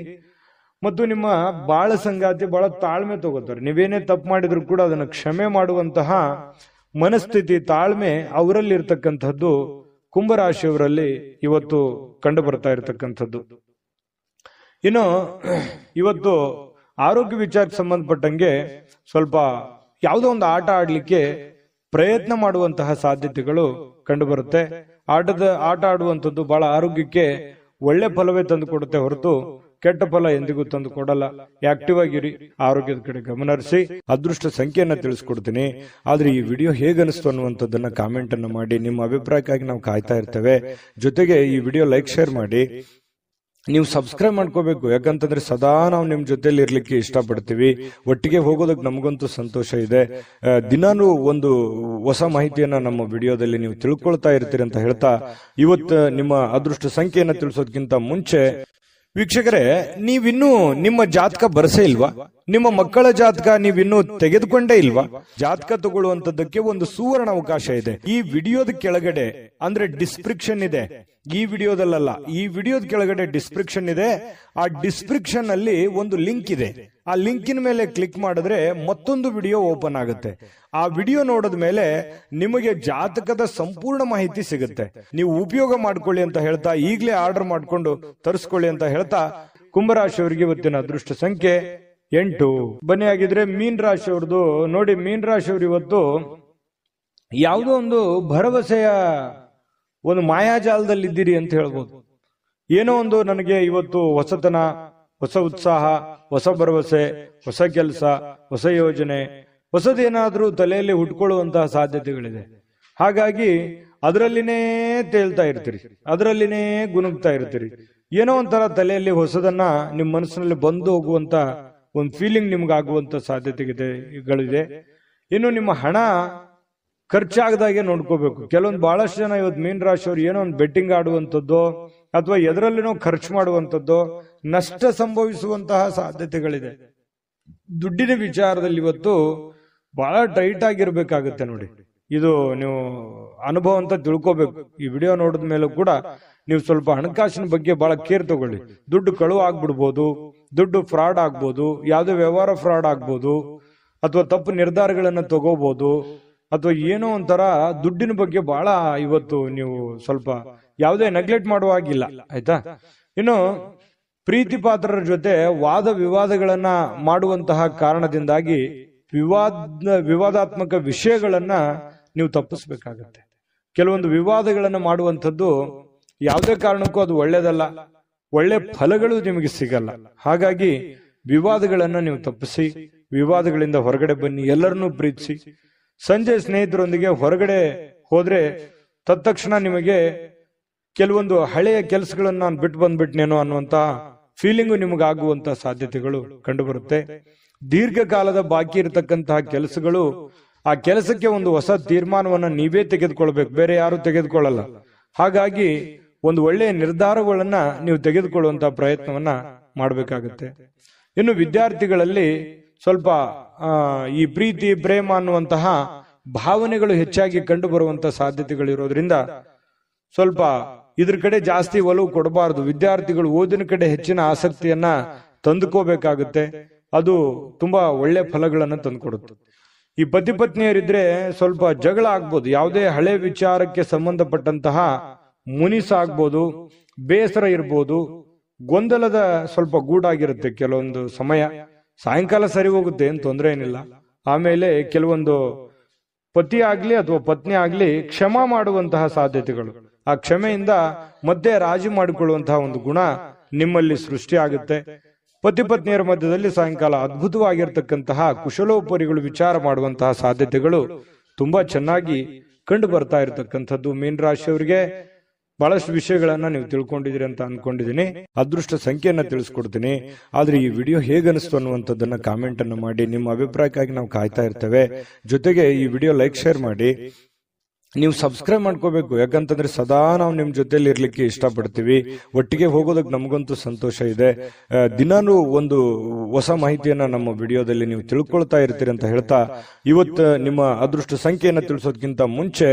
ಮತ್ತು ನಿಮ್ಮ ಬಾಳ ಸಂಗಾತಿ ಬಹಳ ತಾಳ್ಮೆ ತಗೋತಾರೆ. ನೀವೇನೇ ತಪ್ಪು ಮಾಡಿದ್ರು ಕೂಡ ಅದನ್ನು ಕ್ಷಮೆ ಮಾಡುವಂತಹ ಮನಸ್ಥಿತಿ, ತಾಳ್ಮೆ ಅವರಲ್ಲಿ ಇರ್ತಕ್ಕಂಥದ್ದು ಕುಂಭರಾಶಿಯವರಲ್ಲಿ ಇವತ್ತು ಕಂಡು ಬರ್ತಾ ಇರತಕ್ಕಂಥದ್ದು. ಇನ್ನು ಇವತ್ತು ಆರೋಗ್ಯ ವಿಚಾರಕ್ಕೆ ಸಂಬಂಧಪಟ್ಟಂಗೆ ಸ್ವಲ್ಪ ಯಾವುದೋ ಒಂದು ಆಟ ಆಡ್ಲಿಕ್ಕೆ ಪ್ರಯತ್ನ ಮಾಡುವಂತಹ ಸಾಧ್ಯತೆಗಳು ಕಂಡು ಬರುತ್ತೆ. ಆಟ ಆಡುವಂಥದ್ದು ಬಹಳ ಆರೋಗ್ಯಕ್ಕೆ ಒಳ್ಳೆ ಫಲವೇ ತಂದು ಕೊಡುತ್ತೆ ಹೊರತು ಕೆಟ್ಟ ಫಲ ಎಂದಿಗೂ ತಂದು ಕೊಡಲ್ಲ. ಆಕ್ಟಿವ್ ಆಗಿರಿ, ಆರೋಗ್ಯದ ಕಡೆ ಗಮನ ಹರಿಸಿ. ಅದೃಷ್ಟ ಸಂಖ್ಯೆಯನ್ನ ತಿಳಿಸ್ಕೊಡ್ತೀನಿ. ಆದ್ರೆ ಈ ವಿಡಿಯೋ ಹೇಗನಿಸ್ತು ಅನ್ನುವಂಥದ್ದನ್ನ ಕಾಮೆಂಟ್ ಅನ್ನು ಮಾಡಿ. ನಿಮ್ಮ ಅಭಿಪ್ರಾಯಕ್ಕಾಗಿ ನಾವು ಕಾಯ್ತಾ ಇರ್ತೇವೆ. ಜೊತೆಗೆ ಈ ವಿಡಿಯೋ ಲೈಕ್, ಶೇರ್ ಮಾಡಿ. ನೀವು ಸಬ್ಸ್ಕ್ರೈಬ್ ಮಾಡ್ಕೋಬೇಕು, ಯಾಕಂತಂದ್ರೆ ಸದಾ ನಾವು ನಿಮ್ ಜೊತೆಲಿ ಇರ್ಲಿಕ್ಕೆ ಇಷ್ಟಪಡ್ತೀವಿ. ಒಟ್ಟಿಗೆ ಹೋಗೋದಕ್ಕೆ ನಮಗಂತೂ ಸಂತೋಷ ಇದೆ. ದಿನಾನು ಒಂದು ಹೊಸ ಮಾಹಿತಿಯನ್ನ ನಮ್ಮ ವಿಡಿಯೋದಲ್ಲಿ ನೀವು ತಿಳ್ಕೊಳ್ತಾ ಇರ್ತೀರಿ ಅಂತ ಹೇಳ್ತಾ, ಇವತ್ತು ನಿಮ್ಮ ಅದೃಷ್ಟ ಸಂಖ್ಯೆಯನ್ನ ತಿಳಿಸೋದಕ್ಕಿಂತ ಮುಂಚೆ ವೀಕ್ಷಕರೇ, ನೀವಿನ್ನೂ ನಿಮ್ಮ ಜಾತಕ ಬರಸೇ ಇಲ್ವಾ? ನಿಮ್ಮ ಮಕ್ಕಳ ಜಾತಕ ನೀವಿನ್ನೂ ತೆಗೆದುಕೊಂಡೇ ಇಲ್ವಾ? ಜಾತಕ ತಗೊಳ್ಳುವಂತದ್ದಕ್ಕೆ ಒಂದು ಸುವರ್ಣ ಅವಕಾಶ ಇದೆ. ಈ ವಿಡಿಯೋದ ಕೆಳಗಡೆ ಅಂದ್ರೆ ಡಿಸ್ಕ್ರಿಪ್ಷನ್ ಇದೆ, ಈ ವಿಡಿಯೋದಲ್ಲ, ಈ ವಿಡಿಯೋದ ಕೆಳಗಡೆ ಡಿಸ್ಕ್ರಿಪ್ಷನ್ ಇದೆ. ಆ ಡಿಸ್ಕ್ರಿಪ್ಷನ್ ಅಲ್ಲಿ ಒಂದು ಲಿಂಕ್ ಇದೆ. ಆ ಲಿಂಕಿನ ಮೇಲೆ ಕ್ಲಿಕ್ ಮಾಡಿದ್ರೆ ಮತ್ತೊಂದು ವಿಡಿಯೋ ಓಪನ್ ಆಗುತ್ತೆ. ಆ ವಿಡಿಯೋ ನೋಡಿದ ಮೇಲೆ ನಿಮಗೆ ಜಾತಕದ ಸಂಪೂರ್ಣ ಮಾಹಿತಿ ಸಿಗುತ್ತೆ. ನೀವು ಉಪಯೋಗ ಮಾಡ್ಕೊಳ್ಳಿ ಅಂತ ಹೇಳ್ತಾ, ಈಗಲೇ ಆರ್ಡರ್ ಮಾಡ್ಕೊಂಡು ತರಿಸ್ಕೊಳ್ಳಿ ಅಂತ ಹೇಳ್ತಾ, ಕುಂಭರಾಶಿಯವರಿಗೆ ಇವತ್ತಿನ ಅದೃಷ್ಟ ಸಂಖ್ಯೆ 8. ಬನ್ನಿ ಆಗಿದ್ರೆ ಮೀನ್ ರಾಶಿಯವ್ರದ್ದು ನೋಡಿ. ಮೀನ್ ರಾಶಿಯವರು ಇವತ್ತು ಯಾವುದೋ ಒಂದು ಭರವಸೆಯ ಒಂದು ಮಾಯಾಜಾಲದಲ್ಲಿದ್ದೀರಿ ಅಂತ ಹೇಳ್ಬೋದು. ಏನೋ ಒಂದು ನನಗೆ ಇವತ್ತು ಹೊಸತನ, ಹೊಸ ಉತ್ಸಾಹ, ಹೊಸ ಭರವಸೆ, ಹೊಸ ಕೆಲಸ, ಹೊಸ ಯೋಜನೆ, ಹೊಸದೇನಾದ್ರೂ ತಲೆಯಲ್ಲಿ ಹುಟ್ಕೊಳ್ಳುವಂತಹ ಸಾಧ್ಯತೆಗಳಿದೆ. ಹಾಗಾಗಿ ಅದರಲ್ಲಿನೇ ತೇಲ್ತಾ ಇರ್ತೀರಿ, ಅದರಲ್ಲಿನೇ ಗುನುಗ್ತಾ ಇರ್ತೀರಿ. ಏನೋ ಒಂಥರ ತಲೆಯಲ್ಲಿ ಹೊಸದನ್ನ ನಿಮ್ಮ ಮನಸ್ಸಿನಲ್ಲಿ ಬಂದು ಹೋಗುವಂತ ಒಂದು ಫೀಲಿಂಗ್ ನಿಮ್ಗಾಗುವಂತ ಸಾಧ್ಯತೆಗಳಿದೆ. ಇನ್ನು ನಿಮ್ಮ ಹಣ ಖರ್ಚಾಗದಾಗೆ ನೋಡ್ಕೋಬೇಕು. ಕೆಲವೊಂದು ಬಹಳಷ್ಟು ಜನ ಇವತ್ತು ಮೀನ್ ರಾಶಿಯವರು ಏನೋ ಒಂದು ಬೆಟ್ಟಿಂಗ್ ಆಡುವಂಥದ್ದು ಅಥವಾ ಎದರಲ್ಲಿನೋ ಖರ್ಚು ಮಾಡುವಂಥದ್ದು, ನಷ್ಟ ಸಂಭವಿಸುವಂತಹ ಸಾಧ್ಯತೆಗಳಿದೆ. ದುಡ್ಡಿನ ವಿಚಾರದಲ್ಲಿ ಇವತ್ತು ಬಹಳ ಟೈಟ್ ಆಗಿರ್ಬೇಕಾಗುತ್ತೆ ನೋಡಿ. ಇದು ನೀವು ಅನುಭವ ಅಂತ ತಿಳ್ಕೋಬೇಕು. ಈ ವಿಡಿಯೋ ನೋಡಿದ ಮೇಲೂ ಕೂಡ ನೀವು ಸ್ವಲ್ಪ ಹಣಕಾಸಿನ ಬಗ್ಗೆ ಬಹಳ ಕೇರ್ ತಗೊಳ್ಳಿ. ದುಡ್ಡು ಕಳುವು ಆಗ್ಬಿಡ್ಬೋದು, ದುಡ್ಡು ಫ್ರಾಡ್ ಆಗ್ಬೋದು, ಯಾವುದೇ ವ್ಯವಹಾರ ಫ್ರಾಡ್ ಆಗ್ಬೋದು, ಅಥವಾ ತಪ್ಪು ನಿರ್ಧಾರಗಳನ್ನ ತಗೋಬಹುದು, ಅಥವಾ ಏನೋ ಒಂಥರ ದುಡ್ಡಿನ ಬಗ್ಗೆ ಬಹಳ ಇವತ್ತು ನೀವು ಸ್ವಲ್ಪ ಯಾವುದೇ ನೆಗ್ಲೆಕ್ಟ್ ಮಾಡುವಾಗಿಲ್ಲ, ಆಯ್ತಾ? ಇನ್ನು ಪ್ರೀತಿ ಪಾತ್ರರ ಜೊತೆ ವಾದ ವಿವಾದಗಳನ್ನ ಮಾಡುವಂತಹ ಕಾರಣದಿಂದಾಗಿ ವಿವಾದಾತ್ಮಕ ವಿಷಯಗಳನ್ನ ನೀವು ತಪ್ಪಿಸ್ಬೇಕಾಗತ್ತೆ. ಕೆಲವೊಂದು ವಿವಾದಗಳನ್ನ ಮಾಡುವಂಥದ್ದು ಯಾವುದೇ ಕಾರಣಕ್ಕೂ ಅದು ಒಳ್ಳೇದಲ್ಲ, ಒಳ್ಳೆ ಫಲಗಳು ನಿಮಗೆ ಸಿಗಲ್ಲ. ಹಾಗಾಗಿ ವಿವಾದಗಳನ್ನ ನೀವು ತಪ್ಪಿಸಿ, ವಿವಾದಗಳಿಂದ ಹೊರಗಡೆ ಬನ್ನಿ, ಎಲ್ಲರನ್ನೂ ಪ್ರೀತಿಸಿ. ಸಂಜೆ ಸ್ನೇಹಿತರೊಂದಿಗೆ ಹೊರಗಡೆ ಹೋದ್ರೆ ತತ್ಕ್ಷಣ ನಿಮಗೆ ಕೆಲವೊಂದು ಹಳೆಯ ಕೆಲಸಗಳನ್ನ ನಾನು ಬಿಟ್ಟು ಬಂದ್ಬಿಟ್ನೇನೋ ಅನ್ನುವಂತಹ ಫೀಲಿಂಗು ನಿಮಗಾಗುವಂತಹ ಸಾಧ್ಯತೆಗಳು ಕಂಡುಬರುತ್ತೆ. ದೀರ್ಘಕಾಲದ ಬಾಕಿ ಇರತಕ್ಕಂತಹ ಕೆಲಸಗಳು, ಆ ಕೆಲಸಕ್ಕೆ ಒಂದು ಹೊಸ ತೀರ್ಮಾನವನ್ನ ನೀವೇ ತೆಗೆದುಕೊಳ್ಬೇಕು, ಬೇರೆ ಯಾರು ತೆಗೆದುಕೊಳ್ಳಲ್ಲ. ಹಾಗಾಗಿ ಒಂದು ಒಳ್ಳೆಯ ನಿರ್ಧಾರಗಳನ್ನ ನೀವು ತೆಗೆದುಕೊಳ್ಳುವಂತಹ ಪ್ರಯತ್ನವನ್ನ ಮಾಡಬೇಕಾಗುತ್ತೆ. ಇನ್ನು ವಿದ್ಯಾರ್ಥಿಗಳಲ್ಲಿ ಸ್ವಲ್ಪ ಈ ಪ್ರೀತಿ ಪ್ರೇಮ ಅನ್ನುವಂತಹ ಭಾವನೆಗಳು ಹೆಚ್ಚಾಗಿ ಕಂಡು ಬರುವಂತಹ ಸಾಧ್ಯತೆಗಳಿರೋದ್ರಿಂದ ಸ್ವಲ್ಪ ಇದ್ರ ಕಡೆ ಜಾಸ್ತಿ ಒಲವು ಕೊಡಬಾರದು. ವಿದ್ಯಾರ್ಥಿಗಳು ಓದಿನ ಕಡೆ ಹೆಚ್ಚಿನ ಆಸಕ್ತಿಯನ್ನ ತಂದುಕೋಬೇಕಾಗುತ್ತೆ. ಅದು ತುಂಬಾ ಒಳ್ಳೆ ಫಲಗಳನ್ನ ತಂದುಕೊಡುತ್ತೆ. ಈ ಪತಿ ಪತ್ನಿಯರಿದ್ರೆ ಸ್ವಲ್ಪ ಜಗಳ ಆಗ್ಬೋದು, ಯಾವುದೇ ಹಳೆ ವಿಚಾರಕ್ಕೆ ಸಂಬಂಧಪಟ್ಟಂತಹ ಮುನಿಸ ಆಗ್ಬೋದು, ಬೇಸರ ಇರ್ಬೋದು, ಗೊಂದಲದ ಸ್ವಲ್ಪ ಗೂಡಾಗಿರುತ್ತೆ ಕೆಲವೊಂದು ಸಮಯ. ಸಾಯಂಕಾಲ ಸರಿ ಹೋಗುತ್ತೆ, ಏನ್ ತೊಂದರೆ ಏನಿಲ್ಲ. ಆಮೇಲೆ ಕೆಲವೊಂದು ಪತಿ ಆಗ್ಲಿ ಅಥವಾ ಪತ್ನಿ ಆಗ್ಲಿ ಕ್ಷಮಾ ಮಾಡುವಂತಹ ಸಾಧ್ಯತೆಗಳು, ಆ ಕ್ಷಮೆಯಿಂದ ಮತ್ತೆ ರಾಜಿ ಮಾಡಿಕೊಳ್ಳುವಂತಹ ಒಂದು ಗುಣ ನಿಮ್ಮಲ್ಲಿ ಸೃಷ್ಟಿ ಆಗುತ್ತೆ. ಪತಿ ಪತ್ನಿಯರ ಮಧ್ಯದಲ್ಲಿ ಸಾಯಂಕಾಲ ಅದ್ಭುತವಾಗಿರ್ತಕ್ಕಂತಹ ಕುಶಲೋಪರಿಗಳು ವಿಚಾರ ಮಾಡುವಂತಹ ಸಾಧ್ಯತೆಗಳು ತುಂಬಾ ಚೆನ್ನಾಗಿ ಕಂಡು ಬರ್ತಾ ಇರತಕ್ಕಂಥದ್ದು. ಮೀನ ರಾಶಿಯವರಿಗೆ ಬಹಳಷ್ಟು ವಿಷಯಗಳನ್ನ ನೀವು ತಿಳ್ಕೊಂಡಿದ್ದೀರಿ ಅಂತ ಅನ್ಕೊಂಡಿದ್ದೀನಿ. ಅದೃಷ್ಟ ಸಂಖ್ಯೆಯನ್ನ ತಿಳಿಸ್ಕೊಡ್ತೀನಿ. ಆದ್ರೆ ಈ ವಿಡಿಯೋ ಹೇಗನಿಸ್ತು ಅನ್ನುವಂಥದ್ದನ್ನ ಕಾಮೆಂಟ್ ಅನ್ನು ಮಾಡಿ. ನಿಮ್ಮ ಅಭಿಪ್ರಾಯಕ್ಕಾಗಿ ನಾವು ಕಾಯ್ತಾ ಇರ್ತೇವೆ. ಜೊತೆಗೆ ಈ ವಿಡಿಯೋ ಲೈಕ್ ಶೇರ್ ಮಾಡಿ. ನೀವು ಸಬ್ಸ್ಕ್ರೈಬ್ ಮಾಡ್ಕೋಬೇಕು, ಯಾಕಂತಂದ್ರೆ ಸದಾ ನಾವು ನಿಮ್ ಜೊತೆಲಿ ಇರ್ಲಿಕ್ಕೆ ಇಷ್ಟಪಡ್ತೀವಿ. ಒಟ್ಟಿಗೆ ಹೋಗೋದಕ್ಕೆ ನಮಗಂತೂ ಸಂತೋಷ ಇದೆ. ದಿನಾನು ಒಂದು ಹೊಸ ಮಾಹಿತಿಯನ್ನ ನಮ್ಮ ವಿಡಿಯೋದಲ್ಲಿ ನೀವು ತಿಳ್ಕೊಳ್ತಾ ಇರ್ತೀರಿ ಅಂತ ಹೇಳ್ತಾ, ಇವತ್ತು ನಿಮ್ಮ ಅದೃಷ್ಟ ಸಂಖ್ಯೆಯನ್ನ ತಿಳಿಸೋದಕ್ಕಿಂತ ಮುಂಚೆ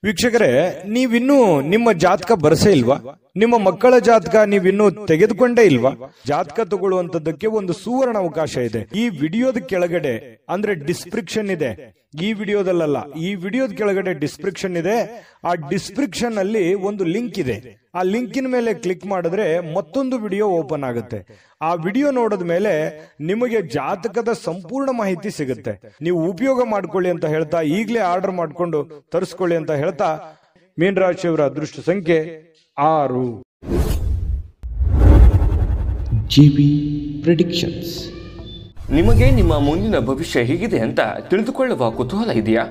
ವೀಕ್ಷಕರೇ, ನೀವಿನ್ನೂ ನಿಮ್ಮ ಜಾತಕ ಬರಸೇ ಇಲ್ವಾ? ನಿಮ್ಮ ಮಕ್ಕಳ ಜಾತಕ ನೀವಿನ್ನೂ ತೆಗೆದುಕೊಂಡೇ ಇಲ್ವಾ? ಜಾತಕ ತಗೊಳ್ಳುವಂತದ್ದಕ್ಕೆ ಒಂದು ಸುವರ್ಣ ಅವಕಾಶ ಇದೆ. ಈ ವಿಡಿಯೋದ ಕೆಳಗಡೆ ಅಂದ್ರೆ ಡಿಸ್ಕ್ರಿಪ್ಷನ್ ಇದೆ. ಈ ವಿಡಿಯೋದಲ್ಲ, ಈ ವಿಡಿಯೋದ ಕೆಳಗಡೆ ಡಿಸ್ಕ್ರಿಪ್ಷನ್ ಇದೆ. ಆ ಡಿಸ್ಕ್ರಿಪ್ಷನ್ ಅಲ್ಲಿ ಒಂದು ಲಿಂಕ್ ಇದೆ. ಆ ಲಿಂಕಿನ ಮೇಲೆ ಕ್ಲಿಕ್ ಮಾಡಿದ್ರೆ ಮತ್ತೊಂದು ವಿಡಿಯೋ ಓಪನ್ ಆಗುತ್ತೆ. ಆ ವಿಡಿಯೋ ನೋಡಿದ ಮೇಲೆ ನಿಮಗೆ ಜಾತಕದ ಸಂಪೂರ್ಣ ಮಾಹಿತಿ ಸಿಗುತ್ತೆ. ನೀವು ಉಪಯೋಗ ಮಾಡ್ಕೊಳ್ಳಿ ಅಂತ ಹೇಳ್ತಾ, ಈಗಲೇ ಆರ್ಡರ್ ಮಾಡ್ಕೊಂಡು ತರಿಸ್ಕೊಳ್ಳಿ ಅಂತ ಹೇಳ್ತಾ, ಮೀನರಾಶಿಯವರ ಅದೃಷ್ಟ ಸಂಖ್ಯೆ 6. GB predictions. ನಿಮಗೆ ನಿಮ್ಮ ಮುಂದಿನ ಭವಿಷ್ಯ ಹೇಗಿದೆ ಅಂತ ತಿಳಿದುಕೊಳ್ಳುವ ಕುತೂಹಲ ಇದೆಯಾ?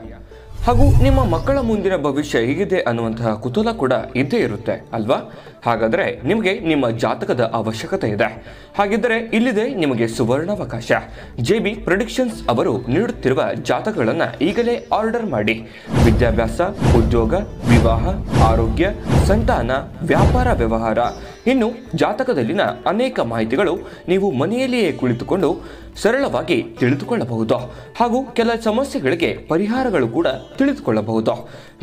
ಹಾಗೂ ನಿಮ್ಮ ಮಕ್ಕಳ ಮುಂದಿನ ಭವಿಷ್ಯ ಹೇಗಿದೆ ಅನ್ನುವಂತಹ ಕುತೂಹಲ ಕೂಡ ಇದ್ದೇ ಇರುತ್ತೆ ಅಲ್ವಾ? ಹಾಗಾದರೆ ನಿಮಗೆ ನಿಮ್ಮ ಜಾತಕದ ಅವಶ್ಯಕತೆ ಇದೆ. ಹಾಗಿದ್ದರೆ ಇಲ್ಲಿದೆ ನಿಮಗೆ ಸುವರ್ಣಾವಕಾಶ. JB ಪ್ರೆಡಿಕ್ಷನ್ಸ್ ಅವರು ನೀಡುತ್ತಿರುವ ಜಾತಕಗಳನ್ನು ಈಗಲೇ ಆರ್ಡರ್ ಮಾಡಿ. ವಿದ್ಯಾಭ್ಯಾಸ, ಉದ್ಯೋಗ, ವಿವಾಹ, ಆರೋಗ್ಯ, ಸಂತಾನ, ವ್ಯಾಪಾರ ವ್ಯವಹಾರ, ಇನ್ನು ಜಾತಕದಲ್ಲಿನ ಅನೇಕ ಮಾಹಿತಿಗಳು ನೀವು ಮನೆಯಲ್ಲಿಯೇ ಕುಳಿತುಕೊಂಡು ಸರಳವಾಗಿ ತಿಳಿದುಕೊಳ್ಳಬಹುದು. ಹಾಗೂ ಕೆಲ ಸಮಸ್ಯೆಗಳಿಗೆ ಪರಿಹಾರಗಳು ಕೂಡ ತಿಳಿದುಕೊಳ್ಳಬಹುದು.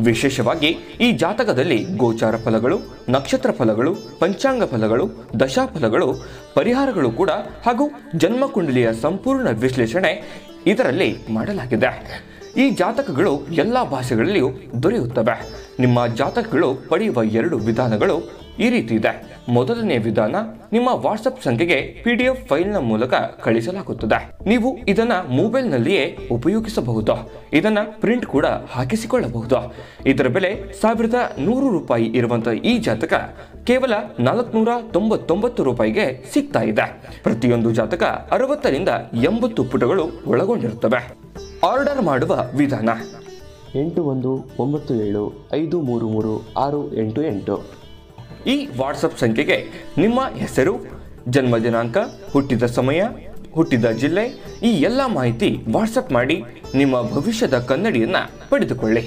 ವಿಶೇಷವಾಗಿ ಈ ಜಾತಕದಲ್ಲಿ ಗೋಚಾರ ಫಲಗಳು, ನಕ್ಷತ್ರ ಫಲಗಳು, ಪಂಚಾಂಗ ಫಲಗಳು, ದಶಾಫಲಗಳು, ಪರಿಹಾರಗಳು ಕೂಡ ಹಾಗೂ ಜನ್ಮಕುಂಡಲಿಯ ಸಂಪೂರ್ಣ ವಿಶ್ಲೇಷಣೆ ಇದರಲ್ಲಿ ಮಾಡಲಾಗಿದೆ. ಈ ಜಾತಕಗಳು ಎಲ್ಲ ಭಾಷೆಗಳಲ್ಲಿಯೂ ದೊರೆಯುತ್ತವೆ. ನಿಮ್ಮ ಜಾತಕಗಳು ಪಡೆಯುವ 2 ವಿಧಾನಗಳು ಈ ರೀತಿ ಇದೆ. ಮೊದಲನೇ ವಿಧಾನ, ನಿಮ್ಮ ವಾಟ್ಸಪ್ ಸಂಖ್ಯೆಗೆ PDF ಫೈಲ್ನ ಮೂಲಕ ಕಳಿಸಲಾಗುತ್ತದೆ. ನೀವು ಇದನ್ನ ಮೊಬೈಲ್ನಲ್ಲಿಯೇ ಉಪಯೋಗಿಸಬಹುದು. ಇದನ್ನ ಪ್ರಿಂಟ್ ಕೂಡ ಹಾಕಿಸಿಕೊಳ್ಳಬಹುದು. ಇದರ ಬೆಲೆ 1100 ರೂಪಾಯಿ ಇರುವಂತಹ ಈ ಜಾತಕ ಕೇವಲ 499 ರೂಪಾಯಿಗೆ ಸಿಗ್ತಾ ಇದೆ. ಪ್ರತಿಯೊಂದು ಜಾತಕ 60 ರಿಂದ 80 ಪುಟಗಳು ಒಳಗೊಂಡಿರುತ್ತವೆ. ಆರ್ಡರ್ ಮಾಡುವ ವಿಧಾನ: 8197533688. ಈ ವಾಟ್ಸಪ್ ಸಂಖ್ಯೆಗೆ ನಿಮ್ಮ ಹೆಸರು, ಜನ್ಮ ದಿನಾಂಕ, ಹುಟ್ಟಿದ ಸಮಯ, ಹುಟ್ಟಿದ ಜಿಲ್ಲೆ, ಈ ಎಲ್ಲ ಮಾಹಿತಿ ವಾಟ್ಸಪ್ ಮಾಡಿ ನಿಮ್ಮ ಭವಿಷ್ಯದ ಕನ್ನಡಿಯನ್ನ ಪಡೆದುಕೊಳ್ಳಿ.